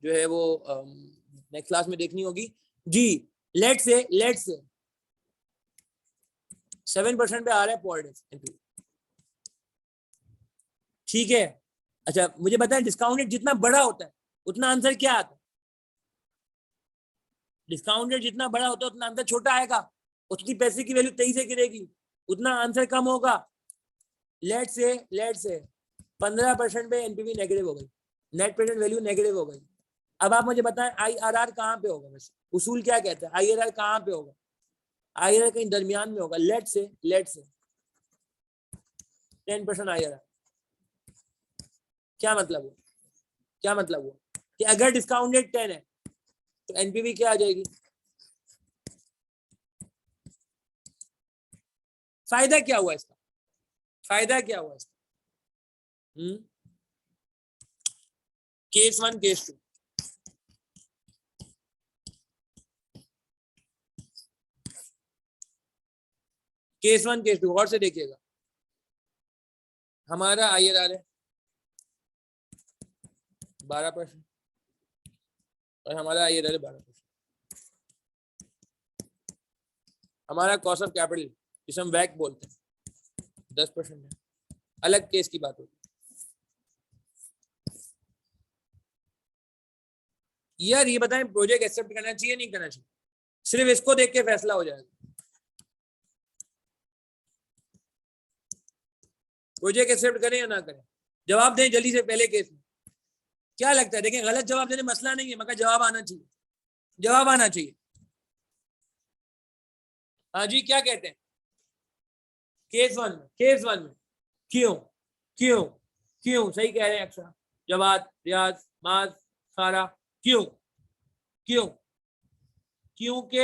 जो है वो नेक्स्ट क्लास में देखनी होगी जी। लेट्स से 7% पे आ रहा है पर डे, ठीक है। अच्छा मुझे बताएं डिस्काउंट रेट जितना बड़ा होता है उतना आंसर क्या आता है? डिस्काउंट रेट जितना बड़ा होता है उतना आंसर छोटा आएगा, उतनी पैसे की वैल्यू तेजी से गिरेगी, उतना आंसर कम होगा। लेट्स से 15% पे एनपीवी नेगेटिव हो गई, नेट प्रेजेंट वैल्यू नेगेटिव हो गई। अब आप मुझे बताएं आईआरआर कहाँ पे होगा? वैसे उसूल क्या कहते हैं, आईआरआर कहाँ पे होगा? आईआरआर कहीं दरमियान में होगा। लेट्स से 10% आईआरआर, क्या मतलब हुआ? क्या मतलब हुआ कि अगर डिस्काउंट रेट 10 है तो एनपीवी क्या आ जाएगी? फायदा क्या हुआ इसका? फायदा क्या हुआ इसका? केस 1 केस 2, केस 1 केस 2 और से देखिएगा। हमारा आईआरआर है 12% और हमारा आईआरआर है 12%। हमारा कॉस्ट ऑफ कैपिटल जिसे हम वैक बोलते हैं 10% है, अलग केस की बात होगी। यार ये बताएं प्रोजेक्ट एक्सेप्ट करना चाहिए नहीं करना चाहिए? सिर्फ इसको देख के फैसला हो जाएगा। प्रोजेक्ट एक्सेप्ट करें या ना करें? जवाब दें जल्दी से पहले केस में। क्या लगता है? देखें गलत जवाब देने मसला नहीं है, मगर जवाब आना चाहिए, जवाब आना चाहिए। हाँ जी क्या कहते हैं? केस 1 में, केस 1 में क्यों क्यों क्यों? सही कह रहे हैं अक्षरा, जवाब, रियाज, माज, सारा। क्यों क्यों? क्योंकि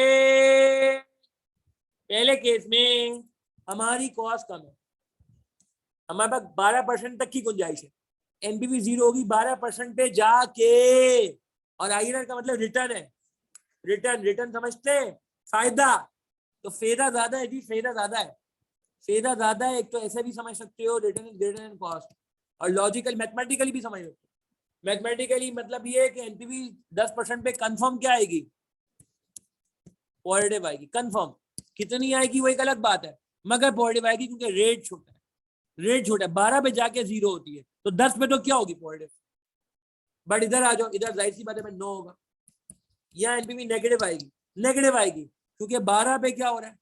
पहले केस में हमारी कॉस्ट कम है, हमारे पास 12% तक की गुंजाइश है, एनपीवी 0 होगी 12% पे जाके। और आईआरआर का मतलब रिटर्न है, रिटर्न रिटर्न समझते हैं, फायदा। तो फायदा ज्यादा है जी, फायदा ज्यादा है, फायदा ज्यादा है। एक तो ऐसे भी समझ सकते हो return is greater than cost, और लॉजिकल मैथमेटिकली भी समझ सकते हो। मैथमेटिकली मतलब ये है कि एनपीवी 10% पे कंफर्म क्या आएगी? पॉजिटिव आएगी कंफर्म। कितनी आएगी वो एक अलग बात है, मगर पॉजिटिव आएगी क्योंकि रेट छोटा है, रेट छोटा है। 12 पे जाके 0 होती है, तो 10 पे तो क्या होगी? पॉजिटिव। बट इधर आ जाओ, इधर जाहिर सी बात है 9 होगा, यहाँ एनपीवी नेगेटिव आएगी, नेगेटिव आएगी क्योंकि 12 पे क्या हो रहा है?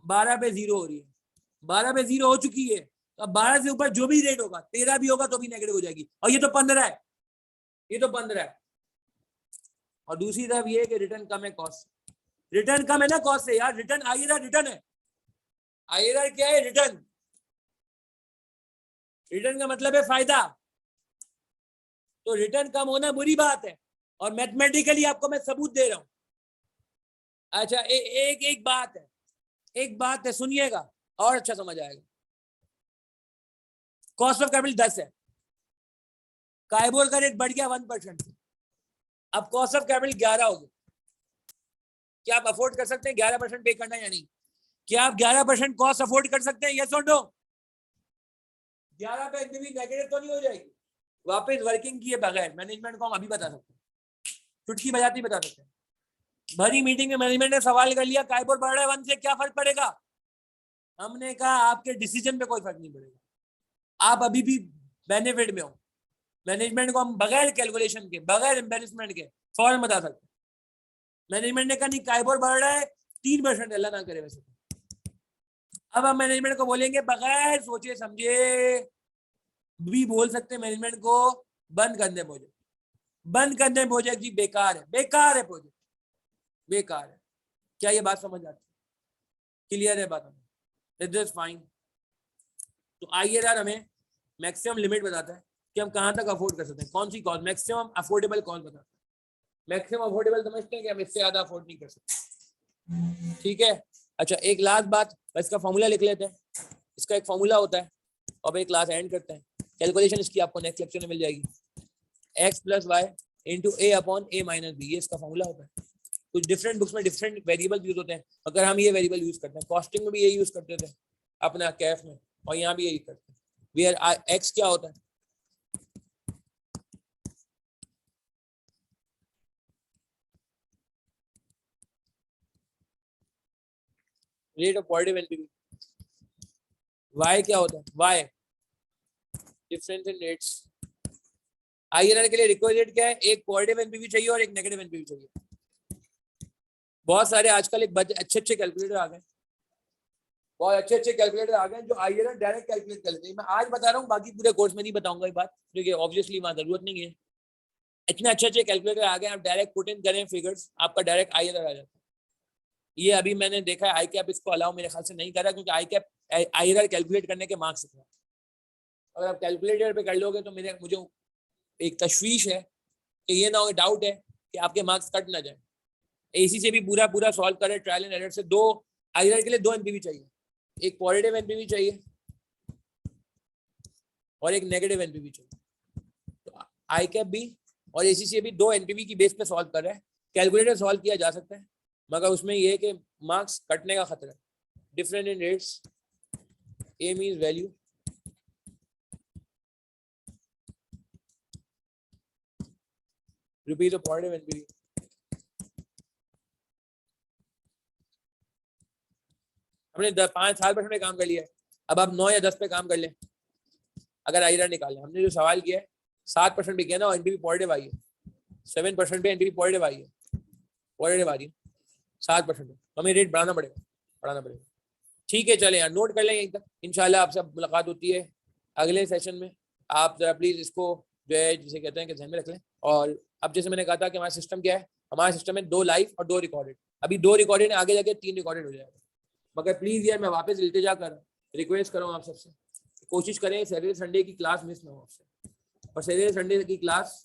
12 पे 0 हो रही है, 12 पे 0 हो चुकी है। तो अब 12 से ऊपर जो भी रेट होगा 13 भी होगा तो भी नेगेटिव हो जाएगी, और ये तो 15 है, ये तो 15 है। और दूसरी तरफ ये है कि रिटर्न कम है कॉस्ट, रिटर्न कम है ना कॉस्ट से यार। रिटर्न आईआरआर रिटर्न है, आईआरआर क्या है? रिटर्न। रिटर्न का मतलब है फायदा, तो रिटर्न कम होना बुरी बात है, और मैथमेटिकली आपको मैं सबूत दे रहा हूं। अच्छा एक बात है, एक बात है सुनिएगा और अच्छा समझ आएगा। कॉस्ट ऑफ कैपिटल 10 है, काइबोर का रेट बढ़ गया 1%, अब कॉस्ट ऑफ कैपिटल 11 हो गया। क्या आप अफोर्ड कर सकते हैं 11% पे करना या नहीं? क्या आप 11% कॉस्ट अफोर्ड कर सकते हैं? यस और नो? 11 पे एनपीवी नेगेटिव तो नहीं हो जाएगी? वापस वर्किंग किए बगैर मैनेजमेंट को हम अभी बता सकते हैं, चुटकी बजाती बता सकते हैं। भरी मीटिंग में मैनेजमेंट ने सवाल कर लिया काइबोर बढ़ रहा है 1 से, क्या फर्क पड़ेगा? हमने कहा आपके डिसीजन पे कोई फर्क नहीं पड़ेगा, आप अभी भी बेनिफिट में हो। मैनेजमेंट को हम बगैर कैलकुलेशन के, बगैर एम्बेरसमेंट के फौरन बता सकते हैं। मैनेजमेंट ने कहा नहीं काइबोर बढ़ रहा है 3%, अल्लाह ना करे वैसे। अब हम मैनेजमेंट को बोलेंगे बगैर सोचे समझे भी बोल सकते हैं मैनेजमेंट को बंद कर दे प्रोजेक्ट, बंद कर दे प्रोजेक्ट जी, बेकार है, बेकार है प्रोजेक्ट, बेकार है। क्या ये बात समझ आती है? क्लियर है बात हमें? It is fine. तो आईआरआर हमें मैक्सिमम लिमिट बताता है कि हम कहाँ तक अफोर्ड कर सकते हैं, कौन सी कॉस्ट मैक्सिमम अफोर्डेबल कॉस्ट बता। मैक्सिमम अफोर्डेबल समझते हैं कि हम इससे ज्यादा अफोर्ड नहीं कर सकते, ठीक है। अच्छा एक लास्ट बात, इसका फॉर्मूला लिख लेते हैं, इसका एक फॉर्मूला होता है और एक क्लास एंड करते हैं। कैलकुलेशन इसकी आपको नेक्स्ट लेक्चर में मिल जाएगी, x प्लस वाई इंटू ए अपॉन ए माइनस बी, ये इसका फॉर्मूला होता है। कुछ डिफरेंट बुक्स में डिफरेंट वेरिएबल यूज होते हैं, अगर हम ये वेरिएबल यूज करते हैं, कॉस्टिंग में भी यही यूज करते थे अपना कैफ में, और यहाँ भी यही करते हैं। वेयर x क्या होता है, rate of positive NPV, y क्या होता है, y difference in rates. IRR के लिए रिक्वायर्ड क्या है, एक पॉजिटिव एनपीवी चाहिए और एक नेगेटिव एनपीवी चाहिए। बहुत सारे आजकल एक अच्छे अच्छे कैलकुलेटर आ गए, बहुत अच्छे अच्छे कैलकुलेटर आ गए जो आईआरआर डायरेक्ट कैलकुलेट कर लेते हैं। मैं आज बता रहा हूँ, बाकी पूरे कोर्स में नहीं बताऊंगा ये बात, क्योंकि ऑब्वियसली वहाँ जरूरत नहीं है। इतने अच्छे अच्छे कैलकुलेटर आ गए, आप डायरेक्ट पुट इन करें फिगर्स, आपका डायरेक्ट आईआरआर आ जाता है। ये अभी मैंने देखा है आई कैप इसको अलाउ मेरे ख्याल से नहीं करा, क्योंकि आई कैप आईआरआर कैलकुलेट करने के मार्क्स है। अगर आप कैलकुलेटर पे कर लोगे तो मुझे एक तशवीश है कि ये ना हो, डाउट है कि आपके मार्क्स कट ना जाए। एसी से भी पूरा पूरा सॉल्व करें ट्रायल एंड एरर से। दो आईआरआर के लिए दो एनपीवी चाहिए, एक पॉजिटिव एनपीवी चाहिए और एक नेगेटिव एनपीवी चाहिए। तो आई कैप भी और एसीसी भी दो एनपीवी की बेस पे सॉल्व कर रहे हैं। कैलकुलेटर सॉल्व किया जा सकता है, मगर उसमें यह है कि मार्क्स कटने का खतरा है। Different in rates, A means value, rupees of positive NPV. हमने 5-7% में काम कर लिया है, अब आप 9 या 10 पे काम कर लें। अगर आईआरआर निकालें, हमने जो सवाल किया है 7% पे किया ना और एनपीवी पॉजिटिव आई है, 7% पे एनपीवी पॉजिटिव आई है, पॉजिटिव आ रही है 7%, हमें रेट बढ़ाना पड़ेगा। ठीक है, चले यार नोट कर लें यहीं तक। इंशाल्लाह आपसे मुलाकात होती है अगले सेशन में। आप जरा प्लीज़ इसको जो है जिसे कहते हैं कि ध्यान में रख लें। और अब जैसे मैंने कहा था कि हमारा सिस्टम क्या है, हमारे सिस्टम में 2 लाइव और 2 रिकॉर्डेड। अभी 2 रिकॉर्डेड, आगे जाके 3 रिकॉर्डेड हो जाएगा। मगर प्लीज़ यार मैं वापस इल्तिजा कर रिक्वेस्ट कर रहा हूँ आप सबसे, कोशिश करें सैटरडे संडे की क्लास मिस ना हो आपसे। और सैटरडे संडे की क्लास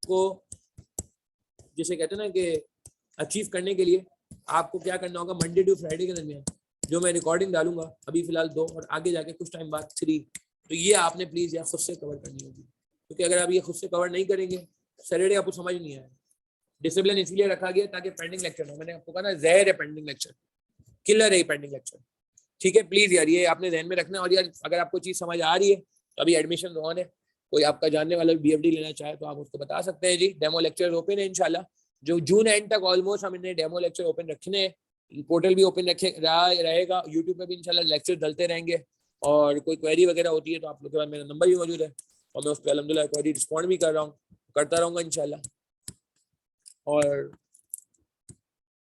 को जिसे कहते हैं ना कि अचीव करने के लिए आपको क्या करना होगा, मंडे टू फ्राइडे के दरमियान जो मैं रिकॉर्डिंग डालूंगा, अभी फिलहाल 2 और आगे जाके कुछ टाइम बाद 3, तो ये आपने प्लीज़ यार खुद से कवर करनी होगी। क्योंकि अगर आप ये खुद से कवर नहीं करेंगे, सैटरडे आपको समझ नहीं आएगा। डिसिप्लिन इसलिए रखा गया ताकि पेंडिंग लेक्चर हो। मैंने आपको कहा ना, जहर है पेंडिंग लेक्चर, किलर है पेंडिंग लेक्चर। ठीक है, प्लीज़ यार ये आपने ध्यान में रखना। और यार अगर आपको चीज़ समझ आ रही है तो अभी एडमिशन ऑन है, कोई आपका जानने वाला बीएफडी लेना चाहे तो आप उसको बता सकते हैं जी। डेमो लेक्चर ओपन है इंशाल्लाह, जो जून एंड तक ऑलमोस्ट हमने डेमो लेक्चर ओपन रखने हैं। पोर्टल भी ओपन रहेगा, यूट्यूब पे भी इंशाल्लाह लेक्चर डलते रहेंगे। और कोई क्वेरी वगैरह होती है तो आप लोग के पास मेरा नंबर भी मौजूद है और मैं उस पर अल्हम्दुलिल्लाह क्वेरी रिस्पॉन्ड भी कर रहा हूँ, करता रहूँगा इंशाल्लाह। और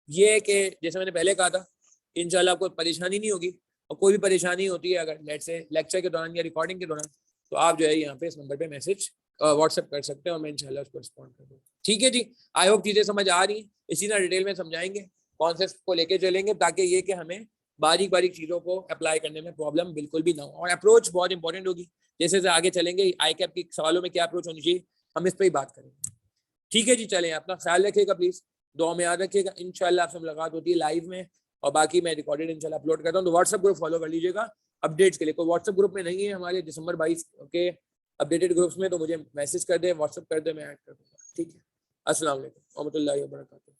ये है कि जैसे मैंने पहले कहा था, इंशाल्लाह आपको परेशानी नहीं होगी। और कोई भी परेशानी होती है अगर लेट से लेक्चर के दौरान या रिकॉर्डिंग के दौरान, तो आप जो है यहाँ पे इस नंबर पे मैसेज व्हाट्सएप कर सकते हैं और मैं इंशाल्लाह उसको रिस्पॉन्ड कर दूँगा। ठीक है जी, आई होप चीज़ें समझ आ रही हैं। इसी तरह डिटेल में समझाएंगे, कॉन्सेप्ट को लेके चलेंगे, ताकि ये कि हमें बारीक बारीक चीज़ों को अप्लाई करने में प्रॉब्लम बिल्कुल भी ना हो। और अप्रोच बहुत इंपॉर्टेंट होगी, जैसे जैसे आगे चलेंगे आई कैप के सवालों में क्या अप्रोच होनी चाहिए, हम इस पर ही बात करेंगे। ठीक है जी, चलें, अपना ख्याल रखिएगा प्लीज़, दुआ में याद रखिएगा। इंशाल्लाह आपसे मुलाकात होती है लाइव में, और बाकी मैं रिकॉर्डेड इंशाल्लाह अपलोड करता हूँ। तो व्हाट्सएप ग्रुप फॉलो कर लीजिएगा अपडेट्स के लिए। कोई व्हाट्सएप ग्रुप में नहीं है हमारे दिसंबर 22 के अपडेटेड ग्रुप्स में, तो मुझे मैसेज कर दे, व्हाट्सएप कर दे, मैं ऐड कर दूँगा। ठीक है, अस्सलाम वालेकुम व रहमतुल्लाहि व बरकातहू।